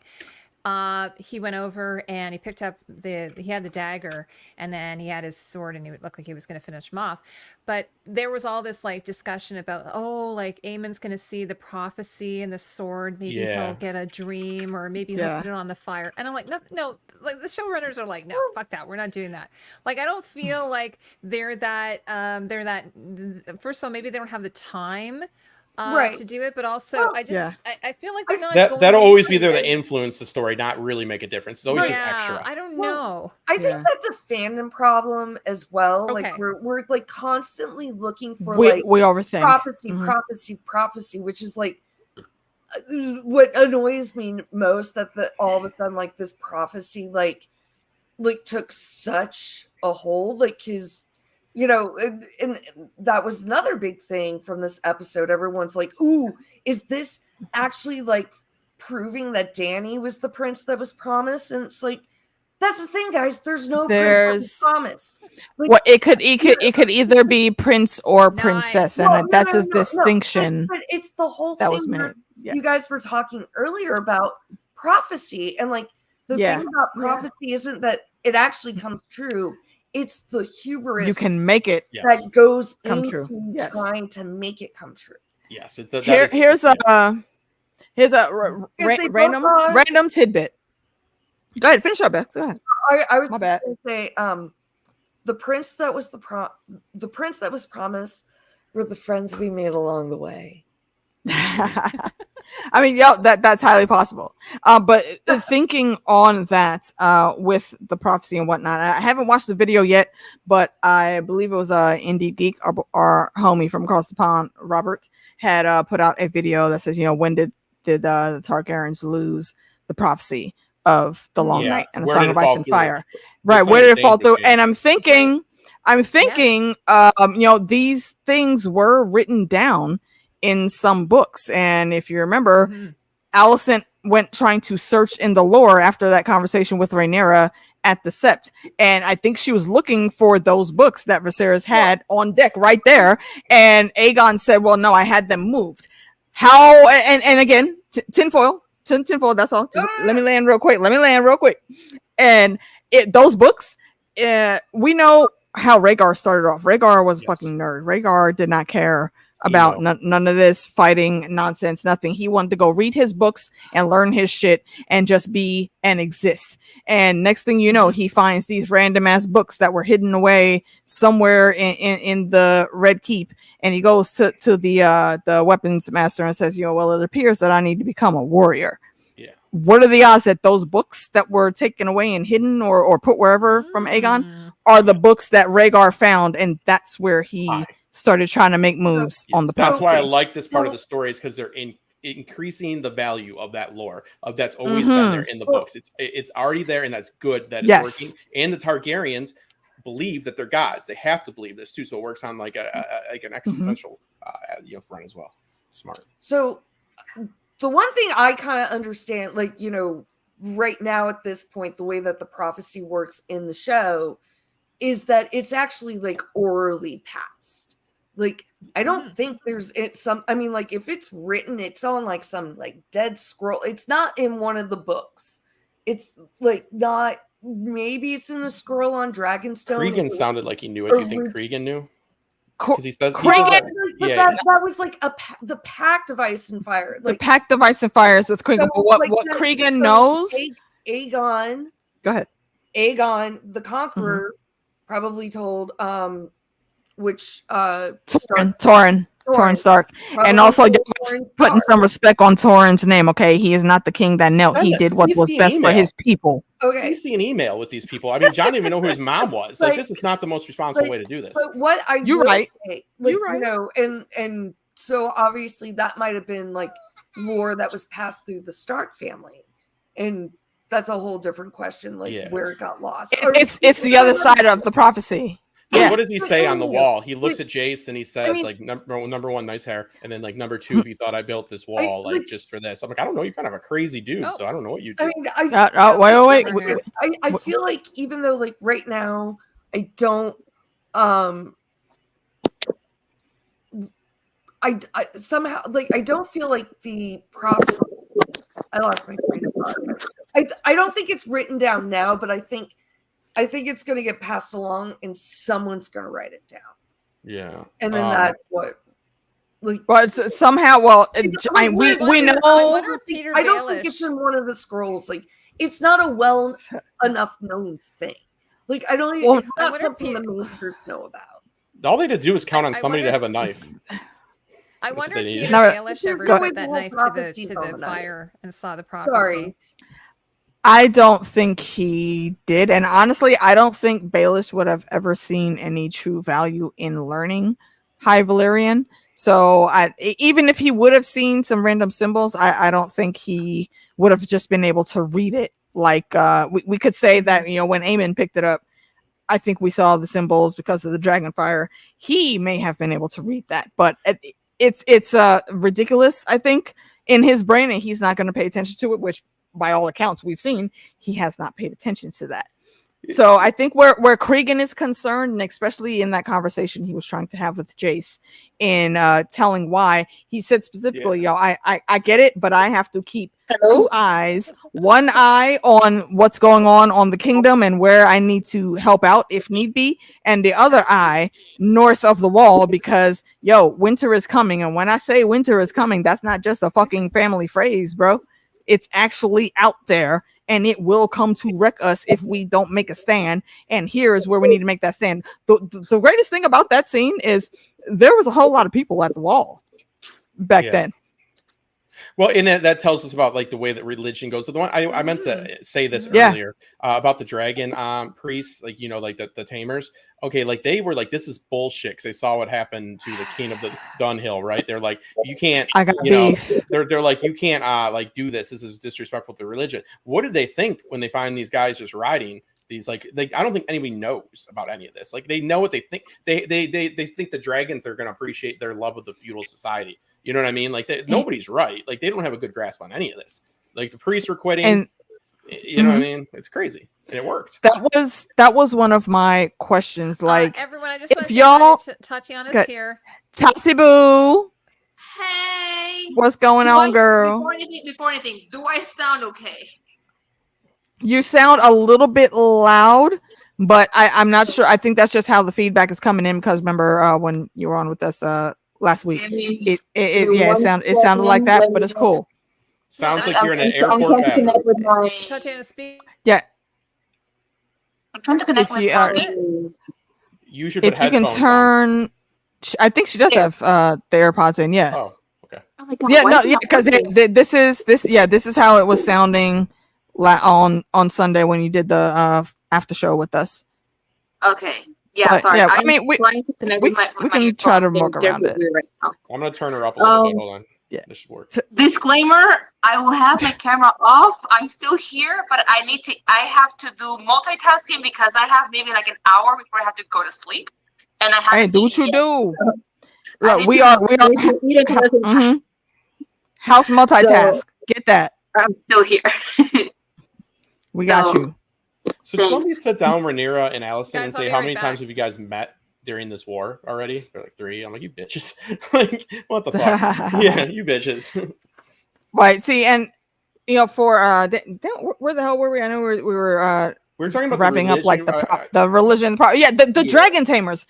he went over and he picked up he had the dagger, and then he had his sword, and he looked like he was going to finish him off. But there was all this like discussion about, oh, like Aemon's going to see the prophecy and the sword. Maybe he'll get a dream, or maybe he'll put it on the fire. And I'm like, no, like the showrunners are like, no, fuck that. We're not doing that. Like, I don't feel like they're that, first of all, maybe they don't have the time to do it, but also I feel like they're not that'll always be there to influence the story, not really make a difference. It's always just extra. I don't know. I think that's a fandom problem as well. Okay. Like we're like constantly looking for we overthink prophecy, which is like what annoys me most, that all of a sudden like this prophecy like took such a hold, like his. You know, and that was another big thing from this episode. Everyone's like, ooh, is this actually like proving that Dany was the prince that was promised? And it's like, that's the thing, guys. There's no promise. Like, well, it could either be prince or princess, and that's his distinction. But it's the whole thing was made. You guys were talking earlier about prophecy, and like the thing about prophecy isn't that it actually comes true. It's the hubris you can make it that goes come into true. trying to make it come true. Yes, here's a random tidbit. Go ahead, finish up, Bex. Go ahead. I was My bad. going to say, the prince that was the prince that was promised were the friends we made along the way. I mean, that's highly possible. But thinking on that, with the prophecy and whatnot, I haven't watched the video yet, but I believe it was Indie Geek, our homie from across the pond, Robert, had put out a video that says, when did the Targaryens lose the prophecy of the Long Night and the Song of Ice and Fire? Right, where did it fall through? And I'm thinking, these things were written down in some books, and if you remember, Allicent went trying to search in the lore after that conversation with Rhaenyra at the Sept, and I think she was looking for those books that Viserys had on deck right there, and Aegon said, well, no, I had them moved. How? And again, tinfoil, that's all. Just let me land real quick. And those books, we know how Rhaegar started off. Rhaegar was a fucking nerd. Rhaegar did not care about none of this fighting nonsense, nothing. He wanted to go read his books and learn his shit and just be and exist. And next thing you know, he finds these random ass books that were hidden away somewhere in the Red Keep, and he goes to the weapons master and says, well, it appears that I need to become a warrior. What are the odds that those books that were taken away and hidden or put wherever from Aegon are the books that Rhaegar found, and that's where he started trying to make moves on the prophecy? That's why I like this part of the story, is because they're increasing the value of that lore that's always been there in the books. It's already there, and that's good that it's working. And the Targaryens believe that they're gods. They have to believe this too, so it works on like an existential front as well. Smart. So the one thing I kind of understand, like, right now at this point, the way that the prophecy works in the show is that it's actually like orally passed. Like, I don't think there's if it's written, it's on like some like dead scroll. It's not in one of the books. It's like not, maybe it's in a scroll on Dragonstone. Cregan sounded like he knew it. Do you think Cregan knew? Because he says Cregan, that was like the Pact of Ice and Fire. Like, the Pact of Ice and Fire is with Cregan. But what Cregan knows? Aegon. Go ahead. Aegon the Conqueror probably told Torrhen Stark. And also putting some respect on Torrhen's name, okay? He is not the king that knelt. He did what was best for his people. Okay. CC an email with these people. I mean, John didn't even know who his mom was. Like, this is not the most responsible way to do this. But what I You're right. Say, like, and so obviously that might have been like lore that was passed through the Stark family. And that's a whole different question, like where it got lost. It's the other side of the prophecy. Yeah. What does he say on the wall? He looks at Jace and he says, number one, nice hair, and then like number two, if you thought I built this wall just for this. I'm like, I don't know, you're kind of a crazy dude, so I don't know what you do. Wait. I feel like even though like right now I don't I somehow like I don't feel like the prophecy. I lost my train of thought. I don't think it's written down now, but I think it's going to get passed along, and someone's going to write it down. Yeah, and then that's what. Like, but somehow, we know. I don't think it's in one of the scrolls. Like, it's not a well enough known thing. Like, I don't even. It's not something the ministers know about. All they had to do is count on somebody to have a knife. I wonder if Peter Baelish ever put that knife to the fire and saw the prophecy. Sorry. I don't think he did. And honestly, I don't think Baelish would have ever seen any true value in learning High Valyrian. So even if he would have seen some random symbols, I don't think he would have just been able to read it. Like we could say that, when Aemon picked it up, I think we saw the symbols because of the dragon fire. He may have been able to read that, but it's ridiculous, I think, in his brain, and he's not going to pay attention to it, which by all accounts we've seen, he has not paid attention to that. So I think where Cregan is concerned, and especially in that conversation he was trying to have with Jace in telling why, he said specifically, I get it, but I have to keep two eyes, one eye on what's going on the kingdom and where I need to help out if need be, and the other eye north of the wall, because winter is coming. And when I say winter is coming, that's not just a fucking family phrase, bro. It's actually out there, and it will come to wreck us if we don't make a stand. And here is where we need to make that stand. The greatest thing about that scene is there was a whole lot of people at the wall back then. Well, and that tells us about like the way that religion goes. So the one I meant to say this earlier about the dragon priests, like like the Tamers. Okay, like they were like, this is bullshit because they saw what happened to the king of the Dunhill, right? They're like, you can't. I got beef. They're like, you can't like do this. This is disrespectful to religion. What did they think when they find these guys just riding these like I don't think anybody knows about any of this. Like they know what they think. They think the dragons are going to appreciate their love of the feudal society. You know what I mean? Like nobody's right. Like they don't have a good grasp on any of this. Like the priests were quitting. And you know what I mean? It's crazy. And it worked. That was one of my questions. Like everyone, I just want if to y'all say Tatiana's here. Tati Boo. Hey. What's going on, girl? Before anything, do I sound okay? You sound a little bit loud, but I'm not sure. I think that's just how the feedback is coming in, because remember when you were on with us last week, it sounded like that, but it's cool. Sounds like you're in an airport. Tatiana, speak. Yeah. I'm trying to connect with you should put if you can turn on. I think she does have the AirPods in. Yeah. Oh, okay. Oh my God, because this is how it was sounding on Sunday when you did the after show with us. Okay. Yeah, but, sorry. Yeah, I mean, we can try to work around it. Right now. I'm gonna turn her up a little bit. Hold on. Yeah. This should work. Disclaimer: I will have my camera off. I'm still here, but I have to do multitasking because I have maybe like an hour before I have to go to sleep, and I have. Hey, do what you do. Look, we are house multitask. Get that. I'm still here. We got you. So somebody sit down Rhaenyra and Allicent and I'll say, be how right many back. times have you guys met during this war already? They're like 3. I'm like, you bitches. Like, what the fuck? Yeah, you bitches. Right. See, and for where the hell were we? I know we were talking about wrapping up like the religion. The Yeah. Dragon Tamers.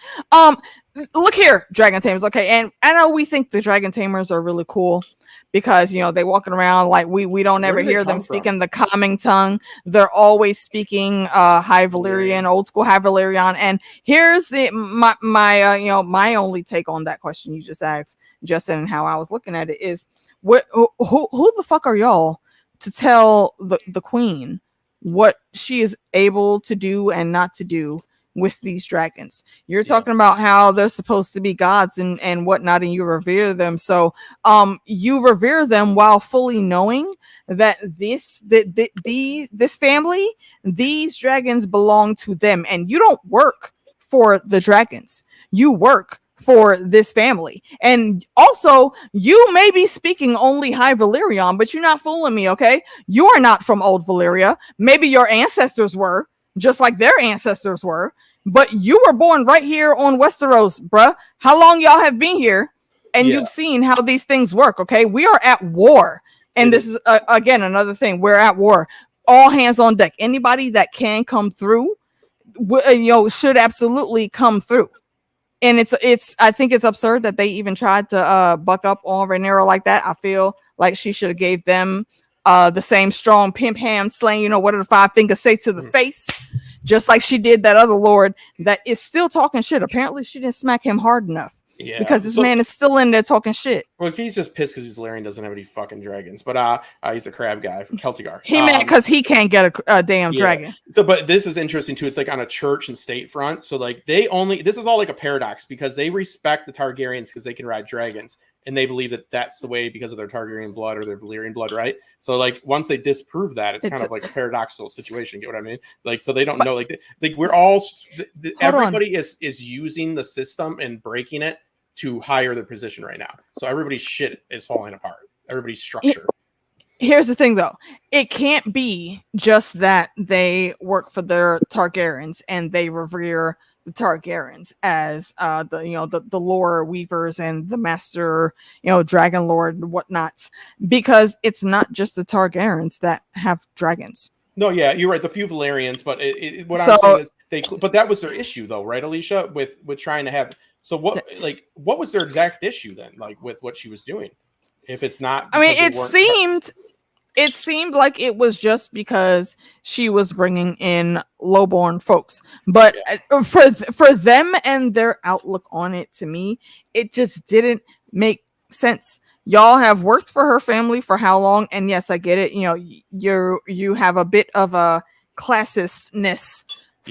Look here, Dragon Tamers. Okay, and I know we think the Dragon Tamers are really cool because they walking around like we don't ever hear them speaking the common tongue. They're always speaking High Valyrian, old school High Valyrian. And here's my only take on that question you just asked, Justin, and how I was looking at it is, who the fuck are y'all to tell the queen what she is able to do and not to do with these dragons? You're talking about how they're supposed to be gods and whatnot, and you revere them. So you revere them while fully knowing that this family, these dragons belong to them, and you don't work for the dragons. You work for this family. And also, you may be speaking only High Valyrian, but you're not fooling me, okay? You are not from Old Valyria. Maybe your ancestors were, just like their ancestors were, but you were born right here on Westeros, bruh. How long y'all have been here? And you've seen how these things work, okay? We are at war. And this is, again, another thing. We're at war. all hands on deck. Anybody that can come through, should absolutely come through. And I think it's absurd that they even tried to buck up on Rhaenyra like that. I feel like she should have gave them the same strong pimp hand slaying, what do the 5 fingers say to the face? Just like she did that other lord that is still talking shit. Apparently she didn't smack him hard enough. Yeah, because this man is still in there talking shit. Well, he's just pissed because Valerian doesn't have any fucking dragons. But he's a crab guy from Celtigar. He mad because he can't get a damn dragon. So, but this is interesting too. It's like on a church and state front. So like this is all like a paradox because they respect the Targaryens because they can ride dragons, and they believe that that's the way because of their Targaryen blood or their Valyrian blood, right? So like once they disprove that, it's kind of like a paradoxical situation. Get what I mean? Like so they don't know. Like we're all everybody is using the system and breaking it to higher their position right now. So everybody's shit is falling apart. Everybody's structure. Here's the thing though. It can't be just that they work for their Targaryens and they revere the Targaryens as the lore weavers and the master, dragon lord and whatnots, because it's not just the Targaryens that have dragons. No, yeah, you're right. The few Valerians, but I'm saying is but that was their issue though, right, Alicia, with trying to have. So what was their exact issue then, like with what she was doing? If it's not, I mean, it seemed like it was just because she was bringing in lowborn folks, but for them and their outlook on it, to me, it just didn't make sense. Y'all have worked for her family for how long? And yes, I get it. You have a bit of a classistness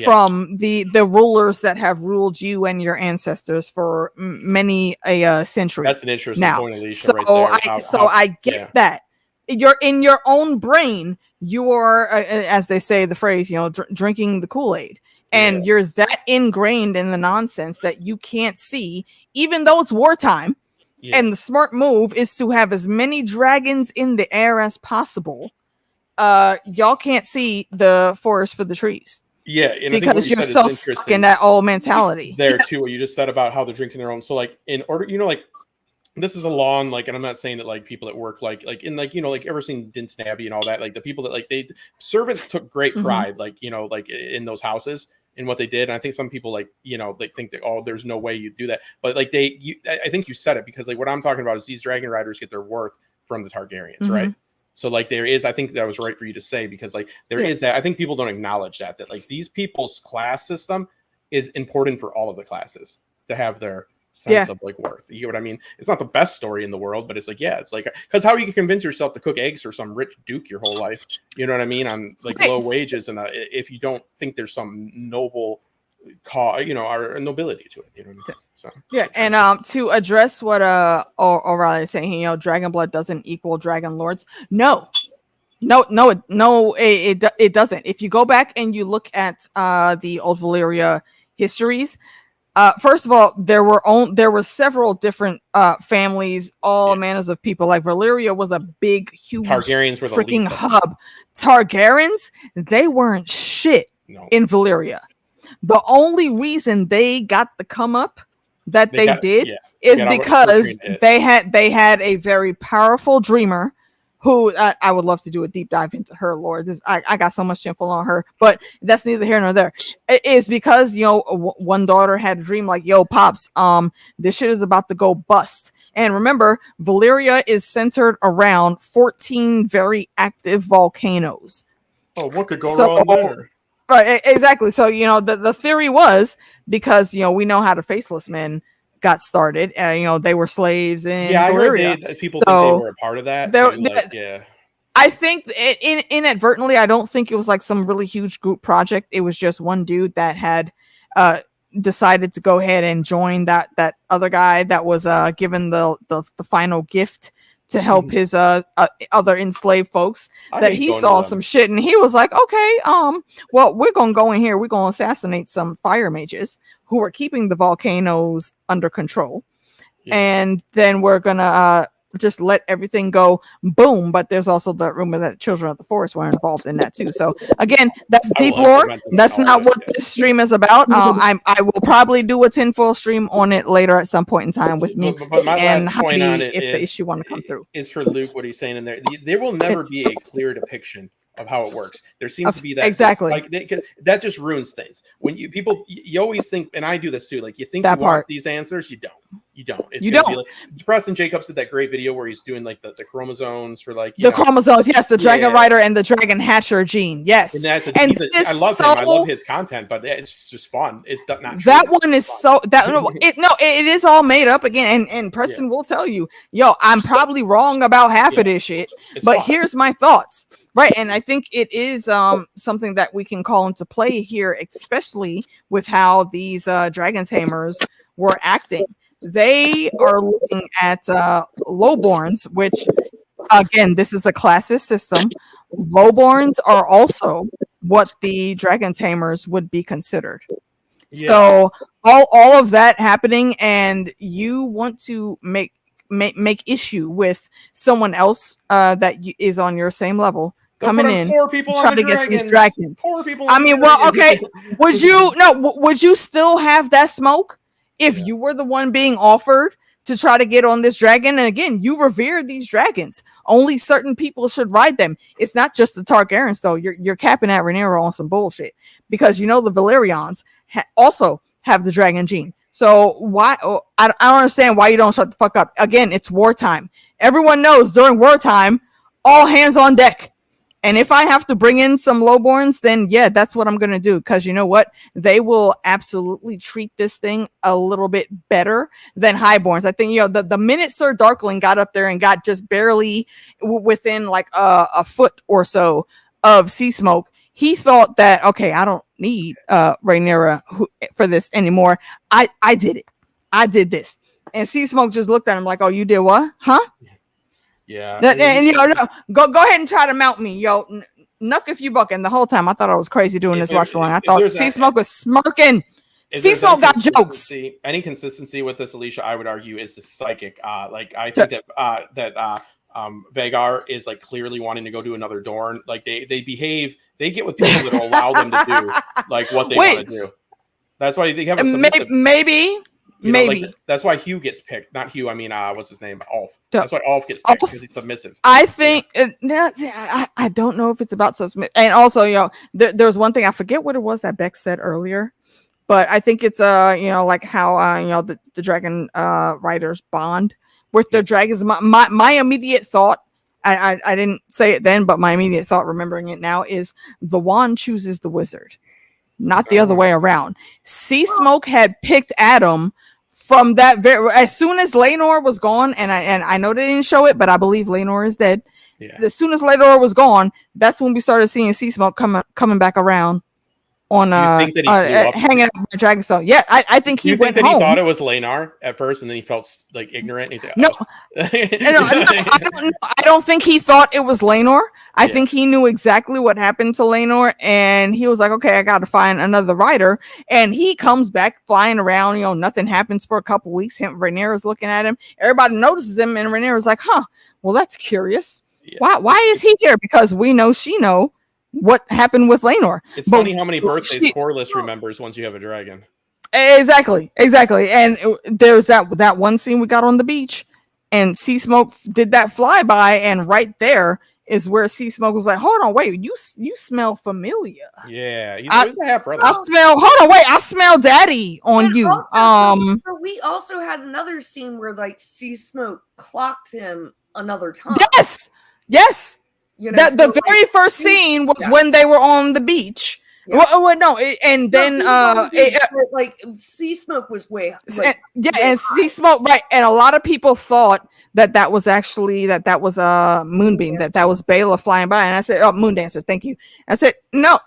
from the rulers that have ruled you and your ancestors for many a century. That's an interesting point, Alicia. I get that. You're in your own brain. You are, as they say, the phrase, drinking the Kool-Aid, and you're that ingrained in the nonsense that you can't see, even though it's wartime. Yeah. And the smart move is to have as many dragons in the air as possible. Y'all can't see the forest for the trees. Yeah, and because you're so stuck in that old mentality. There too, what you just said about how they're drinking their own. So like in order, this is a long, and I'm not saying that like people at work, like ever seen Dinton Abbey and all that, like the people that servants took great pride, in those houses and what they did. And I think some people think that, there's no way you do that. But I think you said it, because what I'm talking about is these dragon riders get their worth from the Targaryens, right? So there is, I think that was right for you to say, because there is that. I think people don't acknowledge that these people's class system is important for all of the classes to have their sense of worth. You get what I mean? It's not the best story in the world, but it's because how you can convince yourself to cook eggs for some rich duke your whole life, you know what I mean, on low wages, and if you don't think there's some noble cause, or nobility to it, you know what I mean? So and to address what O'Reilly is saying, dragon blood doesn't equal dragon lords. No, it doesn't. If you go back and you look at the old Valyria histories, first of all, there were several different families, all manners of people. Like Valyria was a big, huge Targaryens were the freaking hub. Targaryens, they weren't shit in Valyria. The only reason they got the come up that they did is because they had a very powerful dreamer who I would love to do a deep dive into her lore. I got so much info on her, but that's neither here nor there. It is because one daughter had a dream like, "Yo, pops, this shit is about to go bust." And remember, Valyria is centered around 14 very active volcanoes. Oh, what could go wrong there? Right, exactly. So the theory was, because we know how the Faceless Men got started. They were slaves in Valyria. I heard people think they were a part of that. I think inadvertently. I don't think it was some really huge group project. It was just one dude that had decided to go ahead and join that other guy that was given the final gift to help his other enslaved folks, that he saw some shit and he was like, okay, well, we're gonna go in here, we're gonna assassinate some fire mages who are keeping the volcanoes under control, and then we're gonna just let everything go boom. But there's also the rumor that children of the forest were involved in that too. So again, that's deep lore. That's not what this stream is about. I will probably do a tinfoil stream on it later at some point in time with me and Heidi if the issue want to come through. Is for Luke what he's saying in there. There will never be a clear depiction of how it works. There seems to be that exactly that just ruins things. When you always think, and I do this too. Like you think that you want these answers, you don't. It's you don't. like, Preston Jacobs did that great video where he's doing like the chromosomes for like the chromosomes. Yes, the Dragon Rider and the Dragon Hatcher gene. Yes, and I love him. I love his content, but it's just fun. It's not true. That one is so that it is all made up again. And Preston will tell you, yo, I'm probably wrong about half of this shit, but here's my thoughts. Right, and I think it is something that we can call into play here, especially with how these Dragon Tamers were acting. They are looking at lowborns, which, again, this is a classist system. Lowborns are also what the Dragon Tamers would be considered. Yeah. So all of that happening, and you want to make issue with someone else that is on your same level. Coming in, trying to get these dragons. I mean, well, okay. Would you still have that smoke if you were the one being offered to try to get on this dragon? And again, you revere these dragons. Only certain people should ride them. It's not just the Targaryens, though. You're capping at Rhaenyra on some bullshit because the Valerians also have the dragon gene. So why? I don't understand why you don't shut the fuck up. Again, it's wartime. Everyone knows during wartime, all hands on deck. And if I have to bring in some lowborns, then yeah, that's what I'm going to do. Because you know what? They will absolutely treat this thing a little bit better than highborns. I think, the minute Sir Darkling got up there and got just barely within like a foot or so of sea smoke, he thought that, okay, I don't need Rhaenyra for this anymore. I did it. I did this. And sea smoke just looked at him like, oh, you did what? Huh? Yeah, and go ahead and try to mount me, Nuck if you buck. And the whole time I thought I was crazy doing this watch along. I thought Sea Smoke was smaking. Sea Smoke got jokes. Any consistency with this, Alicia, I would argue, is the psychic. I think that Vagar is like clearly wanting to go do another Dorne. Like they behave, they get with people that will allow them to do like what they want to do. That's why they have a submissive. Maybe. That's why Hugh gets picked. Not Hugh. I mean, what's his name? Ulf. That's why Ulf gets picked because he's submissive. I think. I don't know if it's about submissive. And also, there's one thing I forget what it was that Beck said earlier, but I think it's like how the dragon riders bond with their dragons. My immediate thought. I didn't say it then, but my immediate thought, remembering it now, is the wand chooses the wizard, not the other way around. Sea Smoke had picked Adam. From that as soon as Laenor was gone, and I know they didn't show it, but I believe Laenor is dead. Yeah. As soon as Laenor was gone, that's when we started seeing Sea Smoke coming back around on hanging out with Dragonstone. Yeah, I think he went home. He thought it was Laenor at first, and then he felt like ignorant. And he's like, no, I don't think he thought it was Laenor. I think he knew exactly what happened to Laenor, and he was like, okay, I got to find another rider. And he comes back flying around. Nothing happens for a couple weeks. Rhaenyra's looking at him. Everybody notices him, and Rhaenyra's like, huh, well, that's curious. Yeah. Why is he here? Because we know she know what happened with Laenor. It's funny how many birthdays Corlys remembers once you have a dragon. Exactly. And there's that one scene we got on the beach, and Sea Smoke did that flyby, and right there is where Sea Smoke was like, hold on, wait, you smell familiar. Yeah, he's a half brother. I smell daddy on you. We also had another scene where like Sea Smoke clocked him another time. Yes. The very first scene was when they were on the beach. Yeah. And then Sea Smoke was way and Sea Smoke, right? And a lot of people thought that was actually that was a moonbeam, that was Bela flying by, and I said, "Oh, Moon Dancer, thank you." I said, "No,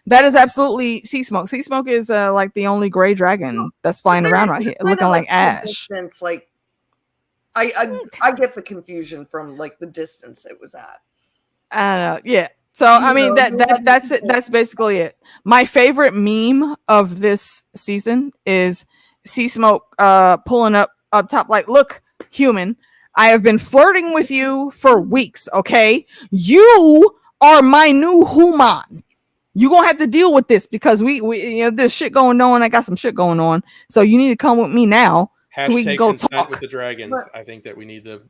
that is absolutely Sea Smoke. Sea Smoke is like the only gray dragon that's flying around right here, looking like ash." Distance, like I get the confusion from like the distance it was at. Yeah. So I mean that's it. That's basically it. My favorite meme of this season is Sea Smoke pulling up top like, look, human, I have been flirting with you for weeks. Okay, you are my new human. You gonna have to deal with this because we there's shit going on. I got some shit going on. So you need to come with me now. So we can go talk with the dragons. I think that we need to,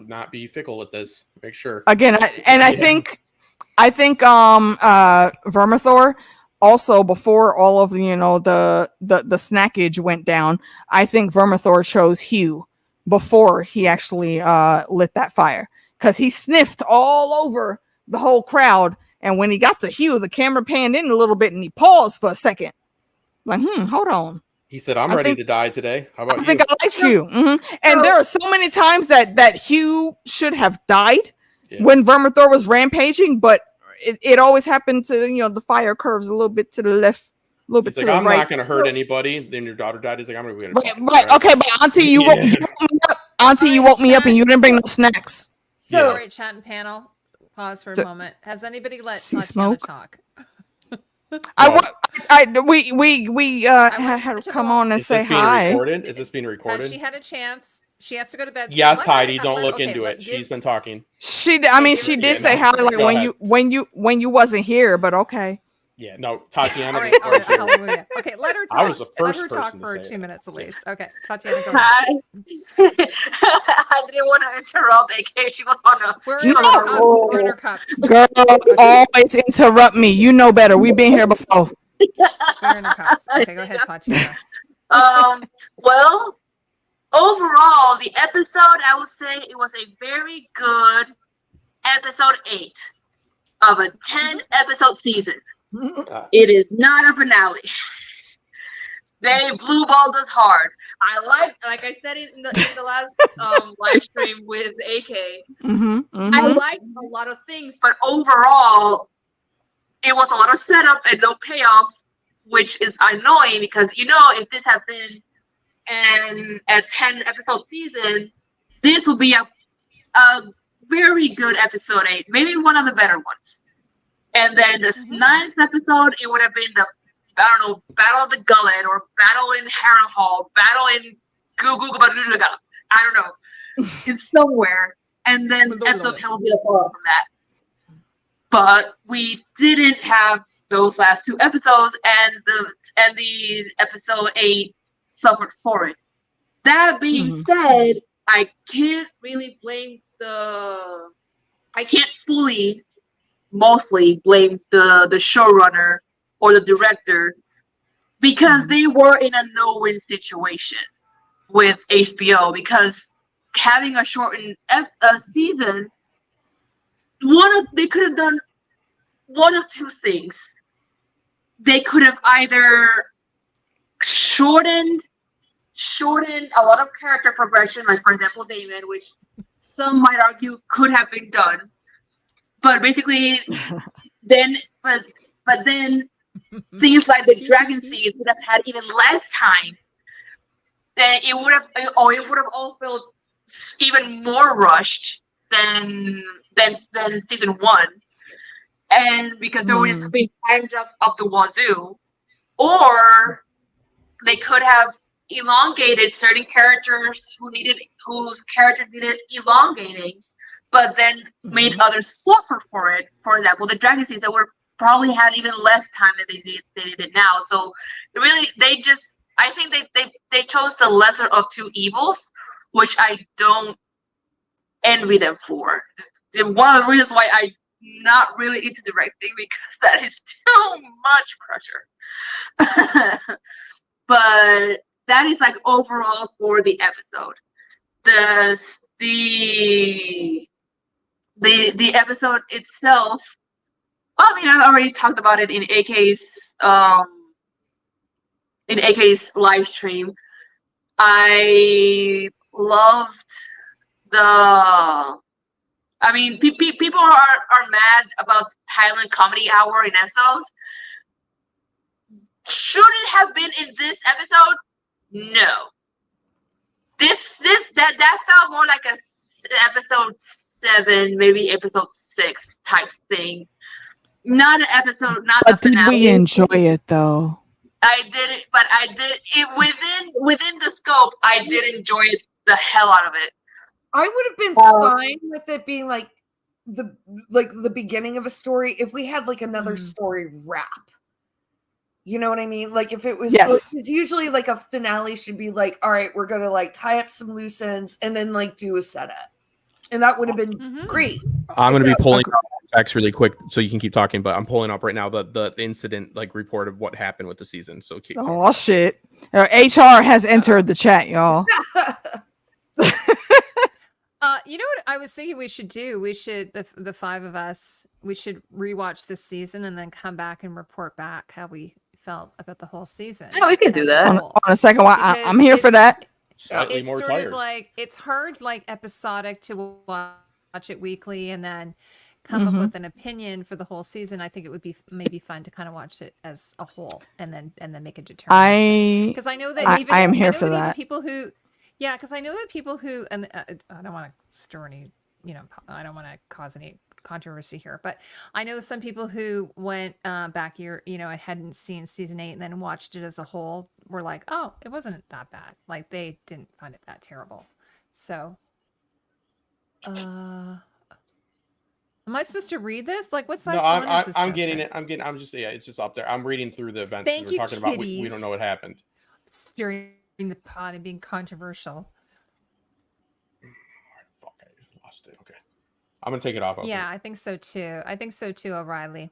not be fickle with this. Make sure. Again, I think I think Vermithor also, before all of the snackage went down, I think Vermithor chose Hugh before he actually lit that fire, because he sniffed all over the whole crowd, and when he got to Hugh, the camera panned in a little bit and he paused for a second, like, hold on. He said, "I'm ready to die today. How about you?" I think I like Hugh. And there are so many times that Hugh should have died when Vermithor was rampaging, but it always happened to, the fire curves a little bit to the left, a little bit to the right. I'm not going to hurt anybody. Then your daughter died. He's like, I'm going to be right. Okay, but Auntie, you woke me up. Auntie, you woke me up and you didn't bring no snacks. So, all right, chat and panel, pause for a moment. Has anybody let Tatiana talk? We had to come on and say hi. Is this being recorded? She had a chance. She has to go to bed. Yes, Heidi, don't look into it. She's been talking. She did say hi, like when you wasn't here, but okay. Yeah, no, Tatiana. All right, hallelujah. Okay, let her talk. I was the first let her person talk for to say 2 minutes at least. Okay, Tatiana, go Hi. I didn't want to interrupt AK. She was on a... We're in her cups. Girl, always interrupt me. You know better. We've been here before. We're in her cups. Okay, go ahead, Tatiana. Well, overall, the episode, I would say it was a very good episode 8 of a 10-episode season. It is not a finale. They blue balled us hard. I like I said in the last live stream with AK. I liked a lot of things, but overall, it was a lot of setup and no payoff, which is annoying because if this had been a 10-episode season, this would be a very good episode 8, maybe one of the better ones. And then the 9th episode, it would have been the, Battle of the Gullet, or Battle in Herrenhall, Battle in Gugugabaduga. I don't know. It's somewhere. And then episode 10 will be a follow-up from that. But we didn't have those last 2 episodes, and the episode 8 suffered for it. That being said, I can't really blame mostly blame the showrunner or the director, because they were in a no-win situation with HBO, because having a shortened season, they could have done one of two things. They could have either shortened a lot of character progression, like for example Damon, which some might argue could have been done. But basically, then things like the Dragon Seeds would have had even less time. Then it would have all felt even more rushed than season 1, and because there were just being time jumps up the wazoo, or they could have elongated certain characters whose characters needed elongating, but then made others suffer for it. For example, the Dragon Seeds that probably had even less time than they did now. So really, I think they chose the lesser of two evils, which I don't envy them for. One of the reasons why I'm not really into directing, because that is too much pressure. But that is like overall for the episode. The episode itself, I mean, I already talked about it in AK's live stream. I loved people are mad about Tyland Comedy Hour in Essos. Should it have been in this episode? No. That felt more like a episode 7, maybe episode 6 type thing. Not an episode, not but the finale. Did we enjoy it though? I did it, but I did it within the scope. I did enjoy it the hell out of it. I would have been fine with it being like the beginning of a story if we had like another story wrap. You know what I mean? Like if it was usually like a finale should be like, all right, we're gonna like tie up some loose ends and then like do a setup. And that would have been great. I'm gonna be pulling Becks really quick so you can keep talking, but I'm pulling up right now the incident like report of what happened with the season. So keep Oh shit. HR has entered the chat, y'all. You know what I was thinking we should do? We should the five of us. We should rewatch this season and then come back and report back how we felt about the whole season. Yeah, we could do as that. a On whole. a second one, Because I'm here for that. slightly It's more sort tired. of like it's hard, like episodic to watch it weekly and then come up with an opinion for the whole season. I think it would be maybe fun to kind of watch it as a whole and then make a determination. Because I know that I am here for that. People who, yeah, because I know that people who, and I don't want to stir any, I don't want to cause any controversy here, but I know some people who went back here, I hadn't seen season 8 and then watched it as a whole were like, oh, it wasn't that bad. Like they didn't find it that terrible. So, am I supposed to read this? Like, what size font is this? I'm getting Justin? it. I'm just it's just up there. I'm reading through the events. Thank We're you, talking about we kitties. don't know what happened. Stirring the pot and being controversial. Fuck, I just lost it. Okay, I'm gonna take it off. Yeah, I think so too. O'Reilly.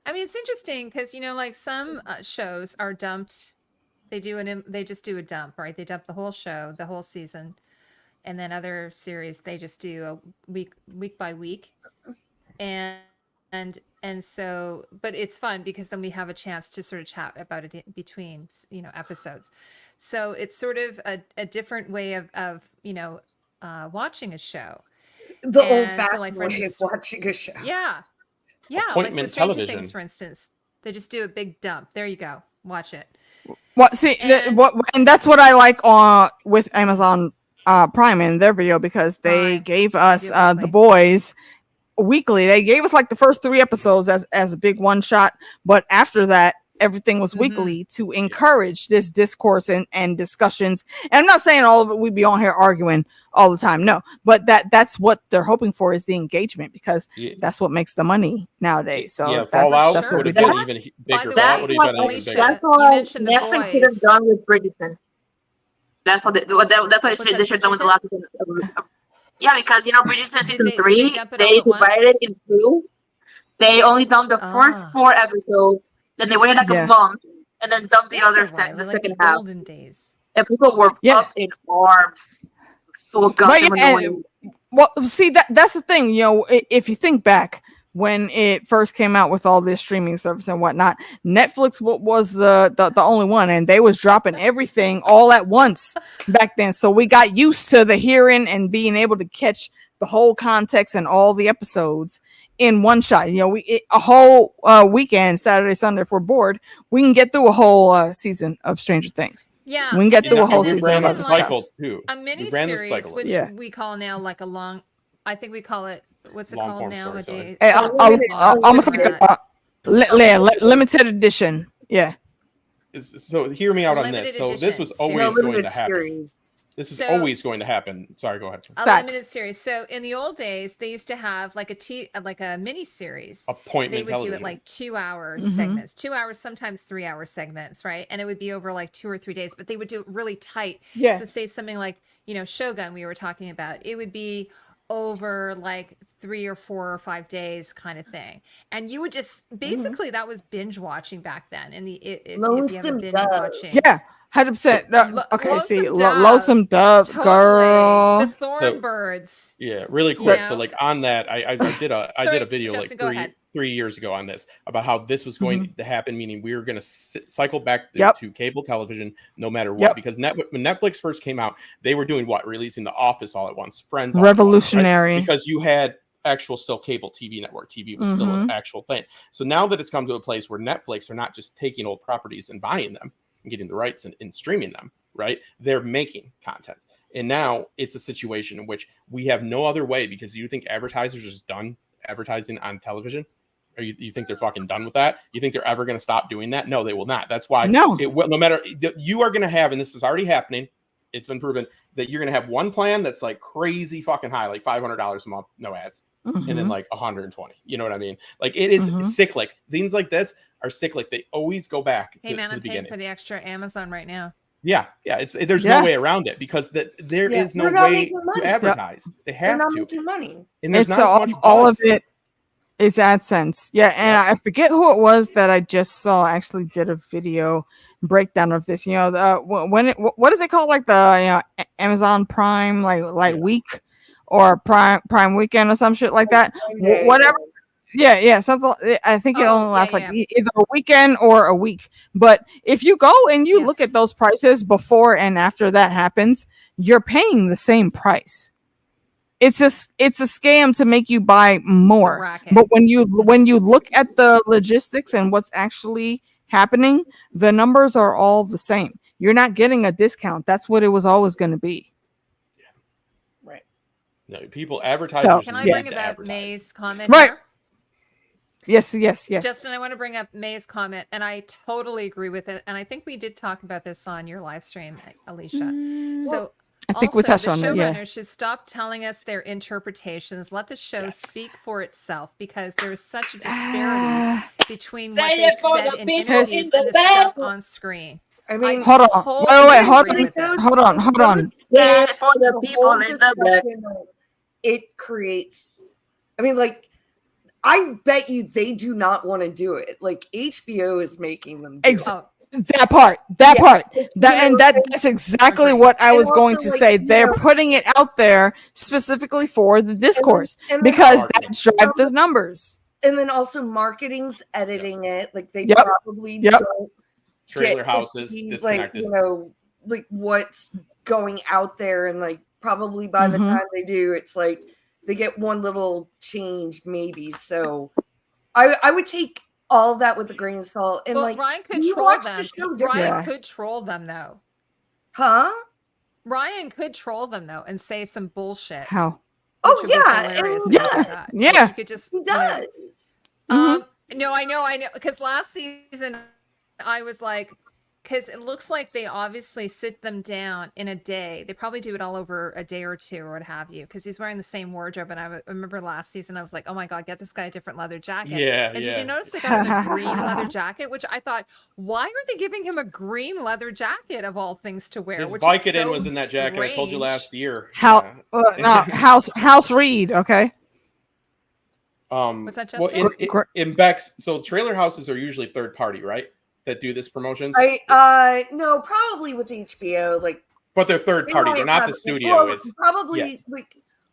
I mean, it's interesting because like some shows are dumped. They just do a dump, right? They dump the whole show, the whole season, and then other series they just do a week by week, and so, but it's fun because then we have a chance to sort of chat about it in between episodes. So it's sort of a different way of watching a show. The And old so, fashioned like, for way of instance, watching a show. Yeah. Like Appointment so Stranger television. Things, for instance, they just do a big dump. There you go. Watch it. And that's what I like with Amazon Prime in their video, because they gave us the boys weekly. They gave us like the first 3 episodes as a big one shot, but after that everything was weekly to encourage this discourse and discussions. And I'm not saying all of it we'd be on here arguing all the time, no, but that's what they're hoping for, is the engagement, because that's what makes the money nowadays. So Fallout sure. would have been even bigger. That's Would have what been even bigger. That's what Netflix should have done with Bridgerton. That's what they should have done with the last season. Yeah, because Bridgerton season 3, they divided it in 2. They only dumped the first 4 episodes, then they waited like a month, and then dumped the other the second half. Golden days. And people were up in arms. So goddamn annoying. Well, see, that's the thing. If you think back when it first came out with all this streaming service and whatnot, Netflix was the only one, and they was dropping everything all at once back then. So we got used to the hearing and being able to catch the whole context and all the episodes in one shot. A whole weekend, Saturday, Sunday, if we're bored, we can get through a whole season of Stranger Things. Yeah, we can get through a whole season ran the of cycle too. A mini series, which we call now like a long. I think we call it. What's it called nowadays? Almost like a limited edition. Yeah. So hear me out on this. So this was always going to happen. Series. This is always going to happen. Sorry, go ahead. A limited series. So in the old days, they used to have like a mini series. Appointment They would television. do it like 2-hour segments, 2 hours, sometimes 3-hour segments, right? And it would be over like 2 or 3 days, but they would do it really tight. Yeah. So say something like, Shogun we were talking about, it would be over like 3 or 4 or 5 days kind of thing. And you would just basically that was binge watching back then. And if you ever binge watching. Yeah. 100%. Okay, see, Lonesome Lonesome Dove, Totally. girl. The Thornbirds. Yeah, really quick. So like on that, I did a video Justin, like 3 years ago on this about how this was going to happen, meaning we were going to cycle back to cable television no matter what. Because when Netflix first came out, they were doing what? Releasing The Office all at once, Friends, revolutionary, all at once, right? Because you had actual still cable TV network. TV was still an actual thing. So now that it's come to a place where Netflix are not just taking old properties and buying them and getting the rights and streaming them, right? They're making content. And now it's a situation in which we have no other way, because you think advertisers are just done advertising on television? Or you think they're fucking done with that? You think they're ever going to stop doing that? No, they will not. That's why no matter, you are going to have, and this is already happening, it's been proven that you're going to have one plan that's like crazy fucking high, like $500 a month, no ads. And then like 120. You know what I mean? Like it is cyclic. Things like this are cyclic. They always go back to the beginning. I'm paying for the extra Amazon right now. Yeah, there's no way around it because there is no way to advertise. They have not to. making money. And there's it's not much all of it is AdSense. Yeah, and I forget who it was that I just saw actually did a video breakdown of this. You know, what is it called? Like the Amazon Prime week or Prime weekend or some shit like that. Whatever. Yeah, something. I think it only lasts either a weekend or a week. But if you go and you look at those prices before and after that happens, you're paying the same price. It's a scam to make you buy more. But when you look at the logistics and what's actually happening, the numbers are all the same. You're not getting a discount. That's what it was always going to be. Yeah. Right. No, people advertise. So, can I bring about May's comment here? Yes. Justin, I want to bring up May's comment, and I totally agree with it. And I think we did talk about this on your live stream, Alicia. So I think we touched on it. Yeah. Showrunners should stop telling us their interpretations. Let the show speak for itself, because there is such a disparity between what they said in interviews and the stuff on screen. I mean, hold on. Hold on. Yeah, for the people in the back. It creates. I mean, like, I bet you they do not want to do it. Like, HBO is making them do it. That part. That's exactly what I was going to say. They're putting it out there specifically for the discourse because that drives the numbers. And then also marketing's editing it. Like, they probably don't trailer houses disconnected. Like, like what's going out there, and like probably by the time they do, it's like they get one little change maybe. So I would take all of that with a grain of salt. And like, Ryan could troll them. Ryan could troll them though. Huh? Ryan could troll them though and say some bullshit. How? Oh yeah, yeah. You could just he does. No, I know. Because last season I was like, because it looks like they obviously sit them down in a day. They probably do it all over a day or two or what have you, because he's wearing the same wardrobe. And I remember last season I was like, oh my God, get this guy a different leather jacket. And did you notice they got him a green leather jacket, which I thought, why are they giving him a green leather jacket of all things to wear? His which Vicodin was in that jacket. I told you last year. House Reed, okay. Was that Justin? Well, in Becks, so trailer houses are usually third party, right? That do this promotions? No, probably with HBO, like. But they're third party. They're not the studio. Well, it's probably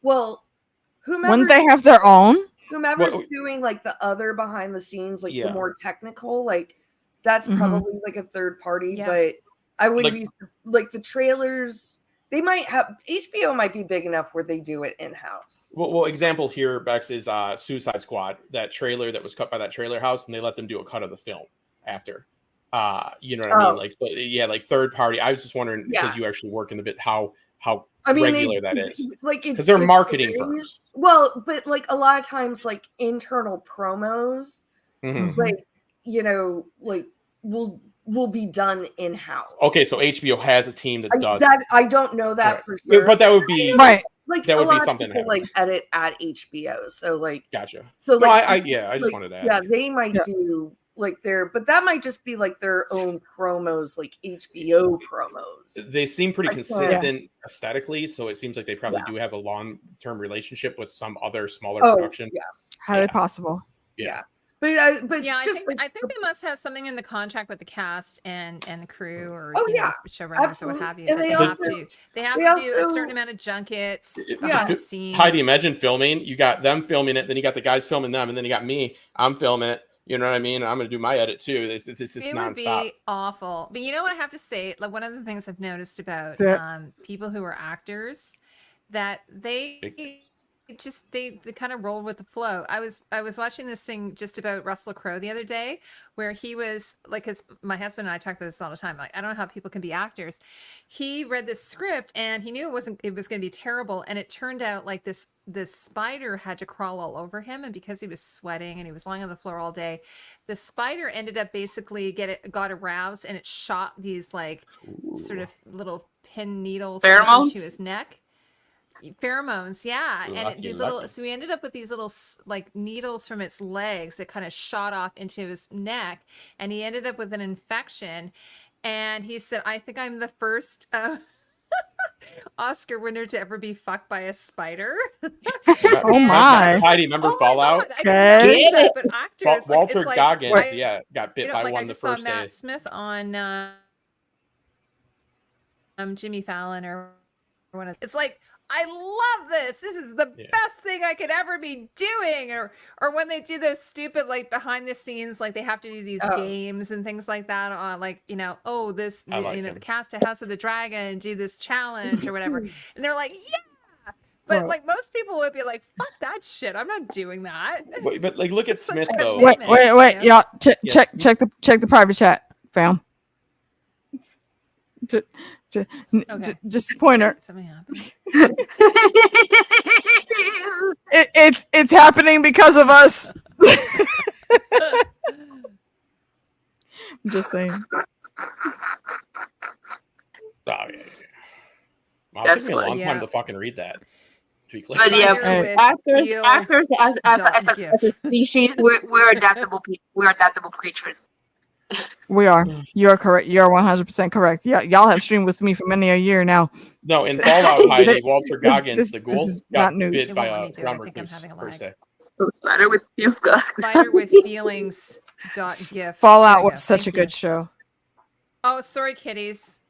whomever. Wouldn't they have their own? Whomever's doing like the other behind the scenes, like the more technical, like that's probably like a third party. Yeah. But I wouldn't be like the trailers. They might have HBO might be big enough where they do it in house. Well, example here, Bex, is Suicide Squad, that trailer that was cut by that trailer house, and they let them do a cut of the film after. You know what I mean? Like, like third party. I was just wondering because you actually work in the bit how regular that is. Like, because they're marketing firms. Well, but like a lot of times, like internal promos, like like will be done in house. Okay, so HBO has a team that does that. I don't know that for sure, but that would be like that would be something people, like edit at HBO. So like, gotcha. So like, I just wanted to ask. Yeah, they might do. Like but that might just be like their own promos, like HBO promos. They seem pretty consistent aesthetically, so it seems like they probably do have a long-term relationship with some other smaller production. Yeah, highly possible. Yeah. But I think they must have something in the contract with the cast and the crew or showrunners or what have you. And they have to do a certain amount of junkets behind the scenes. Heidi, imagine filming. You got them filming it, then you got the guys filming them, and then you got me. I'm filming it. You know what I mean? I'm going to do my edit too. It's it nonstop. Would be awful. But you know what I have to say? Like, one of the things I've noticed about people who are actors, that they kind of roll with the flow. I was watching this thing just about Russell Crowe the other day, where he was like, because my husband and I talk about this all the time. Like, I don't know how people can be actors. He read this script and he knew it was going to be terrible, and it turned out like this spider had to crawl all over him, and because he was sweating and he was lying on the floor all day, the spider ended up basically got aroused, and it shot these like sort of little pin needle things into his neck. Pheromones, yeah. So we ended up with these little like needles from its legs that kind of shot off into his neck, and he ended up with an infection. and he said, "I think I'm the first Oscar winner to ever be fucked by a spider." Oh my. Heidi, remember Oh my Fallout? God, I didn't know Get that, it. but actors, like, Walter it's like, Goggins, got bit you know, by like one I the just saw first day. Matt Smith on Jimmy Fallon or one of. It's like, I love this. This is the best thing I could ever be doing. Or when they do those stupid, like, behind the scenes, like they have to do these games and things like that. Like, you know, this, the cast of House of the Dragon, do this challenge or whatever. And they're like, yeah. But like most people would be like, fuck that shit. I'm not doing that. But like, look at Smith though. Wait, y'all. Check the private chat, fam. Just a pointer. Something happened. It's happening because of us. I'm just saying. Well, it took me a long time to fucking read that. To be clear. But yeah, Spider as a species, we're adaptable. We're adaptable creatures. We are. You're correct. You're 100% correct. Yeah, y'all have streamed with me for many a year now. No, in Fallout, Heidi, Walter Goggins, the ghoul, got news. bit by It a won't ground let me do it. I think I'm having a first day. Spider with feels good. Spider with feelings. .gif. Fallout was such a good show. Oh, sorry, kitties.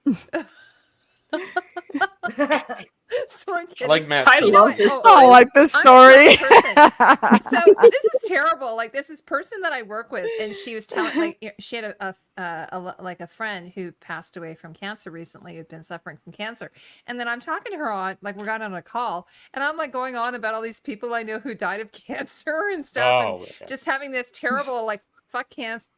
Sorry, kitties. I like Matt. I love this. I like this story. So this is terrible. Like, this is person that I work with, and she was telling, like, she had a friend who passed away from cancer recently, who'd been suffering from cancer. And then I'm talking to her on, like, we got on a call, and I'm like going on about all these people I know who died of cancer and stuff, and just having this terrible, like, fuck cancer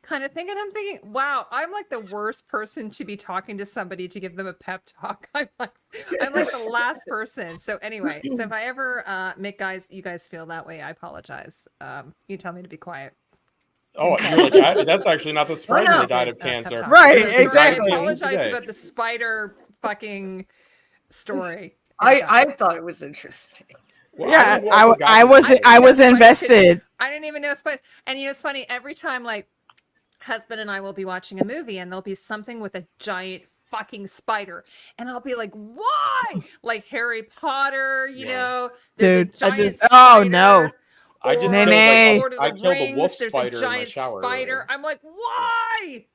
kind of thing. And I'm thinking, wow, I'm like the worst person to be talking to somebody to give them a pep talk. I'm like the last person. So anyway, so if I ever make you guys feel that way, I apologize. You tell me to be quiet. Oh, you're like, that's actually not the surprise they died of cancer. Right, so exactly. I apologize about the spider fucking story. I thought it was interesting. Well, yeah, I was invested. I didn't even know spiders. And it's funny, every time, like, husband and I will be watching a movie and there'll be something with a giant fucking spider, and I'll be like, why? Like Harry Potter, you know, there's a giant spider. Oh no. I just killed a wolf there's spider a giant in my shower spider. earlier. I'm like, why?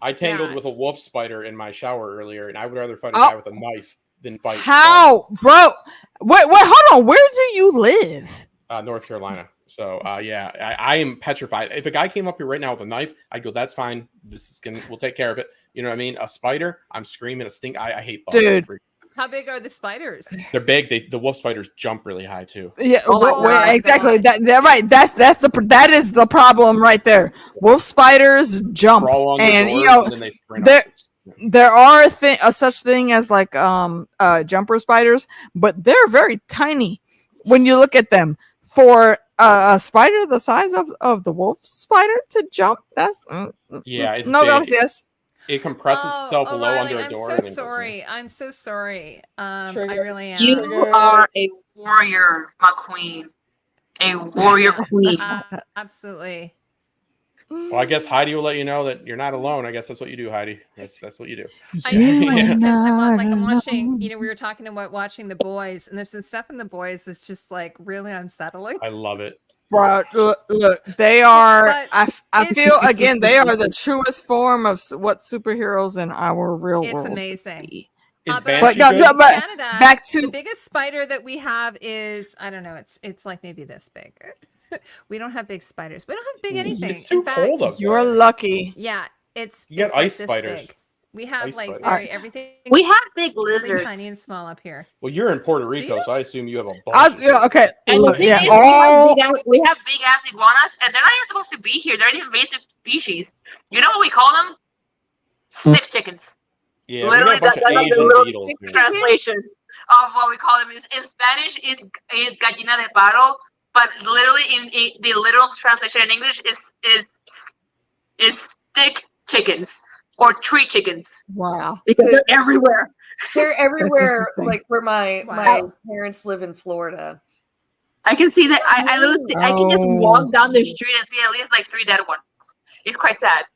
I tangled with a wolf spider in my shower earlier, and I would rather fight a guy with a knife than fight. How, bro? Wait, hold on. Where do you live? North Carolina. So yeah, I am petrified. If a guy came up here right now with a knife, I'd go, "That's fine. We'll take care of it." You know what I mean? A spider, I'm screaming. A stink. I hate bugs. Dude. How big are the spiders? They're big. The wolf spiders jump really high too. Yeah, exactly. God. Right. That is the problem right there. Wolf spiders jump, and there are such thing as like jumper spiders, but they're very tiny when you look at them. For a spider the size of the wolf spider to jump, that's it's no big. Gracias. It compresses itself low under a door. I'm so sorry. I really am. You are a warrior, my queen. A warrior queen. Absolutely. Well, I guess Heidi will let you know that you're not alone. I guess that's what you do, Heidi. That's what you do. It's funny because I'm watching, we were talking about watching The Boys, and there's some stuff in The Boys that's just like really unsettling. I love it. Bro, look, they are. I feel again they are the truest form of what superheroes in our real world. It's amazing. But Canada, back to the biggest spider that we have is, I don't know, it's like maybe this big. We don't have big spiders. We don't have big anything. It's too cold up there. You're lucky. Yeah, you it's got like ice spiders. Big. We have ice like spiders. everything. We have big really lizards. tiny and small up here. Well, you're in Puerto Rico, so I assume you have a bunch. Okay. And the thing is, we have big ass iguanas, and they're not even supposed to be here. They're an invasive species. You know what we call them? Stick chickens. Yeah, literally, that's the little translation of what we call them is in Spanish is gallina de palo, but literally in the literal translation in English is stick chickens or tree chickens. Wow, because they're everywhere. They're everywhere, like where my parents live in Florida. I can see that. I literally I can just walk down the street and see at least like 3 dead ones. It's quite sad.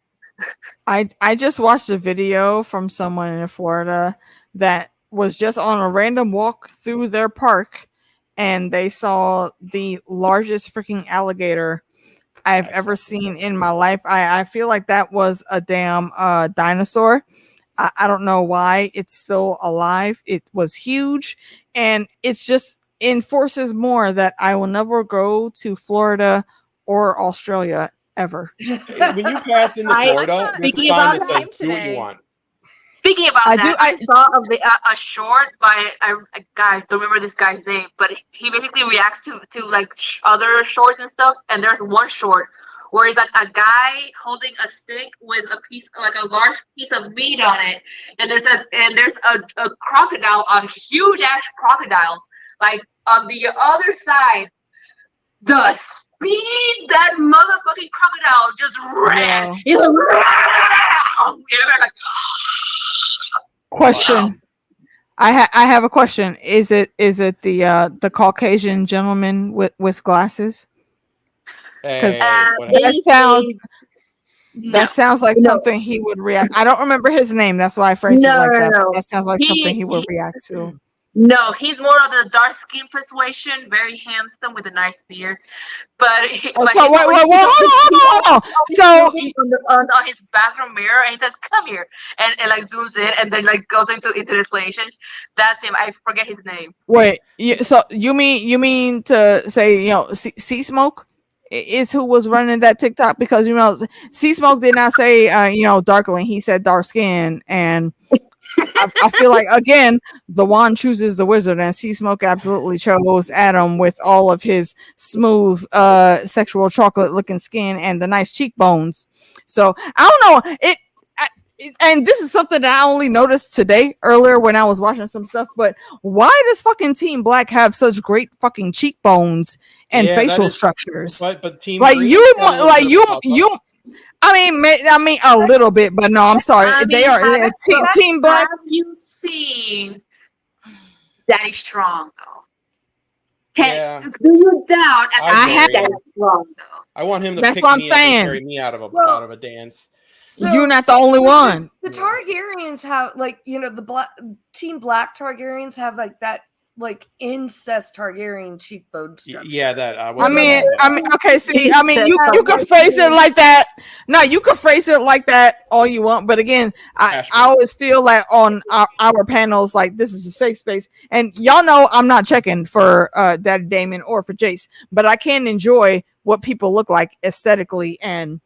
I just watched a video from someone in Florida that was just on a random walk through their park, and they saw the largest freaking alligator I've ever seen in my life. I feel like that was a damn dinosaur. I don't know why it's still alive. It was huge, and it's just enforces more that I will never go to Florida or Australia ever. When you pass into Florida, there's a sign that says "Do what you want." Speaking about I saw a short by a guy. Don't remember this guy's name, but he basically reacts to like other shorts and stuff. And there's one short where he's like a guy holding a stick with a piece, like a large piece of meat on it, and there's a crocodile, a huge ass crocodile, like on the other side. The speed that motherfucking crocodile just ran. He's like, question. I have a question. Is it the Caucasian gentleman with glasses? Hey, that sounds like something he would react. I don't remember his name. That's why I phrased it like that. No. That sounds like something he would react to. No, he's more of the dark skin persuasion, very handsome with a nice beard. But hold on. So on his bathroom mirror, and he says, "Come here," and like zooms in, and then like goes into the installation. That's him. I forget his name. Wait, so you mean to say Sea Smoke is who was running that TikTok? Because Sea Smoke did not say darkling. He said dark skin, and I feel like, again, the wand chooses the wizard, and Sea Smoke absolutely chose Adam with all of his smooth, sexual chocolate-looking skin and the nice cheekbones. So I don't know and this is something that I only noticed earlier when I was watching some stuff. But why does fucking Team Black have such great fucking cheekbones and facial structures? But Team like Green you. I mean, a little bit, but no, I'm sorry. They are Team Black. Have you seen Daddy Strong though? Do you doubt? I have. Daddy Strong though. I want him to. That's pick what I'm me up and saying. carry me out of a dance. So, you're not the only one. The Targaryens have the Team Black Targaryens have like that incest Targaryen cheekbone structure. Yeah, that. I mean, okay. See, I mean, you can phrase it like that. No, you can phrase it like that all you want. But again, I always feel like on our panels, like this is a safe space, and y'all know I'm not checking for Daddy Damon or for Jace, but I can enjoy what people look like aesthetically, and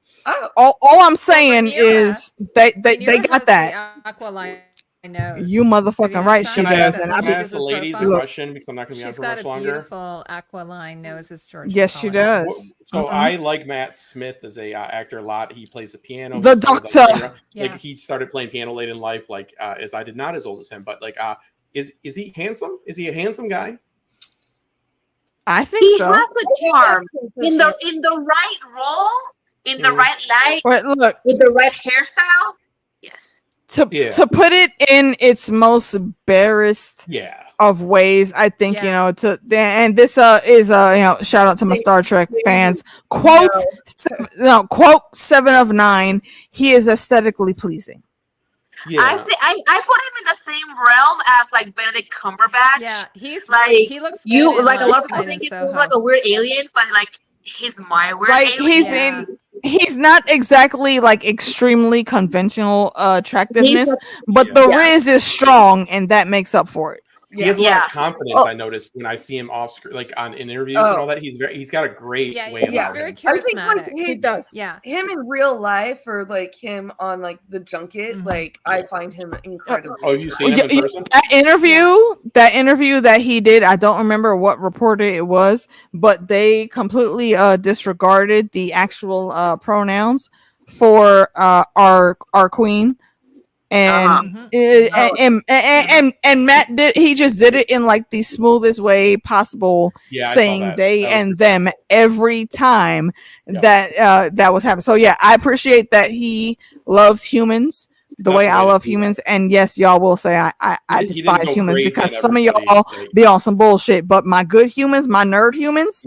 all I'm saying is they got that. Aqualine nose. You motherfucking right. She has. And I asked the ladies a question because I'm not going to be on for much longer. She's got a beautiful aquiline nose, as George. Yes, she does. So I like Matt Smith as a actor a lot. He plays the piano. The Doctor. Like he started playing piano late in life. Like as I did not as old as him, but like is he handsome? Is he a handsome guy? I think he so. He has a charm in the right role, in the right light. Wait, look, with the right hairstyle. Yes. To put it in its most barest of ways, I think and this is shout out to my Star Trek fans. Quote 7 of 9. He is aesthetically pleasing. Yeah. I put him in the same realm as like Benedict Cumberbatch. Yeah, he's like he looks good like a lot of people think he's like a weird alien, but like he's my weird alien. He's not exactly like extremely conventional attractiveness, but the Riz is strong, and that makes up for it. He has a lot of confidence. I noticed when I see him off screen, like on interviews and all that. He's got a great way. He's very charismatic. He does. Yeah, him in real life or like him on like the junket. Like I find him incredible. Oh, you seen him in person? That interview that he did, I don't remember what reporter it was, but they completely disregarded the actual pronouns for our queen. And and Matt he just did it in like the smoothest way possible, saying they and them every time that was happening. So I appreciate that he loves humans the way I love humans. And yes, y'all will say I despise humans because some of y'all be on some bullshit, but my good humans, my nerd humans,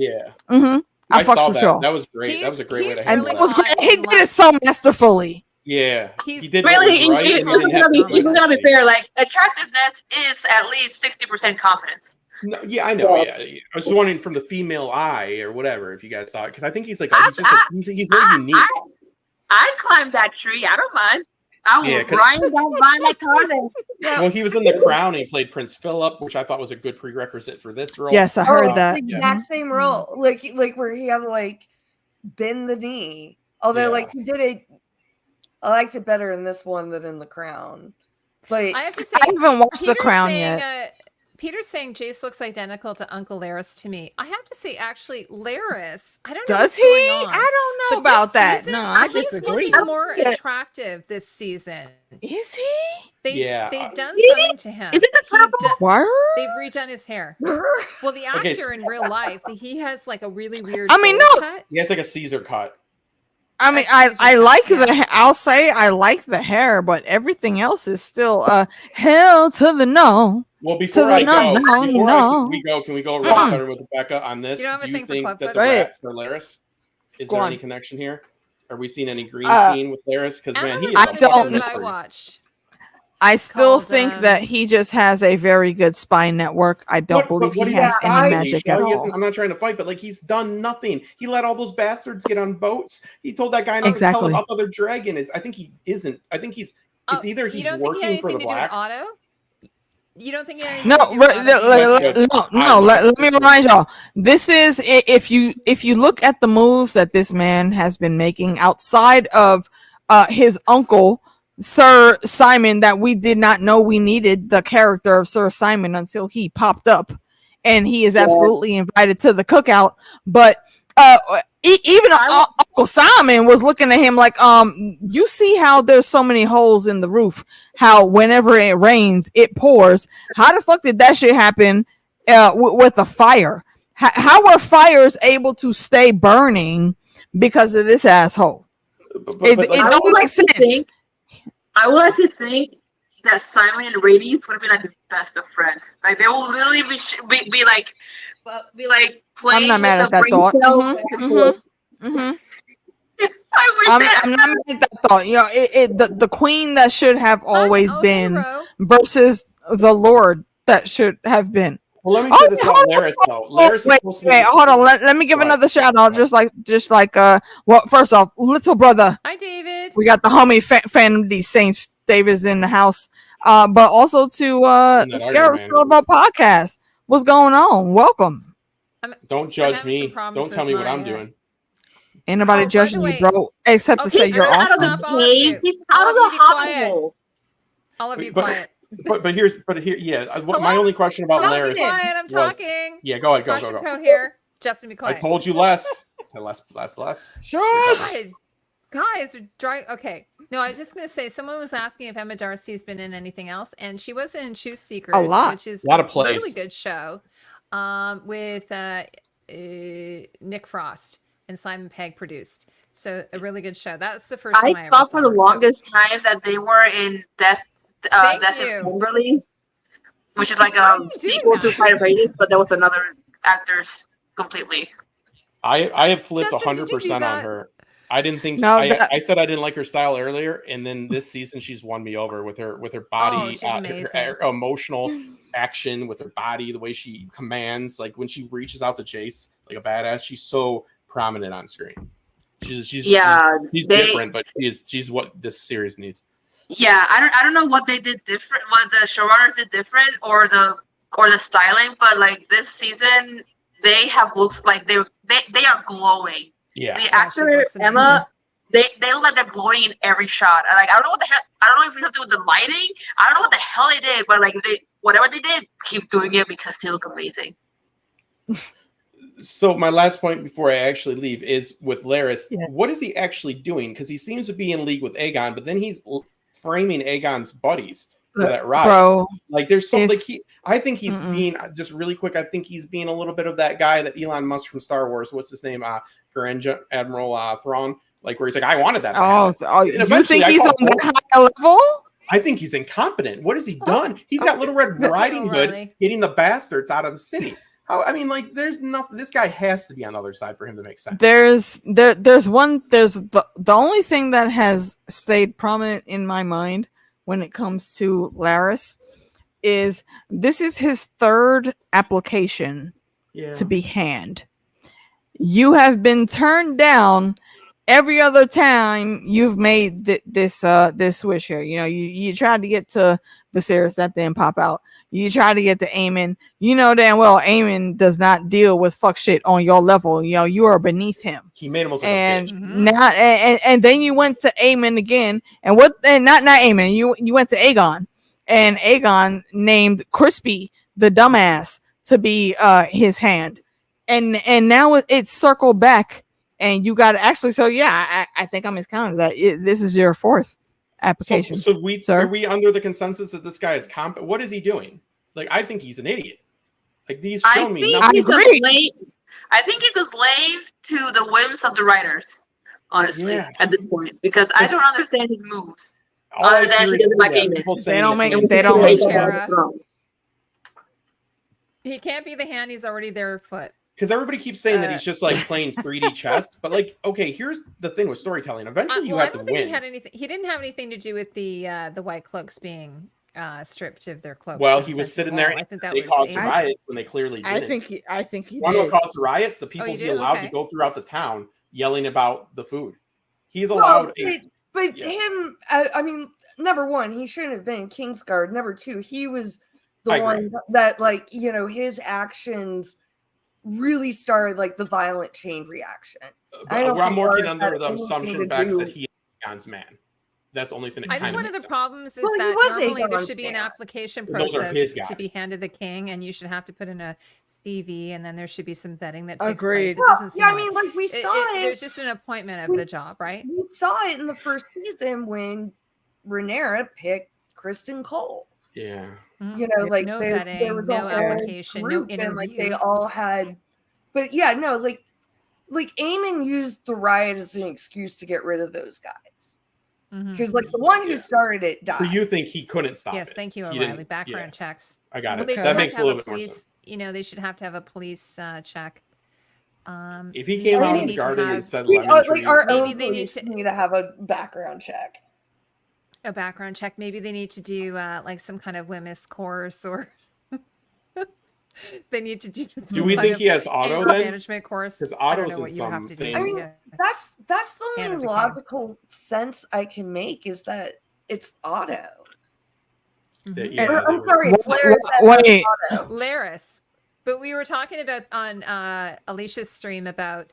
I fucks with y'all. That was great. That was a great way to handle it. It was great. He did it so masterfully. Yeah, He's he did Really, what was right, and he didn't have to if we're do gonna be anything. fair, like attractiveness is at least 60% confidence. No, yeah, I know. Yeah, I was wondering from the female eye or whatever if you guys thought, because I think he's like he's very unique. I'd climb that tree. I don't mind. I will ride down by my car. Well, he was in The Crown and he played Prince Philip, which I thought was a good prerequisite for this role. Yes, I heard that. The exact same role, like where he had to like bend the knee. Although like he did it, I liked it better in this one than in The Crown. But I have to say, I haven't watched The Peter's Crown saying, yet. Peter's saying Jace looks identical to Uncle Laris to me. I have to say, actually, Laris, I don't know. Does what's he? going on, I don't know but about this that. season, No, I he's disagree. looking more attractive this season. Is he? They've done something to him. Is it the Word? They've redone his hair. Well, the actor in real life, he has like a really weird. I mean, bowl no. cut. He has like a Caesar cut. I mean, I like I'll say I like the hair, but everything else is still hell to the no. Well, before I go, can we go right starting with Becca on this? You don't have Do a you thing for think Club that Foot? the rats are Laris? Is Go there on. any connection here? Are we seeing any green scene with Laris? Because man, he is I a don't. fucking That I mystery. watched. I still called, think that he just has a very good spy network. I don't believe he has any magic at all. I'm not trying to fight, but like he's done nothing. He let all those bastards get on boats. He told that guy not to tell him about their dragon. I think he isn't. I think he's. It's either he's working for the Blacks. Otto? You don't think he had No, let me remind y'all. This is if you look at the moves that this man has been making outside of his uncle Sir Simon, that we did not know we needed the character of Sir Simon until he popped up, and he is absolutely invited to the cookout. But even Uncle Simon was looking at him like, you see how there's so many holes in the roof, how whenever it rains it pours. How the fuck did that shit happen with a fire? How were fires able to stay burning because of this asshole? It don't make sense. I would like to think that Simon and Radies would be like the best of friends. Like they will literally be like playing. I'm not mad at that thought. I'm not mad at that thought. You know, the queen that should have always been versus the Lord that should have been. Well, let me say this about Laris though. Laris wait, hold on. Let me give another shout out. Just like well, first off, little brother. Hi, David. We got the homie fan of these Saints. David's in the house. But also to Scarab About Podcast. What's going on? Welcome. Don't judge me. Don't tell me what I'm doing. Ain't nobody judging you, bro, except to say you're awesome. He's out of the hospital. All of you quiet. But here, yeah. My only question about Laris. Be quiet. I'm talking. Yeah, go ahead. Go. Here. Justin, be quiet. I told you less. Less. Sure. Guys, okay. No, I was just gonna say someone was asking if Emma Darcy's been in anything else, and she was in Truth Seekers, which is a lot of plays. Really good show, with Nick Frost and Simon Pegg produced. So a really good show. That's the first time I ever thought saw for the her, longest time that they were in Death of Kimberly, which is like a sequel to Fire Radius, but there was another actors completely. I have flipped 100% on her. I didn't think I said I didn't like her style earlier, and then this season she's won me over with her body, her emotional action with her body, the way she commands, like when she reaches out to Jace like a badass. She's so prominent on screen. She's different, but she's what this series needs. Yeah, I don't know what they did different, what the showrunners did different, or the styling, but like this season they have looks like they are glowing. Yeah, the actor Emma, they look like they're glowing in every shot. Like I don't know what the hell. I don't know if it has to do with the lighting. I don't know what the hell they did, but like whatever they did, keep doing it because they look amazing. So my last point before I actually leave is with Laris. Yeah. What is he actually doing? Because he seems to be in league with Aegon, but then he's framing Aegon's buddies for that ride. Bro, like there's some like I think he's being just really quick. I think he's being a little bit of that guy that Elon Musk from Star Wars. What's his name? Grand Admiral Thrawn. Like where he's like, I wanted that. You think he's on the high level? I think he's incompetent. What has he done? He's got Little Red Riding Hood getting the bastards out of the city. I mean, like, there's nothing. This guy has to be on the other side for him to make sense. There's the only thing that has stayed prominent in my mind when it comes to Laris is this is his third application to be hand. You have been turned down every other time you've made this switch here. You know, you tried to get to Viserys, that didn't pop out. You try to get to Aemon. You know damn well Aemon does not deal with fuck shit on your level. You know, you are beneath him. He made him look like and a bitch. Now and then you went to Aemon again. And not Aemon. You went to Aegon. And Aegon named Crispy the dumbass to be his hand. And now it's circled back. And you got actually, so yeah, I think I'm miscounting that. This is your fourth application. So are we under the consensus that this guy is competent? What is he doing? Like, I think he's an idiot. Like, he's shown me nothing. I think he's a slave to the whims of the writers, honestly, at this point, because I don't understand his moves. Other than he doesn't like Aemon. They don't make sense. He can't be the hand. He's already their foot. Because everybody keeps saying that he's just like playing 3D chess, but like, okay, here's the thing with storytelling. Eventually, you have to win. He didn't have anything to do with the White Cloaks being stripped of their cloaks. Well, he was sitting there. I think that they caused riots when they clearly didn't. I think he. Want to cause riots? The people be allowed to go throughout the town yelling about the food. He's allowed. Him. I mean, number one, he shouldn't have been Kingsguard. Number two, he was the one that, like, you know, his actions really started like the violent chain reaction. I'm working under the assumption, Bex, that he is Aegon's man. That's the only thing. I think one of the problems is that normally there should be an application process to be handed the king, and you should have to put in a CV, and then there should be some vetting that takes place. It doesn't seem I mean, like we saw it. There's just an appointment of the job, right? We saw it in the first season when Rhaenyra picked Criston Cole. Yeah. You know, like no there was no application, no interview. And like they all had, but yeah, no, like Aemon used the riot as an excuse to get rid of those guys. Because like the one who started it died. So you think he couldn't stop it? Yes, thank you, O'Reilly. Background checks. I got it. Well, that makes a little bit more sense. You know, they should have to have a police check. If he came out unguarded and said, maybe they need to have a background check. A background check. Maybe they need to do like some kind of women's course, or they need to do. Do we think he has auto then? Management course. Because auto's in some thing. I mean, that's the only logical sense I can make is that it's auto. I'm sorry, it's Laris. Laris. But we were talking about on Alicia's stream about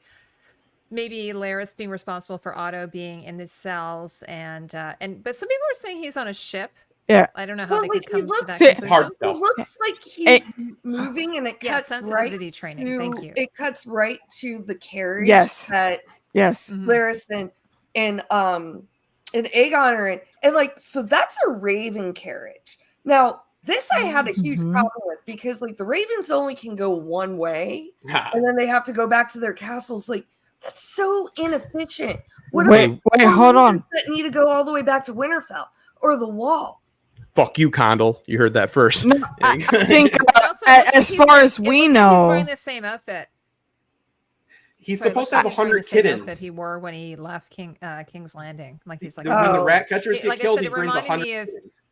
maybe Laris being responsible for Otto being in the cells, and but some people were saying he's on a ship. Yeah, I don't know how they could come to that conclusion. It looks like he's moving, and it cuts sensitivity training. Thank you. It cuts right to the carriage. Yes. Yes. Laris and Aegon are in, and like so that's a Raven carriage. Now this I had a huge problem with because like the Ravens only can go one way, and then they have to go back to their castles. Like that's so inefficient. Wait, hold on. That need to go all the way back to Winterfell or the Wall. Fuck you, Condal. You heard that first. No, I think as far as we know, he's wearing the same outfit. He's supposed to have 100 kittens that he wore when he left King's Landing. Like he's like, when the rat catchers get killed, he brings 100 kittens.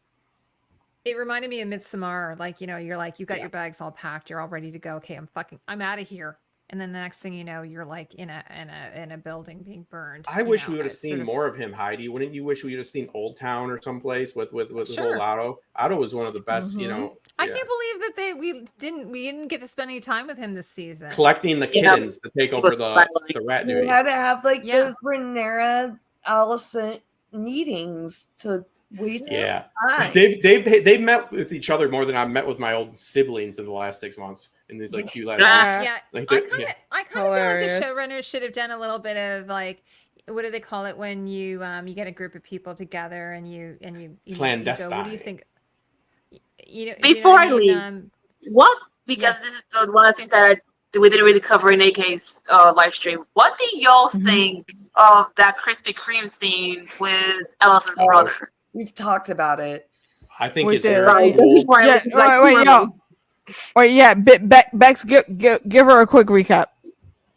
It reminded me of Midsommar. Like, you know, you're like, you got your bags all packed, you're all ready to go. Okay, I'm out of here. And then the next thing you know, you're like in a building being burned. I wish we would have seen more of him, Heidi. Wouldn't you wish we would have seen Old Town or someplace with little Otto? Otto was one of the best, you know. I can't believe that we didn't get to spend any time with him this season. Collecting the kittens to take over the rat duty. We had to have like those Rhaenyra Allicent meetings to waste time. They met with each other more than I've met with my old siblings in the last 6 months. In these like few last I kind of feel like the showrunners should have done a little bit of like, what do they call it when you you get a group of people together and you clandestine. Go, what do you think? Before I leave, what? Because this is one of the things that we didn't really cover in AK's live stream. What do y'all think of that Krispy Kreme scene with Allison's brother? We've talked about it. I think it's wait, yo. Wait, yeah, Bex, give her a quick recap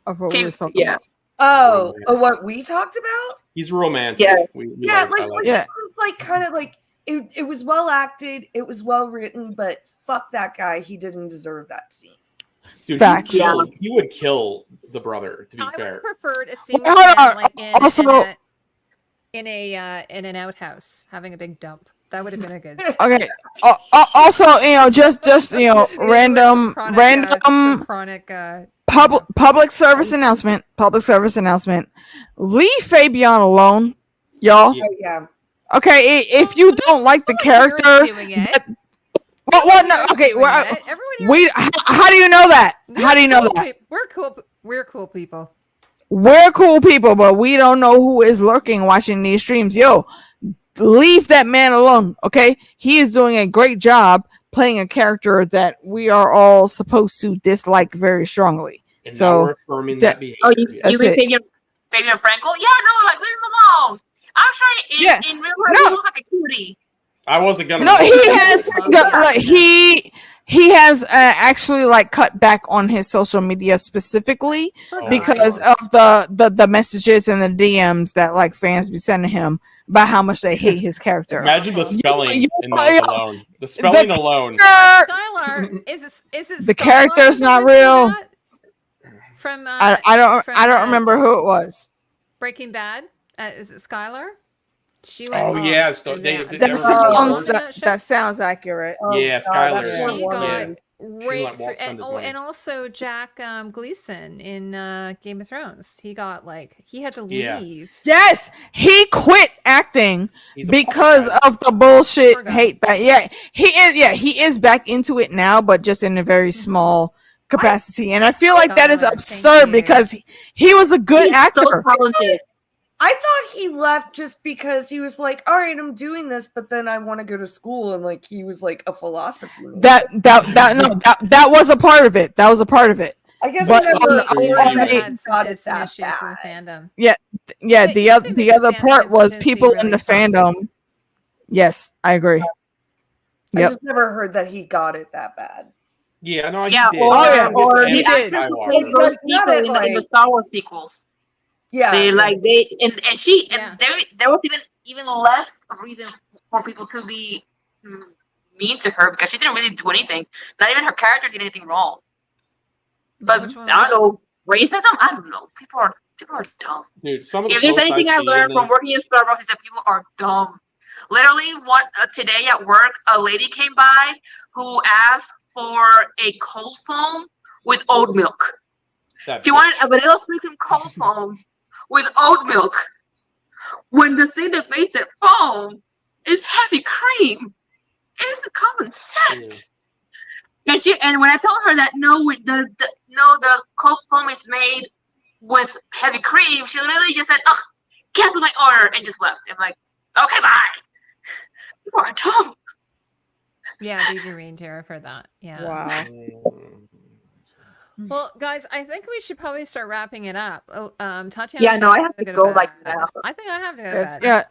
of what we were talking about. Oh, what we talked about? He's romantic. Yeah. This was like kind of like it was well acted, it was well written, but fuck that guy, he didn't deserve that scene. Dude, Facts. he would kill the brother. To be I would fair, have preferred a scene with Hold him, on. like in an outhouse having a big dump. That would have been a good scene. Okay. Also, just random some chronic public service announcement. Leave Fabian alone, y'all. Oh, yeah. Okay, if you don't like the character, doing it. What? No. Okay. How do you know that? How do you know that? We're cool. We're cool people. We're cool people, but we don't know who is lurking watching these streams. Yo, leave that man alone, okay? He is doing a great job playing a character that we are all supposed to dislike very strongly. And so now we're affirming that behavior. Oh, you mean Fabian Frankel? Yeah, no, like leave him alone. I'm sure in real life he looks like a cutie. I wasn't gonna. No, he has. He has actually like cut back on his social media specifically because of the messages and the DMs that like fans be sending him about how much they hate his character. Imagine the spelling in those alone. The spelling alone. Skylar, is it the character's not real. From I don't remember who it was. Breaking Bad. Is it Skylar? She went. Oh yeah, that sounds accurate. Yeah, Skylar. She got right through, and also Jack Gleason in Game of Thrones. He got he had to leave. Yes, he quit acting because of the bullshit hate. He is back into it now, but just in a very small capacity. And I feel like that is absurd because he was a good actor. So talented. I thought he left just because he was like, all right, I'm doing this, but then I want to go to school, and like he was like a philosophy major. That was a part of it. That was a part of it. I guess had some issues in fandom. Yeah. The other part was people in the fandom. Yes, I agree. I just never heard that he got it that bad. Yeah, no, or he did. Those people in the Star Wars sequels. Yeah, there was even less reason for people to be mean to her because she didn't really do anything. Not even her character did anything wrong. But I don't know, racism. I don't know. People are dumb. Dude, if there's anything I learned from working in Starbucks is that people are dumb. Literally, today at work, a lady came by who asked for a cold foam with oat milk. She wanted a vanilla freaking cold foam with oat milk, when the thing that makes it foam is heavy cream. It's common sense. And when I told her that the cold foam is made with heavy cream, she literally just said, "Oh, cancel my order," and just left. I'm like, okay, bye. You are dumb. Yeah, baby reindeer. I've heard that. Yeah. Wow. Well, guys, I think we should probably start wrapping it up. Tatiana. Yeah, no, I have to go like now. I think I have to go to bed. Yeah.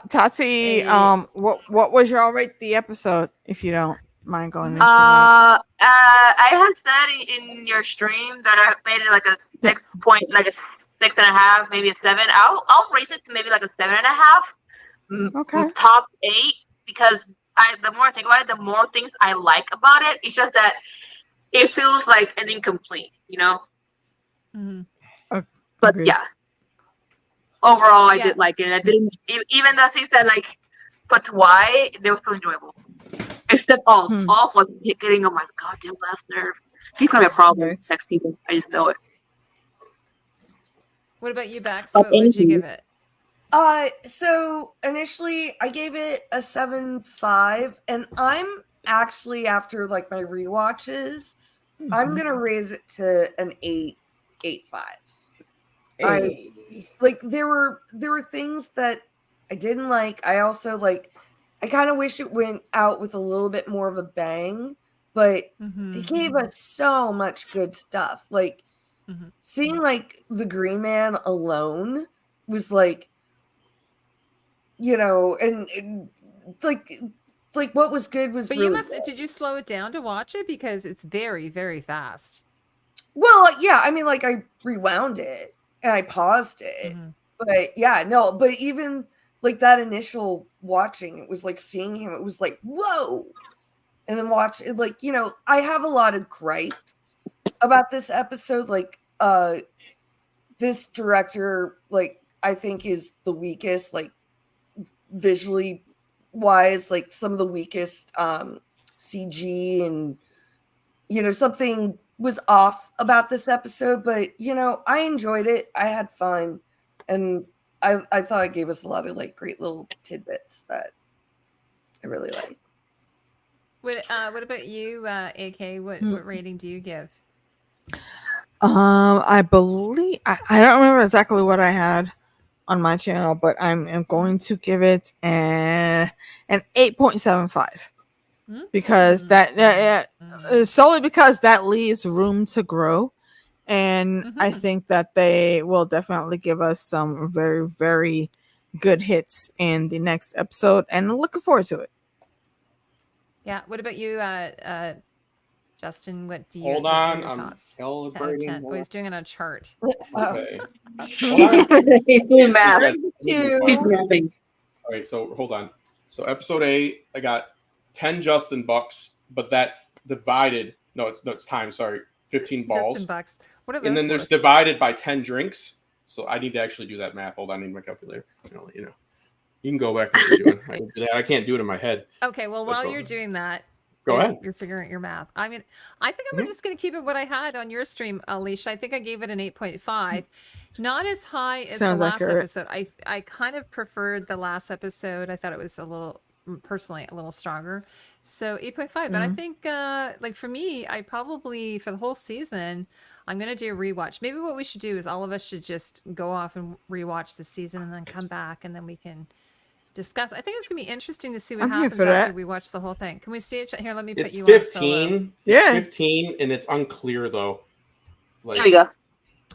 Tati, what was y'all rate the episode, if you don't mind going into that? I had said in your stream that I made it like a 6.5, maybe a 7. I'll raise it to maybe like a 7.5. Okay. Top 8, because the more I think about it, the more things I like about it. It's just that it feels like an incomplete, you know? Mm-hmm. But yeah. Overall, I did like it. I didn't even the things that but why they were still enjoyable. Except Off was getting on my goddamn last nerve. He's gonna be a problem next season. I just know it. What about you, Bex? What would you give it? So initially I gave it a 7.5, and I'm actually after my rewatches, I'm gonna raise it to an 8.5. There were things that I didn't like. I also I kind of wish it went out with a little bit more of a bang, but they gave us so much good stuff. Seeing the Green Man alone was and like what was good was But really you must good. did you slow it down to watch it because it's very, very fast. Well, yeah, I mean, like I rewound it and I paused it, but yeah, no, but even like that initial watching, it was like seeing him, it was like, whoa. And then watch it, like, you know, I have a lot of gripes about this episode. Like, this director, like, I think is the weakest, like, visually wise, like some of the weakest CG, and you know, something was off about this episode, but you know, I enjoyed it. I had fun, and I thought it gave us a lot of like great little tidbits that I really liked. What about you, AK? What rating do you give? I believe I don't remember exactly what I had on my channel, but I'm going to give it an 8.75 because that solely because that leaves room to grow, and I think that they will definitely give us some very, very good hits in the next episode, and looking forward to it. Yeah. What about you, Justin? What do you Hold what are on, your I'm thoughts? calibrating. 10 Oh, he's doing it on a chart. Okay. He's doing math. Two. All right, so hold on. So episode 8, I got 10 Justin bucks, but that's divided. No, it's time. Sorry, 15 balls. Justin bucks. What are those? And then there's divided by 10 drinks. So I need to actually do that math. Hold on, I need my calculator. I'll let you know. You can go back and what you're doing. I can do that. I can't do it in my head. Okay, well, while you're doing that, go ahead. You're figuring out your math. I mean, I think I'm just going to keep it what I had on your stream, Alicia. I think I gave it an 8.5. Not as high as the last episode. I kind of preferred the last episode. I thought it was personally a little stronger. So 8.5. But I think, like for me, I probably, for the whole season, I'm going to do a rewatch. Maybe what we should do is all of us should just go off and rewatch the season and then come back and then we can discuss. I think it's gonna be interesting to see what happens after we watch the whole thing. Can we see it here? Let me put you 15. on. Yeah, 15, and it's unclear though. Like, there we go.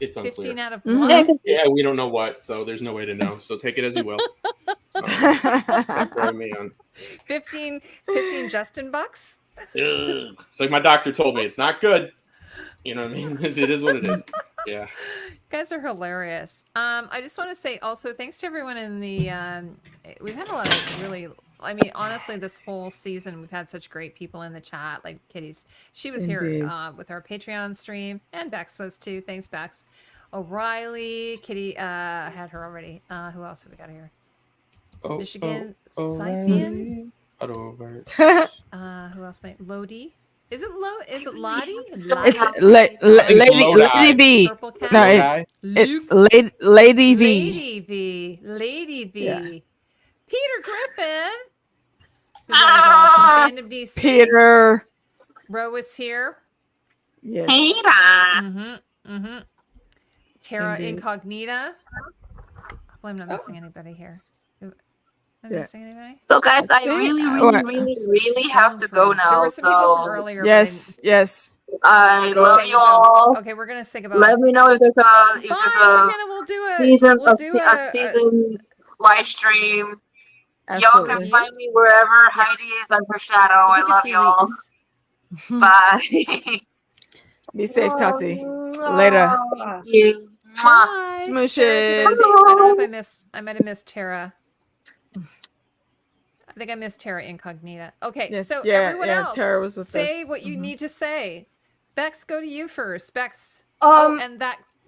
It's unclear. 15 out of what? Yeah, we don't know what, so there's no way to know. So take it as you will. Me on 15 Justin bucks. It's like my doctor told me it's not good. You know what I mean? It is what it is. Yeah. You guys are hilarious. I just want to say also thanks to everyone in the we've had a lot of really, I mean, honestly, this whole season we've had such great people in the chat, like Kitty's. She was here with our Patreon stream, and Bex was too. Thanks, Bex. O'Reilly, Kitty had her already. Who else have we got here? Michigan, Scythian. Who else might Lodi? Is it Lottie? It's Lady V. No, it's Lady V. Lady V. Yeah. Peter Griffin. Who's awesome. Fandom DC. Peter. Ro is here. Yes. Peter. Terra Incognita. Hopefully I'm not missing anybody here. Missing anybody? So guys, I really have to go now. There were some people from earlier. Yes. I love you all. Okay, we're gonna say goodbye. Let me know if there's a Tatiana, we'll do a season live stream. Y'all can find me wherever Heidi is on her shadow. I love y'all. Bye. Be safe, Tati. Later. Thank you. Bye. Smooshes. I don't know if I might have missed Terra. I think I missed Terra Incognita. Okay, so everyone else, Terra was with say us. what you need to say. Bex, go to you first. Bex. And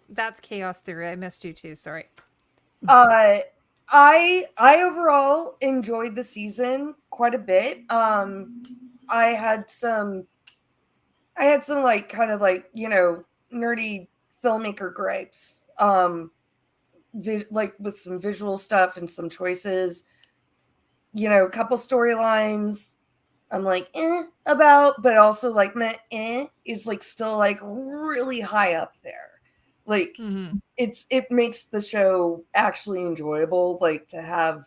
that's Chaos Theory. I missed you too. Sorry. I overall enjoyed the season quite a bit. I had some like kind of like, you know, nerdy filmmaker gripes. Like with some visual stuff and some choices. You know, a couple storylines I'm like about, but also like is like still like really high up there. Like it makes the show actually enjoyable, like to have,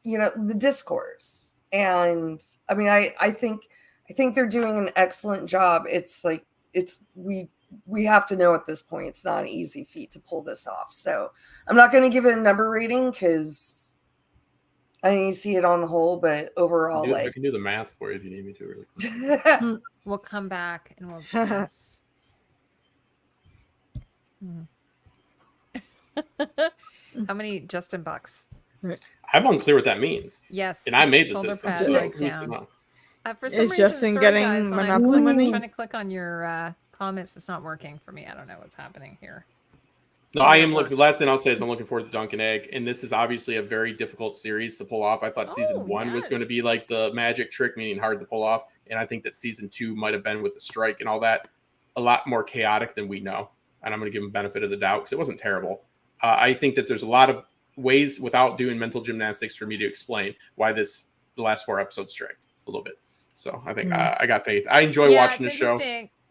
you know, the discourse. And I mean, I think they're doing an excellent job. It's like we have to know at this point it's not an easy feat to pull this off. So I'm not going to give it a number rating because I need to see it on the whole, but overall, I like can do the math for you if you need me to really quick. We'll come back and we'll discuss. How many Justin bucks? I'm unclear what that means. Yes. And I made the shoulder system. pad So breakdown. For some Is reason, Justin sorry getting guys, when I'm Monopoly? trying to click on your comments, it's not working for me. I don't know what's happening here. No, I am looking. The last thing I'll say is I'm looking forward to Dunk and Egg, and this is obviously a very difficult series to pull off. I thought season 1 was going to be like the magic trick, meaning hard to pull off, and I think that season 2 might have been with the strike and all that a lot more chaotic than we know. And I'm going to give them benefit of the doubt because it wasn't terrible. I think that there's a lot of ways without doing mental gymnastics for me to explain why the last 4 episodes strike a little bit. So I think I got faith. I enjoy watching the show.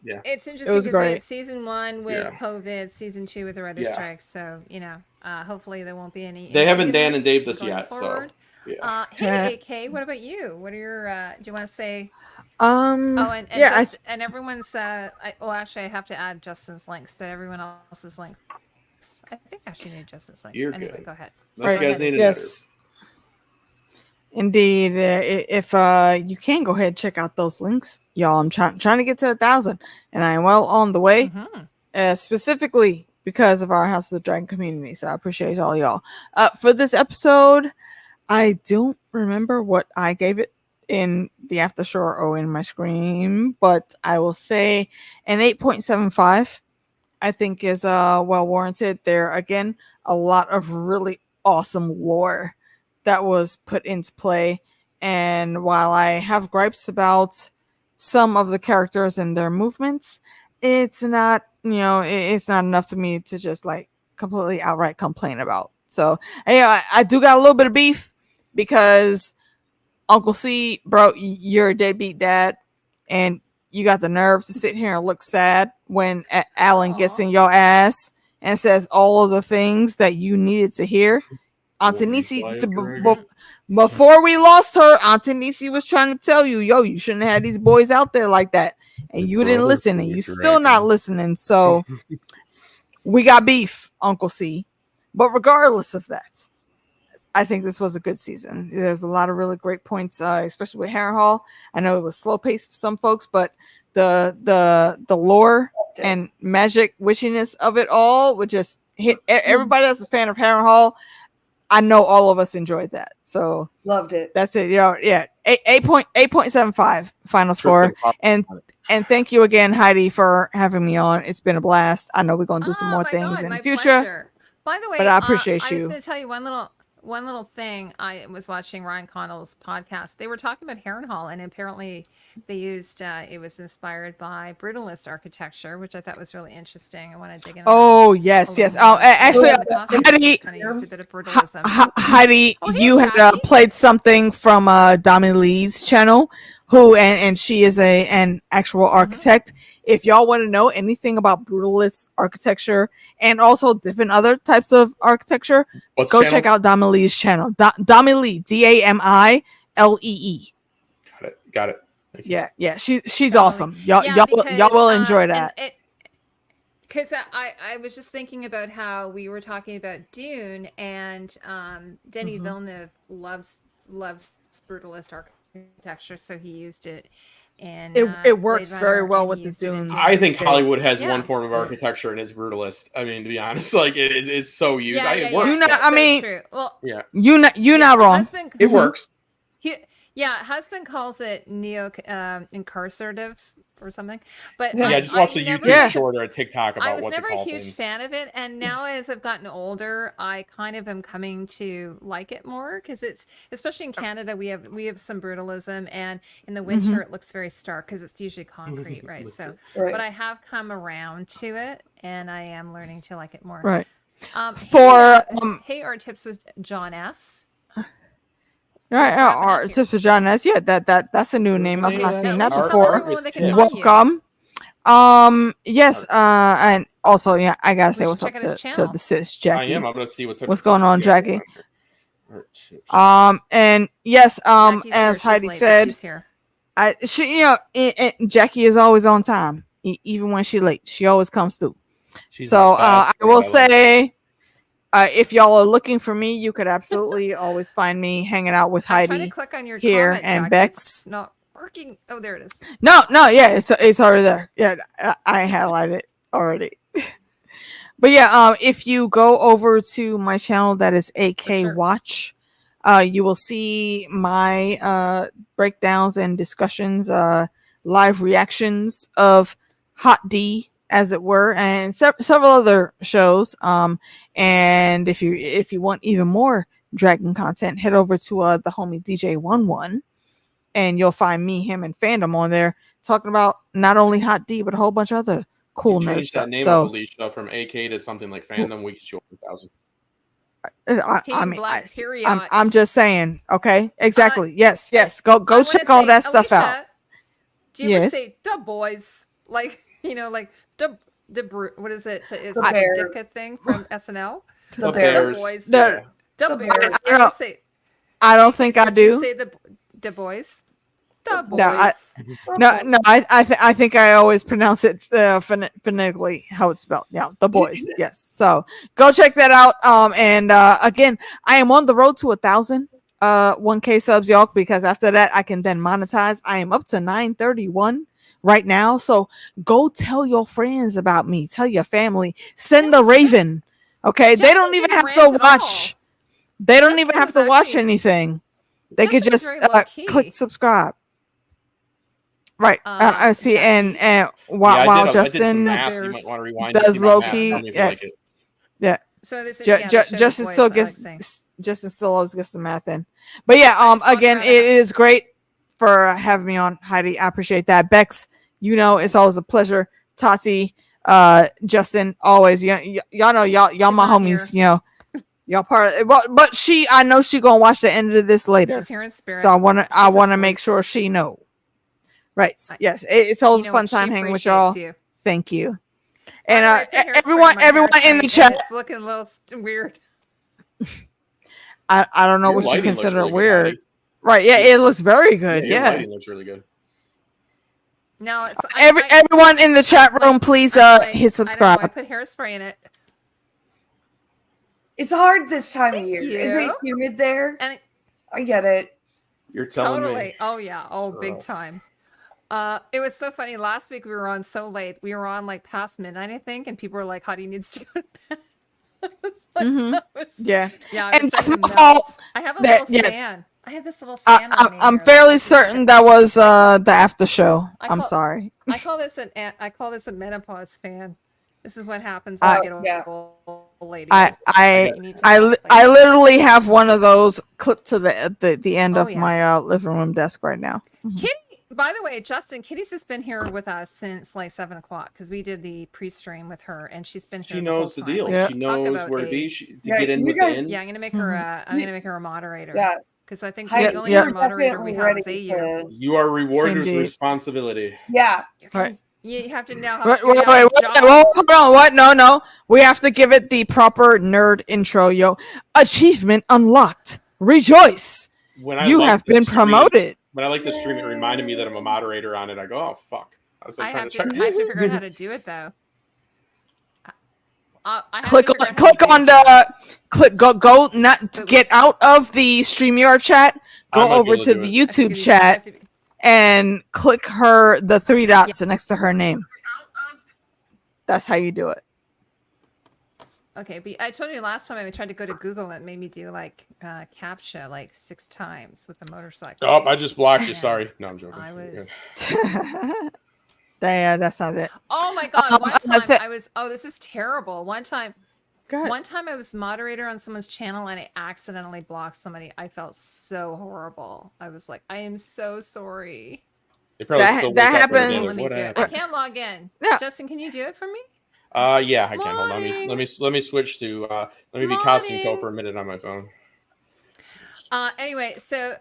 Yeah, it's interesting because we had season 1 with COVID, season 2 with the writer strikes. So hopefully there won't be any. They haven't Dan and Dave this yet. Forward. So yeah. Hey AK, what about you? What are your? Do you want to say? And everyone's. Well, actually, I have to add Justin's links, but everyone else's links. I think I actually need Justin's links. Anyway, good. Go ahead. Unless you guys need yes. Indeed, if you can go ahead and check out those links, y'all. I'm trying to get to 1,000, and I am well on the way. Specifically because of our House of the Dragon community, so I appreciate all y'all. For this episode, I don't remember what I gave it in the after show or in my screen, but I will say an 8.75. I think is well warranted. There again, a lot of really awesome lore that was put into play, and while I have gripes about some of the characters and their movements, it's not it's not enough to me to just like completely outright complain about. So I do got a little bit of beef because Uncle C, bro, you're a deadbeat dad, and you got the nerve to sit here and look sad when Alan gets in your ass and says all of the things that you needed to hear. Auntie Nisi, before we lost her, Auntie Nisi was trying to tell you, you shouldn't have these boys out there like that. And you didn't listen, and you still not listening. So we got beef, Uncle C. But regardless of that, I think this was a good season. There's a lot of really great points, especially with Herrenhall. I know it was slow paced for some folks, but the lore and magic wishiness of it all would just hit everybody that's a fan of Herrenhall. I know all of us enjoyed that. So loved it. That's it. 8.75 final score. And thank you again, Heidi, for having me on. It's been a blast. I know we're gonna do some more things in the future. Pleasure. By the way, but I appreciate you. I was going to tell you one little thing. I was watching Ryan Connell's podcast. They were talking about Herrenhall, and apparently they used it was inspired by brutalist architecture, which I thought was really interesting. I want to dig in. Oh yes. Oh, actually, Heidi, kind of used a bit of brutalism. Heidi, you had played something from Dami Lee's channel, who and she is an actual architect. If y'all want to know anything about brutalist architecture and also different other types of architecture, go check out Dami Lee's channel. Dami Lee, Damilee. Got it. Yeah. She's awesome. Y'all will enjoy that. Because I was just thinking about how we were talking about Dune, and Denis Villeneuve loves brutalist architecture, so he used it. And it works very well with the Dune. I think Hollywood has one form of architecture, and it's brutalist. I mean, to be honest, like it's so used. It works. You're not wrong. It works. Husband calls it neo-incarcerative or something. But just watch the YouTube short or a TikTok about what I was never a huge things. fan of it, and now as I've gotten older, I kind of am coming to like it more because it's, especially in Canada, we have some brutalism, and in the winter it looks very stark because it's usually concrete, right? So, but I have come around to it, and I am learning to like it more. Right. Hey, our tips with John S. Right, Art Tips for John S. Yeah, that's a new name. I've not seen that before. Welcome. Yes, and also, I gotta say what's up to the sis Jackie. I am. I'm gonna see what's going on, Jackie. And yes, as Heidi said, Jackie is always on time, even when she's late. She always comes through. So I will say, if y'all are looking for me, you could absolutely always find me hanging out with I'm trying to Heidi click on your here comment, and Jack. Becks. It's not working. Oh, there it is. No, yeah, it's already there. Yeah, I highlighted it already. But yeah, if you go over to my channel, that is AK sure. Watch, you will see my breakdowns and discussions, live reactions of Hot D, as it were, and several other shows. And if you want even more Dragon content, head over to the homie DJ11, and you'll find me, him, and Fandom on there talking about not only Hot D but a whole bunch of other cool nerd Change stuff. that name So, of Alicia from AK to something like Fandom. We could show 1,000. I'm just saying. Okay, exactly. Yes. Go check all that stuff Alicia, out. Do you ever say "the boys"? Like like the what is it? Is The it Bears. a Dicka thing from SNL? The Bears. The boys. Yeah. The Bears. I don't think I do. You say the boys. The boys. I think I always pronounce it phonetically how it's spelled. Yeah, the boys. Yes. So go check that out. And again, I am on the road to 1,000 1K subs, y'all, because after that I can then monetize. I am up to 931 right now. So go tell your friends about me. Tell your family. Send the Raven. Okay, they don't even have to watch. They don't even have to watch anything. They could just click subscribe. Right. I see. And while Justin does low key, yes, yeah. So this is Justin still always gets the math in. But yeah, again, it is great for having me on, Heidi. I appreciate that. Becks, it's always a pleasure. Tati, Justin, always. Y'all know y'all my homies. Here. Y'all part of it. But I know she gonna watch the end of this later. She's here in spirit. So I wanna make sure she know. Right. Yes. It's always a fun time hanging with y'all. Thank you. And everyone in the chat. It's looking a little weird. I don't know what you consider weird. Good, right. Yeah, it looks very good. Yeah. Your lighting looks really good. No, it's everyone in the chat room, please hit subscribe. I put hairspray in it. It's hard this time of year. You. Is it humid there? And I get it. You're telling me. Oh yeah. Oh, big time. It was so funny. Last week we were on so late. We were on like past midnight, I think, and people were like, "Heidi needs to go to bed." Yeah. And that's my fault. I have a little fan. I have this little fan. I'm fairly certain that was the after show. I'm sorry. I call this a menopause fan. This is what happens when I get old, ladies. I literally have one of those clipped to the end of my living room desk right now. Kitty, by the way, Justin, Kitty's has been here with us since like 7 o'clock because we did the pre-stream with her, and she's been here. She knows the deal. Like, she knows where to be. To get in Yeah, I'm gonna make her. I'm gonna make her a moderator. Yeah. Because I think the only other moderator we have is AU. You are rewarded with responsibility. Yeah. Right. You have to now. Wait, hold on. What? No. We have to give it the proper nerd intro, yo. Achievement unlocked. Rejoice. You have been promoted. When I like the stream, it reminded me that I'm a moderator on it. I go, oh fuck. I have to figure out how to do it though. Go not get out of the StreamYard chat. Go over to the YouTube chat and click the 3 dots next to her name. That's how you do it. Okay, but I told you last time I tried to go to Google and it made me do like CAPTCHA like 6 times with the motorcycle. Oh, I just blocked you. Sorry. No, I'm joking. I was. Yeah, that's not it. Oh my god! One time I was. Oh, this is terrible. One time I was moderator on someone's channel and I accidentally blocked somebody. I felt so horrible. I was like, I am so sorry. That happened. Let me do it. I can't log in. Yeah. Justin, can you do it for me? Yeah, I can. Hold on. Let me switch to. Let me be costumeco for a minute on my phone. Anyway, so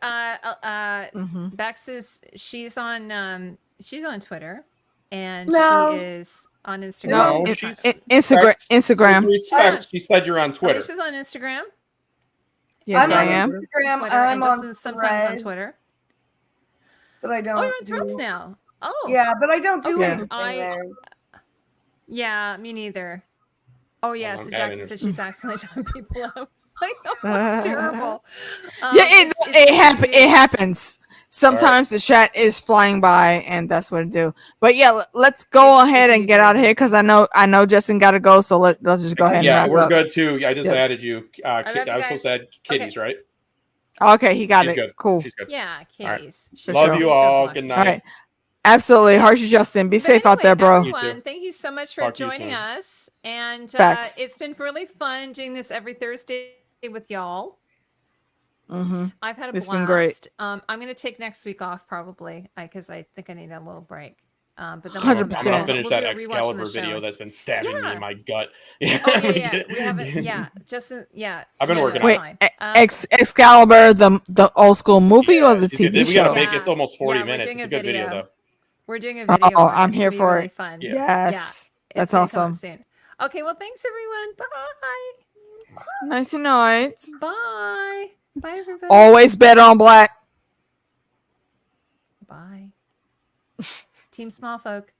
Bex she's on Twitter. And she is on Instagram. No, Instagram. She said you're on Twitter. She's on Instagram. Yes, I am. Instagram. I'm on sometimes on Twitter. But I don't. Oh, you're on Threads now. Oh. Yeah, but I don't do anything there. Yeah, me neither. Oh yeah, I'm so adding Jackson it. said she's accidentally time people out. I know, it's terrible. Yeah, It's it happens. Sometimes the chat is flying by, and that's what it do. But yeah, let's go It ahead can and be get very out of here messy. because I know Justin got to go. So let's just go ahead and Yeah, wrap we're up. good too. I just Yes. added you. I love you I was supposed to add kitties, right? Okay, he got She's it. good. Cool. She's good. Yeah, kitties. For Love sure. you Please don't all. block Good me. night. All right. Absolutely. Harshy Justin. Be But safe out there, anyway, bro. Everyone, thank you so much for Talk to you joining soon. us. And Facts. it's been really fun doing this every Thursday with y'all. Mm-hmm. I've had a It's blast. been great. I'm going to take next week off probably because I think I need a little break. But then I'm 100%. gonna finish we'll that do a rewatch on the Excalibur video show. that's been stabbing me Yeah. in my gut. Oh yeah. We haven't. Yeah, Justin. Yeah. I've been No, working it's on Wait, fine. Excalibur, the old school movie or the it's good. TV We got show? a big. It's almost 40 Yeah, we're minutes. doing It's a a good video video. though. We're doing a video. Oh, on it. I'm It's here gonna be for really it. fun. Yeah. Yes, It's that's gonna come out awesome. soon. Okay. Well, thanks everyone. Bye. Nice night. Bye. Bye everybody. Always bet on black. Bye. Team Small Folk.